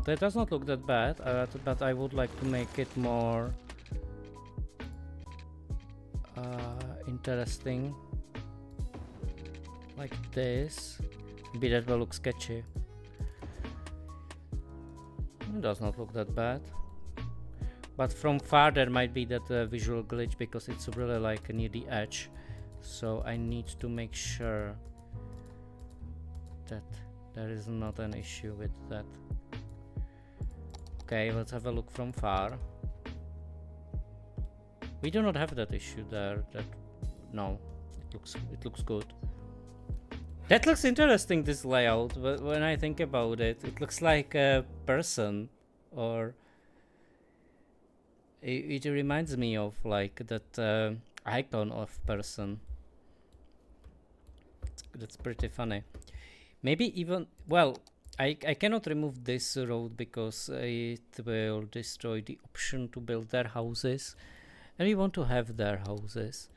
that does not look that bad, but I would like to make it more interesting, like this. Maybe that will look sketchy. It does not look that bad, but from far there might be that visual glitch because it's really like near the edge, so I need to make sure that there is not an issue with that. Okay, let's have a look from far. We do not have that issue there. No, it looks good. That looks interesting, this layout, but when I think about it, it looks like a person, or it reminds me of like that icon of person. That's pretty funny. Maybe even, well, I cannot remove this road because it will destroy the option to build their houses, and we want to have their houses.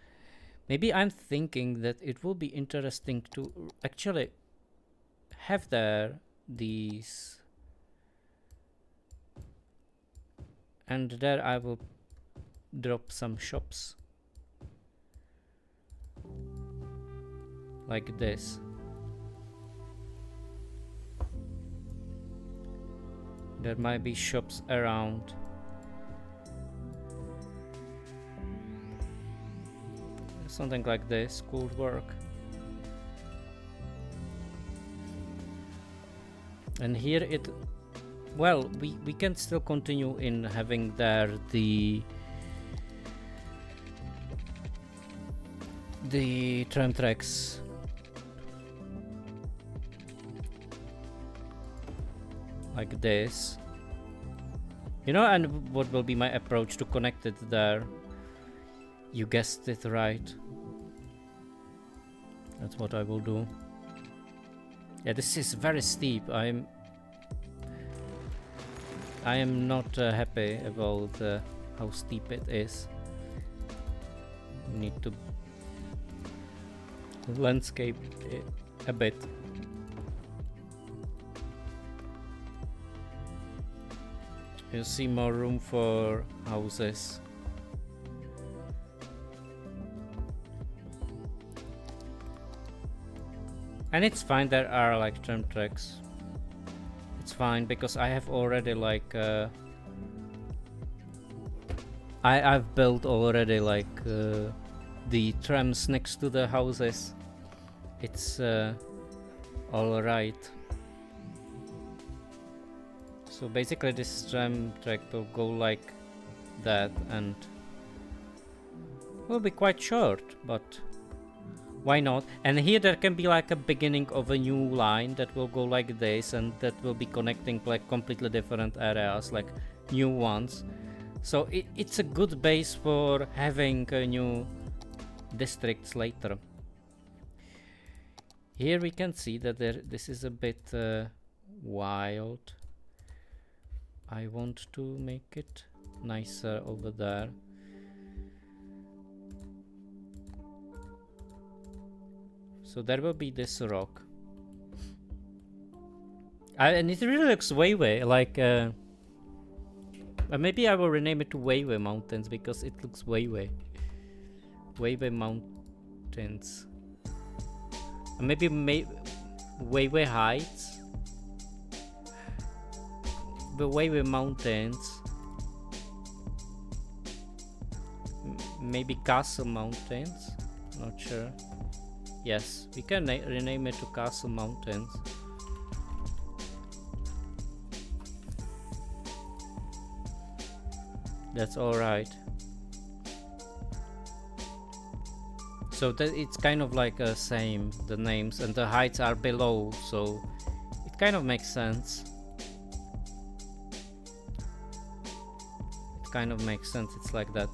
Maybe I'm thinking that it will be interesting to actually have there these, and there I will drop some shops like this. There might be shops around. Something like this could work. And here it, well, we can still continue in having there the tram tracks. Like this, you know, and what will be my approach to connect it there? You guessed it right. That's what I will do. Yeah, this is very steep. I am not happy about how steep it is. Need to landscape it a bit. You see more room for houses. And it's fine, there are like tram tracks. It's fine because I have already like I've built already like the trams next to the houses. It's all right. So basically this tram track will go like that and will be quite short, but why not? And here there can be like a beginning of a new line that will go like this, and that will be connecting like completely different areas, like new ones. So it's a good base for having new districts later. Here we can see that this is a bit wild. I want to make it nicer over there. So there will be this rock. And it really looks way like maybe I will rename it to Way Mountains because it looks way Mountains. Maybe Way Heights. Wavy Mountains. Maybe Castle Mountains. Not sure. Yes, we can rename it to Castle Mountains. That's alright. So that it's kind of like a same, the names, and the heights are below, so it kind of makes sense. It kind of makes sense, it's like that.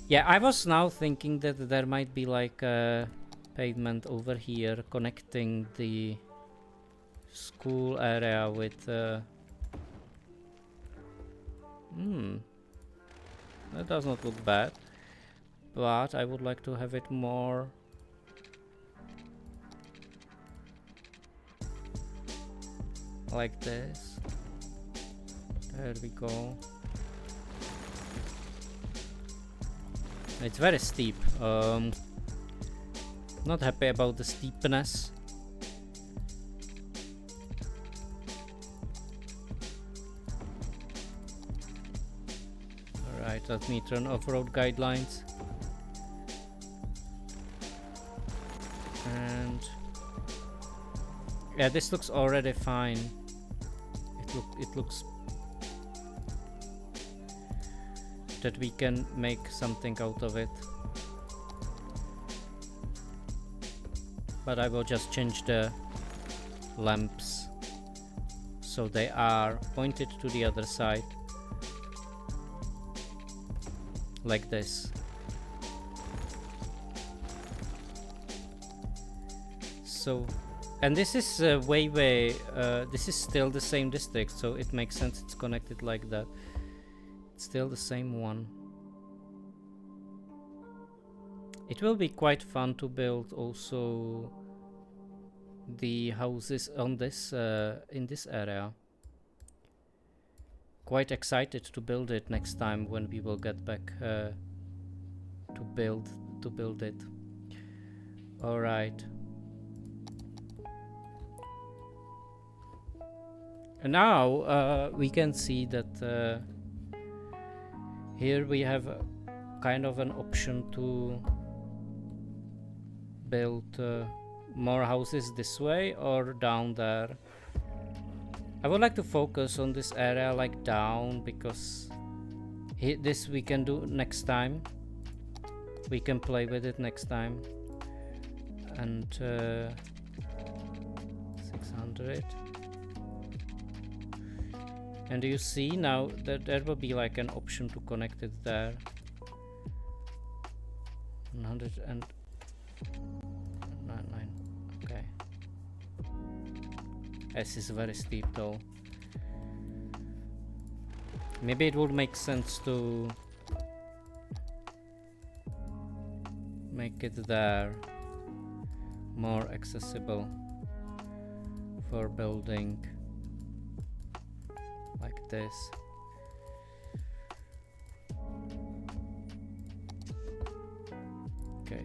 Yeah, I was now thinking that there might be like a pavement over here connecting the school area with that does not look bad, but I would like to have it more like this. There we go. It's very steep. Not happy about the steepness. Alright, let me turn off-road guidelines. And yeah, this looks already fine. It looks that we can make something out of it. But I will just change the lamps so they are pointed to the other side, like this. So, and this is this is still the same district, so it makes sense it's connected like that. It's still the same one. It will be quite fun to build also the houses on this in this area. Quite excited to build it next time when we will get back to build it. All right. And now we can see that here we have kind of an option to build more houses this way or down there. I would like to focus on this area like down, because this we can do next time. We can play with it next time. And 600. And you see now that there will be like an option to connect it there. 199. Okay. This is very steep though. Maybe it would make sense to make it there more accessible for building. Like this. Okay.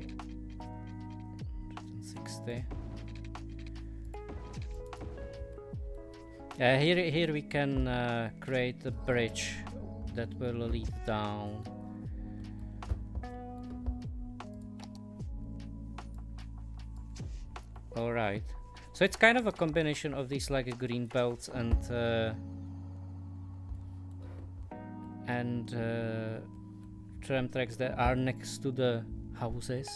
160. Here we can create a bridge that will lead down. All right. So it's kind of a combination of these like green belts and tram tracks that are next to the houses.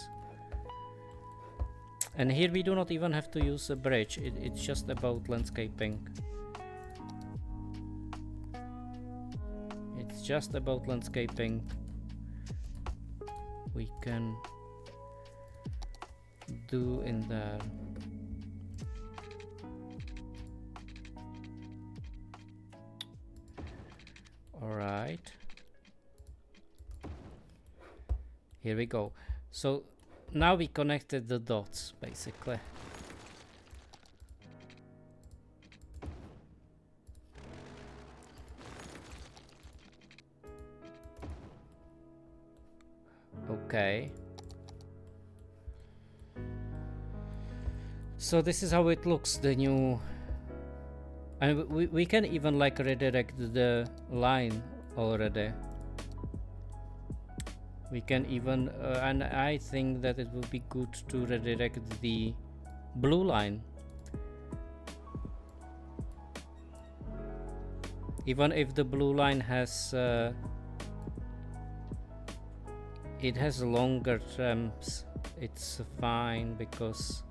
And here we do not even have to use a bridge, it's just about landscaping. It's just about landscaping. We can do in there. Alright. Here we go. So now we connected the dots basically. Okay. So this is how it looks, the new And we can even like redirect the line already. We can even and I think that it would be good to redirect the blue line, even if the blue line has it has longer trams. It's fine because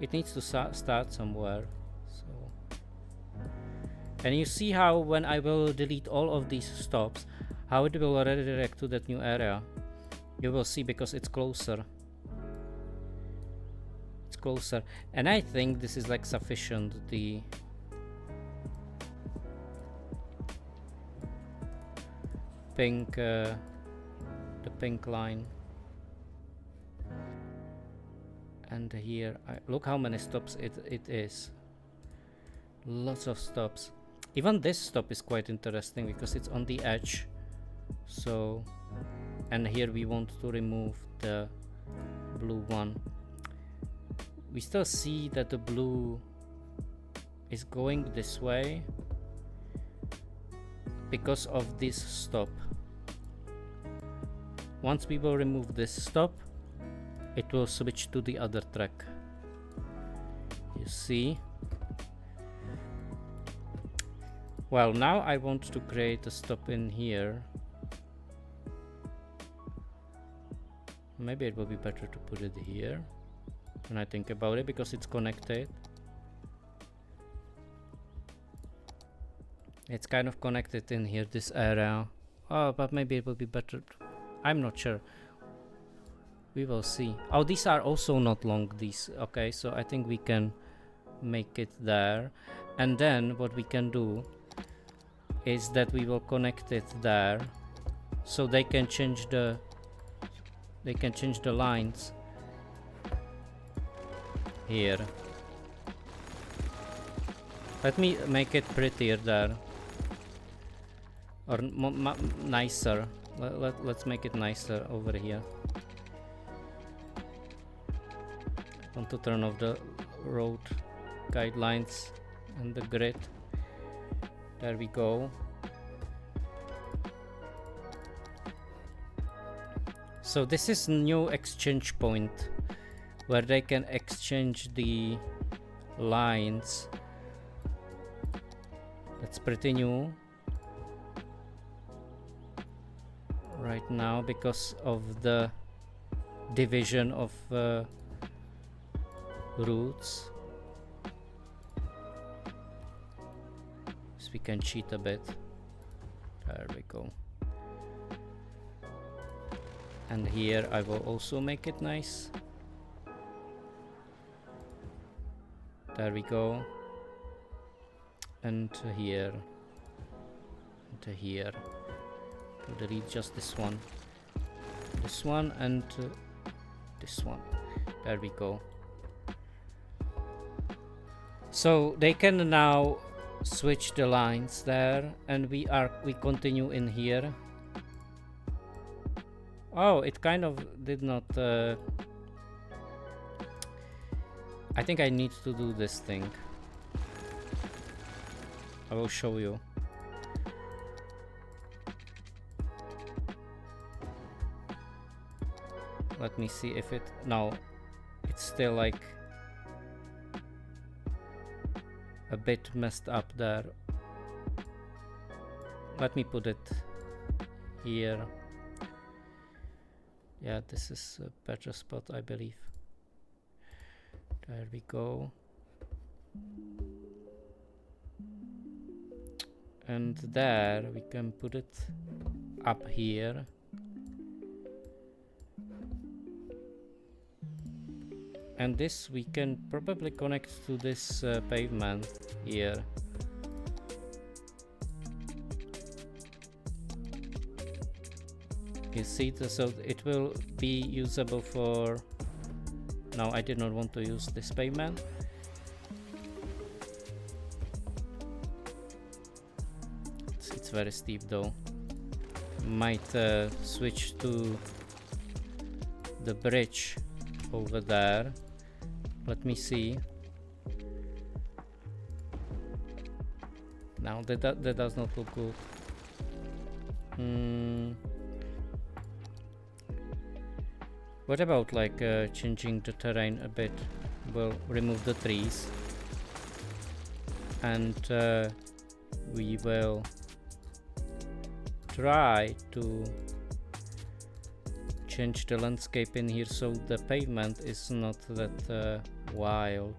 it needs to start somewhere. So, and you see how when I will delete all of these stops, how it will redirect to that new area. You will see because it's closer. It's closer, and I think this is like sufficient. The pink line. And here, look how many stops it is. Lots of stops. Even this stop is quite interesting because it's on the edge. So, and here we want to remove the blue one. We still see that the blue is going this way because of this stop. Once we will remove this stop, it will switch to the other track. You see? Well, now I want to create a stop in here. Maybe it will be better to put it here when I think about it, because it's connected. It's kind of connected in here, this area. Oh, but maybe it will be better. I'm not sure. We will see. Oh, these are also not long, these. Okay, so I think we can make it there. And then what we can do is that we will connect it there, so they can change the lines here. Let me make it prettier there, or nicer. Let's make it nicer over here. I want to turn off the road guidelines and the grid. There we go. So this is new exchange point where they can exchange the lines. That's pretty new right now because of the division of routes. So we can cheat a bit. There we go. And here I will also make it nice. There we go. And here. And here. To delete just this one. This one and this one. There we go. So they can now switch the lines there, and we continue in here. Oh, it kind of did not I think I need to do this thing. I will show you. Let me see if it... No, it's still like a bit messed up there. Let me put it here. Yeah, this is a better spot, I believe. There we go. And there we can put it up here. And this we can probably connect to this pavement here. You see, so it will be usable for... No, I did not want to use this pavement. It's very steep though. Might switch to the bridge over there. Let me see. Now that does not look good. What about like changing the terrain a bit? We'll remove the trees and we will try to change the landscape in here so the pavement is not that wild.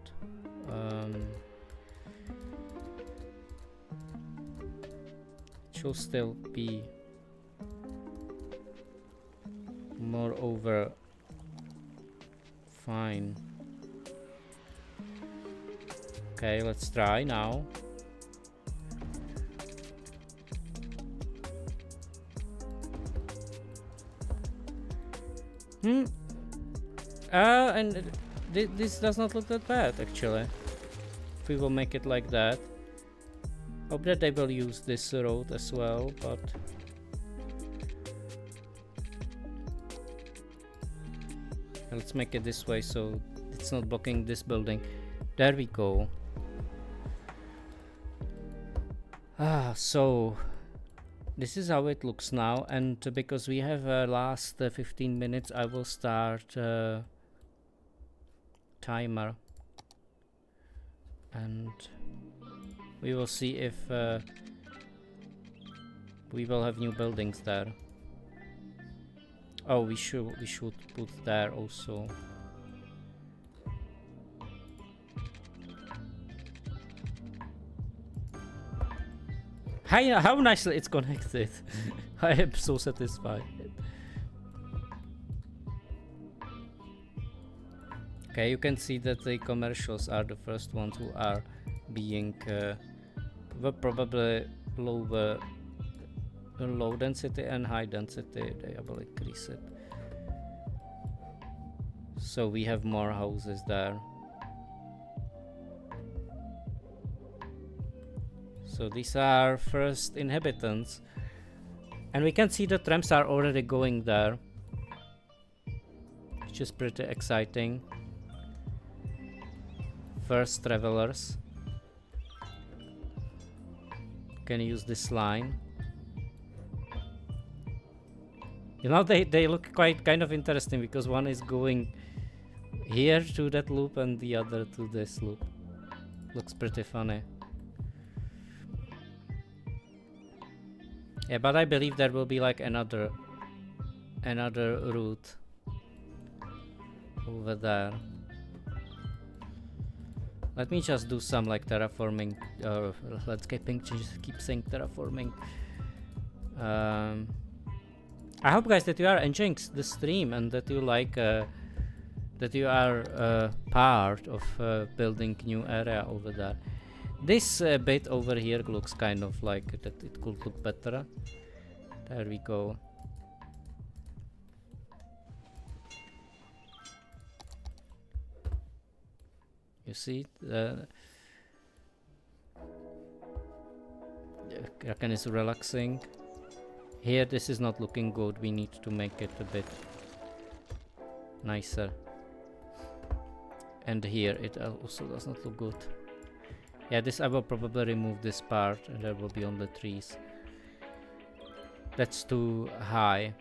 It should still be moreover fine. Okay, let's try now. And this does not look that bad actually. If we will make it like that. Hope that they will use this road as well, but let's make it this way so it's not blocking this building. There we go. So this is how it looks now, and because we have last 15 minutes, I will start timer, and we will see if we will have new buildings there. Oh, we should put there also. How nicely it's connected. I am so satisfied. Okay, you can see that the commercials are the first ones who are being were probably low density and high density. They will increase it. So we have more houses there. So these are first inhabitants, and we can see the trams are already going there, which is pretty exciting. First travelers can use this line. You know, they look kind of interesting because one is going here to that loop and the other to this loop. Looks pretty funny. Yeah, but I believe there will be like another route over there. Let me just do some like terraforming or landscaping. Just keep saying terraforming. I hope, guys, that you are enjoying the stream and that you like that you are part of building new area over there. This bit over here looks kind of like that it could look better. There we go. You see, the Kraken is relaxing. Here, this is not looking good. We need to make it a bit nicer. And here, it also does not look good. Yeah, this I will probably remove this part, and there will be only trees. That's too high.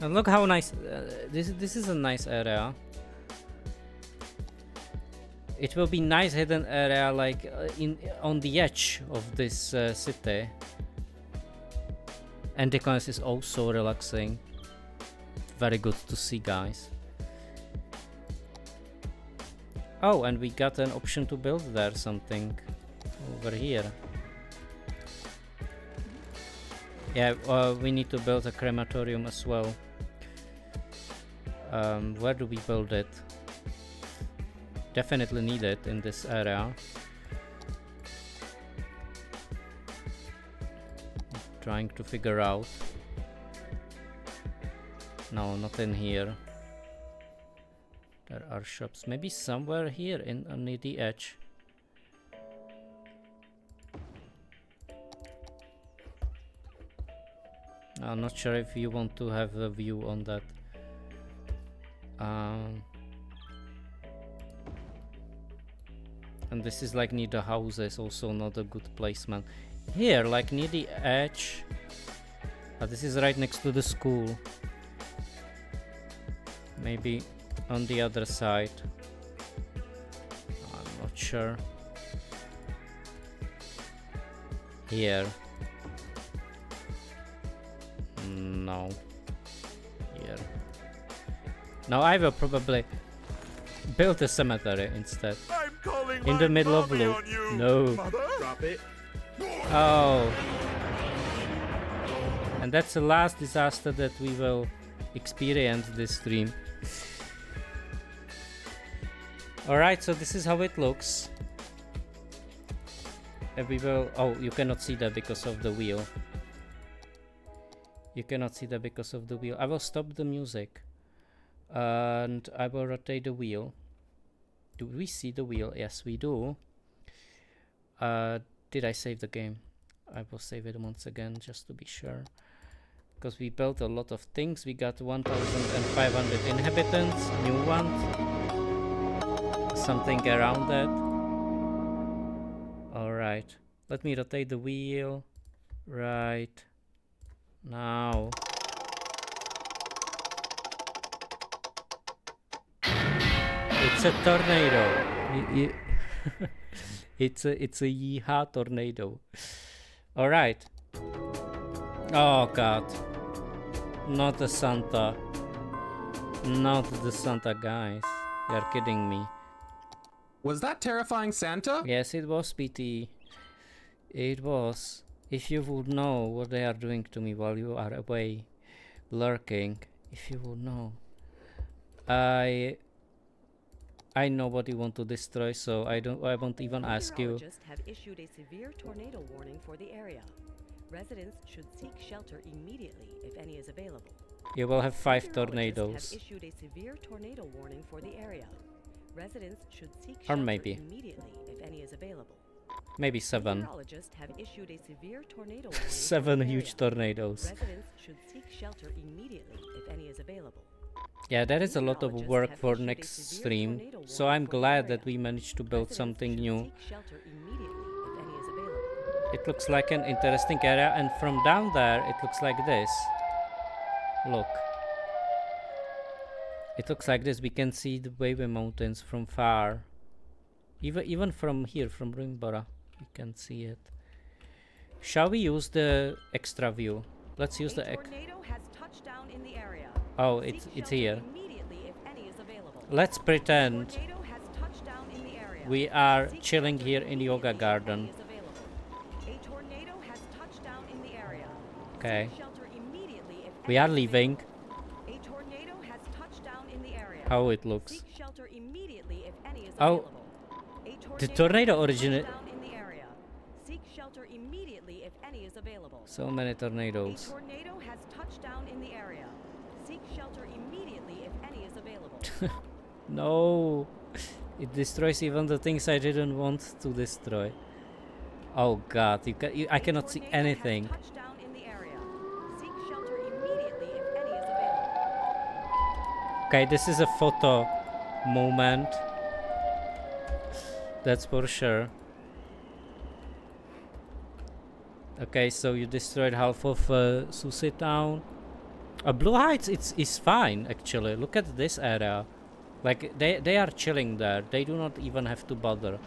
And look how nice this is a nice area. It will be nice hidden area like on the edge of this city. And the corners is also relaxing. Very good to see, guys. Oh, and we got an option to build there something over here. Yeah, we need to build a crematorium as well. Where do we build it? Definitely need it in this area. Trying to figure out. No, not in here. There are shops. Maybe somewhere here near the edge. I'm not sure if you want to have a view on that. And this is like near the houses, also not a good placement. Here, like near the edge. This is right next to the school. Maybe on the other side. I'm not sure. Here. No. Here. Now I will probably build a cemetery instead. I'm calling In the middle of loop. No. Drop it. Oh. And that's the last disaster that we will experience this stream. Alright, so this is how it looks. And we will... Oh, you cannot see that because of the wheel. You cannot see that because of the wheel. I will stop the music. And I will rotate the wheel. Do we see the wheel? Yes, we do. Did I save the game? I will save it once again just to be sure. Because we built a lot of things. We got 1,500 inhabitants, new ones. Something around that. Alright. Let me rotate the wheel. Right. Now. It's a tornado. It's a yeehaw tornado. Alright. Oh god. Not the Santa. Not the Santa, guys. You're kidding me. Was that terrifying Santa? Yes, it was, PT. It was. If you would know what they are doing to me while you are away, lurking. If you would know. I know what you want to destroy, so I won't even ask you. Meteorologists have issued a severe tornado warning for the area. Residents should seek shelter immediately if any is available. You will have 5 Meteorologists tornadoes. have issued a severe tornado warning for the area. Residents should seek Or shelter maybe. immediately if any is available. Maybe 7. Meteorologists have issued a severe tornado warning for 7 the huge area. tornadoes. Residents should seek shelter immediately if any is available. Yeah, that is a lot of Meteorologists work have for issued a next severe stream. tornado So warning I'm for the glad that area. we managed to build Residents something should new. seek shelter immediately if any is available. It looks like an interesting area, and from down there it looks like this. Look. It looks like this. We can see the Wavy Mountains from far. Even from here, from Ruimbora, we can see it. Shall we use the extra view? Let's use A the tornado has touched down in the area. Oh, Seek it's shelter here. immediately if any is available. Let's pretend Tornado has touched down in the area. we are Seek chilling shelter here in Yoga immediately if Garden. any is available. A tornado has touched down in the area. Okay. Seek shelter immediately if We any are is leaving. available. A tornado has touched down in the area. How it looks. Seek shelter immediately if any is Oh. available. A The tornado tornado has originated. touched down in the area. Seek shelter immediately if any is available. So many A tornadoes. tornado has touched down in the area. Seek shelter immediately if any is available. No. It destroys even the things I didn't want to destroy. Oh god, I cannot see tornado anything. Has touched down in the area. Seek shelter immediately if any is available. Okay, this is a photo moment. That's for sure. Okay, so you destroyed half of Susie Town. Blue Heights is fine actually. Look at this area. Like they are chilling there. They do not even have to bother.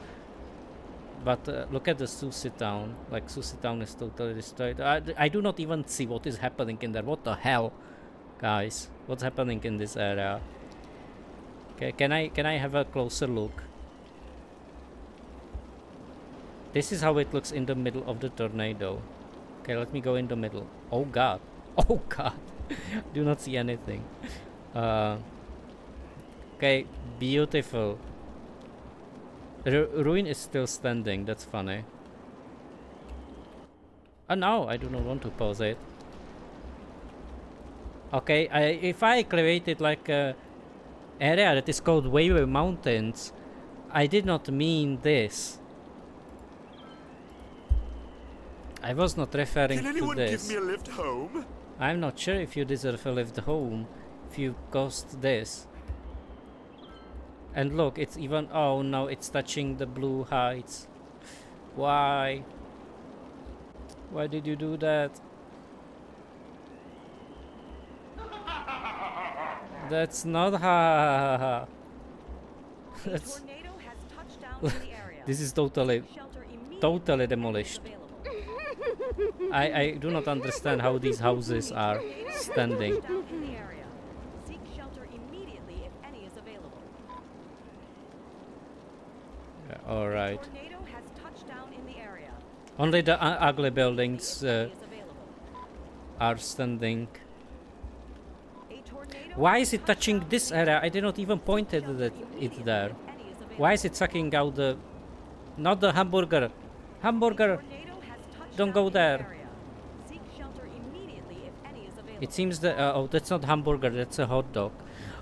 But look at the Susie Town. Like Susie Town is totally destroyed. I do not even see what is happening in there. What the hell, guys? What's happening in this area? Okay, can I have a closer look? This is how it looks in the middle of the tornado. Okay, let me go in the middle. Oh god. Oh god. Do not see anything. Okay, beautiful. Ruin is still standing. That's funny. Oh no, I do not want to pause it. Okay, if I created like a area that is called Wavy Mountains, I did not mean this. I was not referring Can to anyone this. give me a lift home? I'm not sure if you deserve a lift home if you caused this. And look, it's even... Oh no, it's touching the blue heights. Why? Why did you do that? That's not ha. A That's... tornado has touched down in the area. This is totally... Seek shelter immediately totally if any is demolished. available. I do not understand how these houses are Tornado has standing. touched down in the area. Seek shelter immediately if any is available. Alright. Tornado has touched down in the area. Only the ugly buildings If any is available. are standing. A tornado Why has is it touched touching down this in the area? I did not even point at Shelter it immediately there. if any is available. Why is it sucking out the... Not the hamburger. Hamburger! Tornado has touched Don't down go in the there. area. Seek shelter immediately if any is available. It seems that... oh, that's not hamburger, that's a hot dog.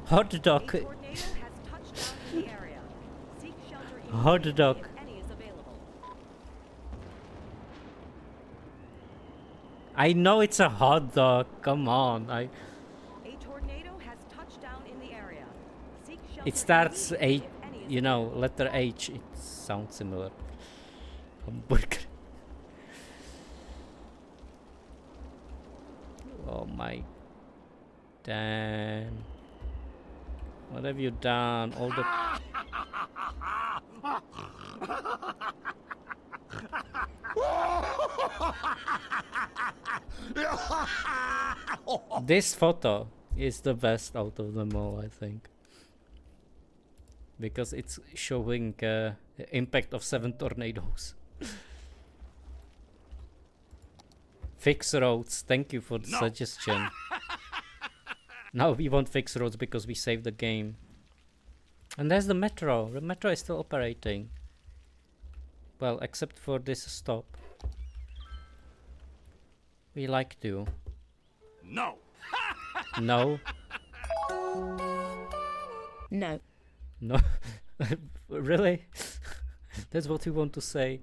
Hot A dog. tornado has touched down in the area. Seek shelter Hot immediately dog. if any is available. I know it's a hot dog. Come on. A tornado has touched down in the area. Seek shelter It starts immediately H, if any is you know, available. letter H. It sounds similar. Hamburger. Oh my. Damn. What have you done? All the... This photo is the best out of them all, I think. Because it's showing the impact of 7 tornadoes. Fix roads. Thank you for the suggestion. Now we won't fix roads because we saved the game. And there's the metro. The metro is still operating. Well, except for this stop. We like to. No. No? No. No? Really? That's what you want to say?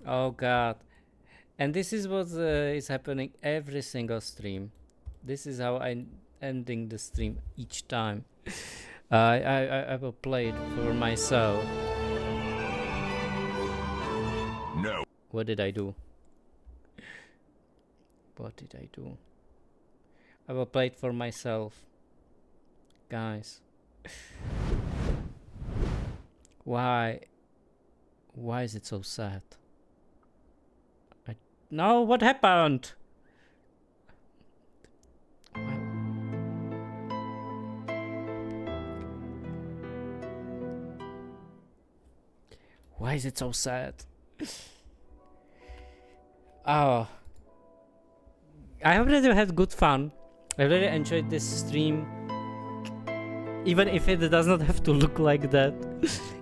Oh god. And this is what is happening every single stream. This is how I'm ending the stream each time. I will play it for myself. No. What did I do? What did I do? I will play it for myself. Guys. Why? Why is it so sad? No, what happened? Why is it so sad? Oh. I hope that you had good fun. I really enjoyed this stream. Even if it does not have to look like that.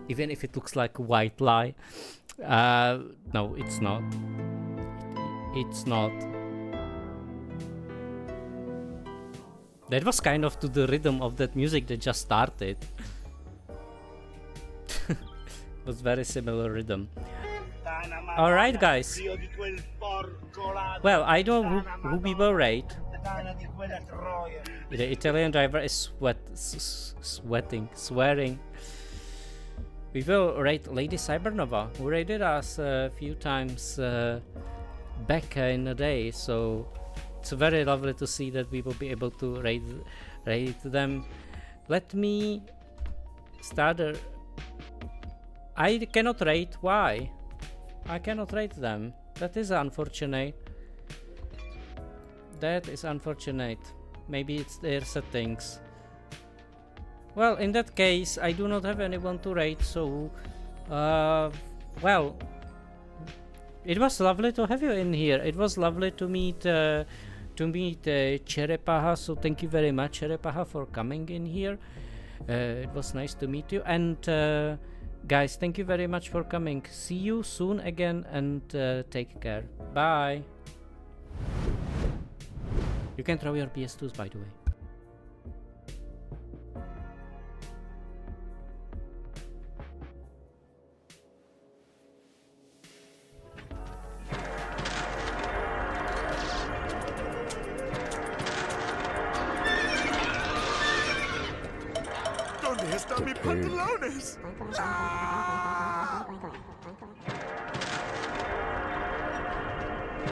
Even if it looks like a white lie. No, it's not. It's not. That was kind of to the rhythm of that music that just started. It was very similar rhythm. Alright guys. Well, I know who we will rate. The Italian driver is swearing. We will rate Lady Cybernova, who raided us a few times back in the day, so it's very lovely to see that we will be able to rate them. Let me start I cannot rate. Why? I cannot rate them. That is unfortunate. That is unfortunate. Maybe it's their settings. Well, in that case, I do not have anyone to rate, so... well... It was lovely to have you in here. It was lovely to meet Cherepaha, so thank you very much, Cherepaha, for coming in here. It was nice to meet you. And guys, thank you very much for coming. See you soon again, and take care. Bye. You can throw your PS2s, by the way. ¿Dónde está The pig.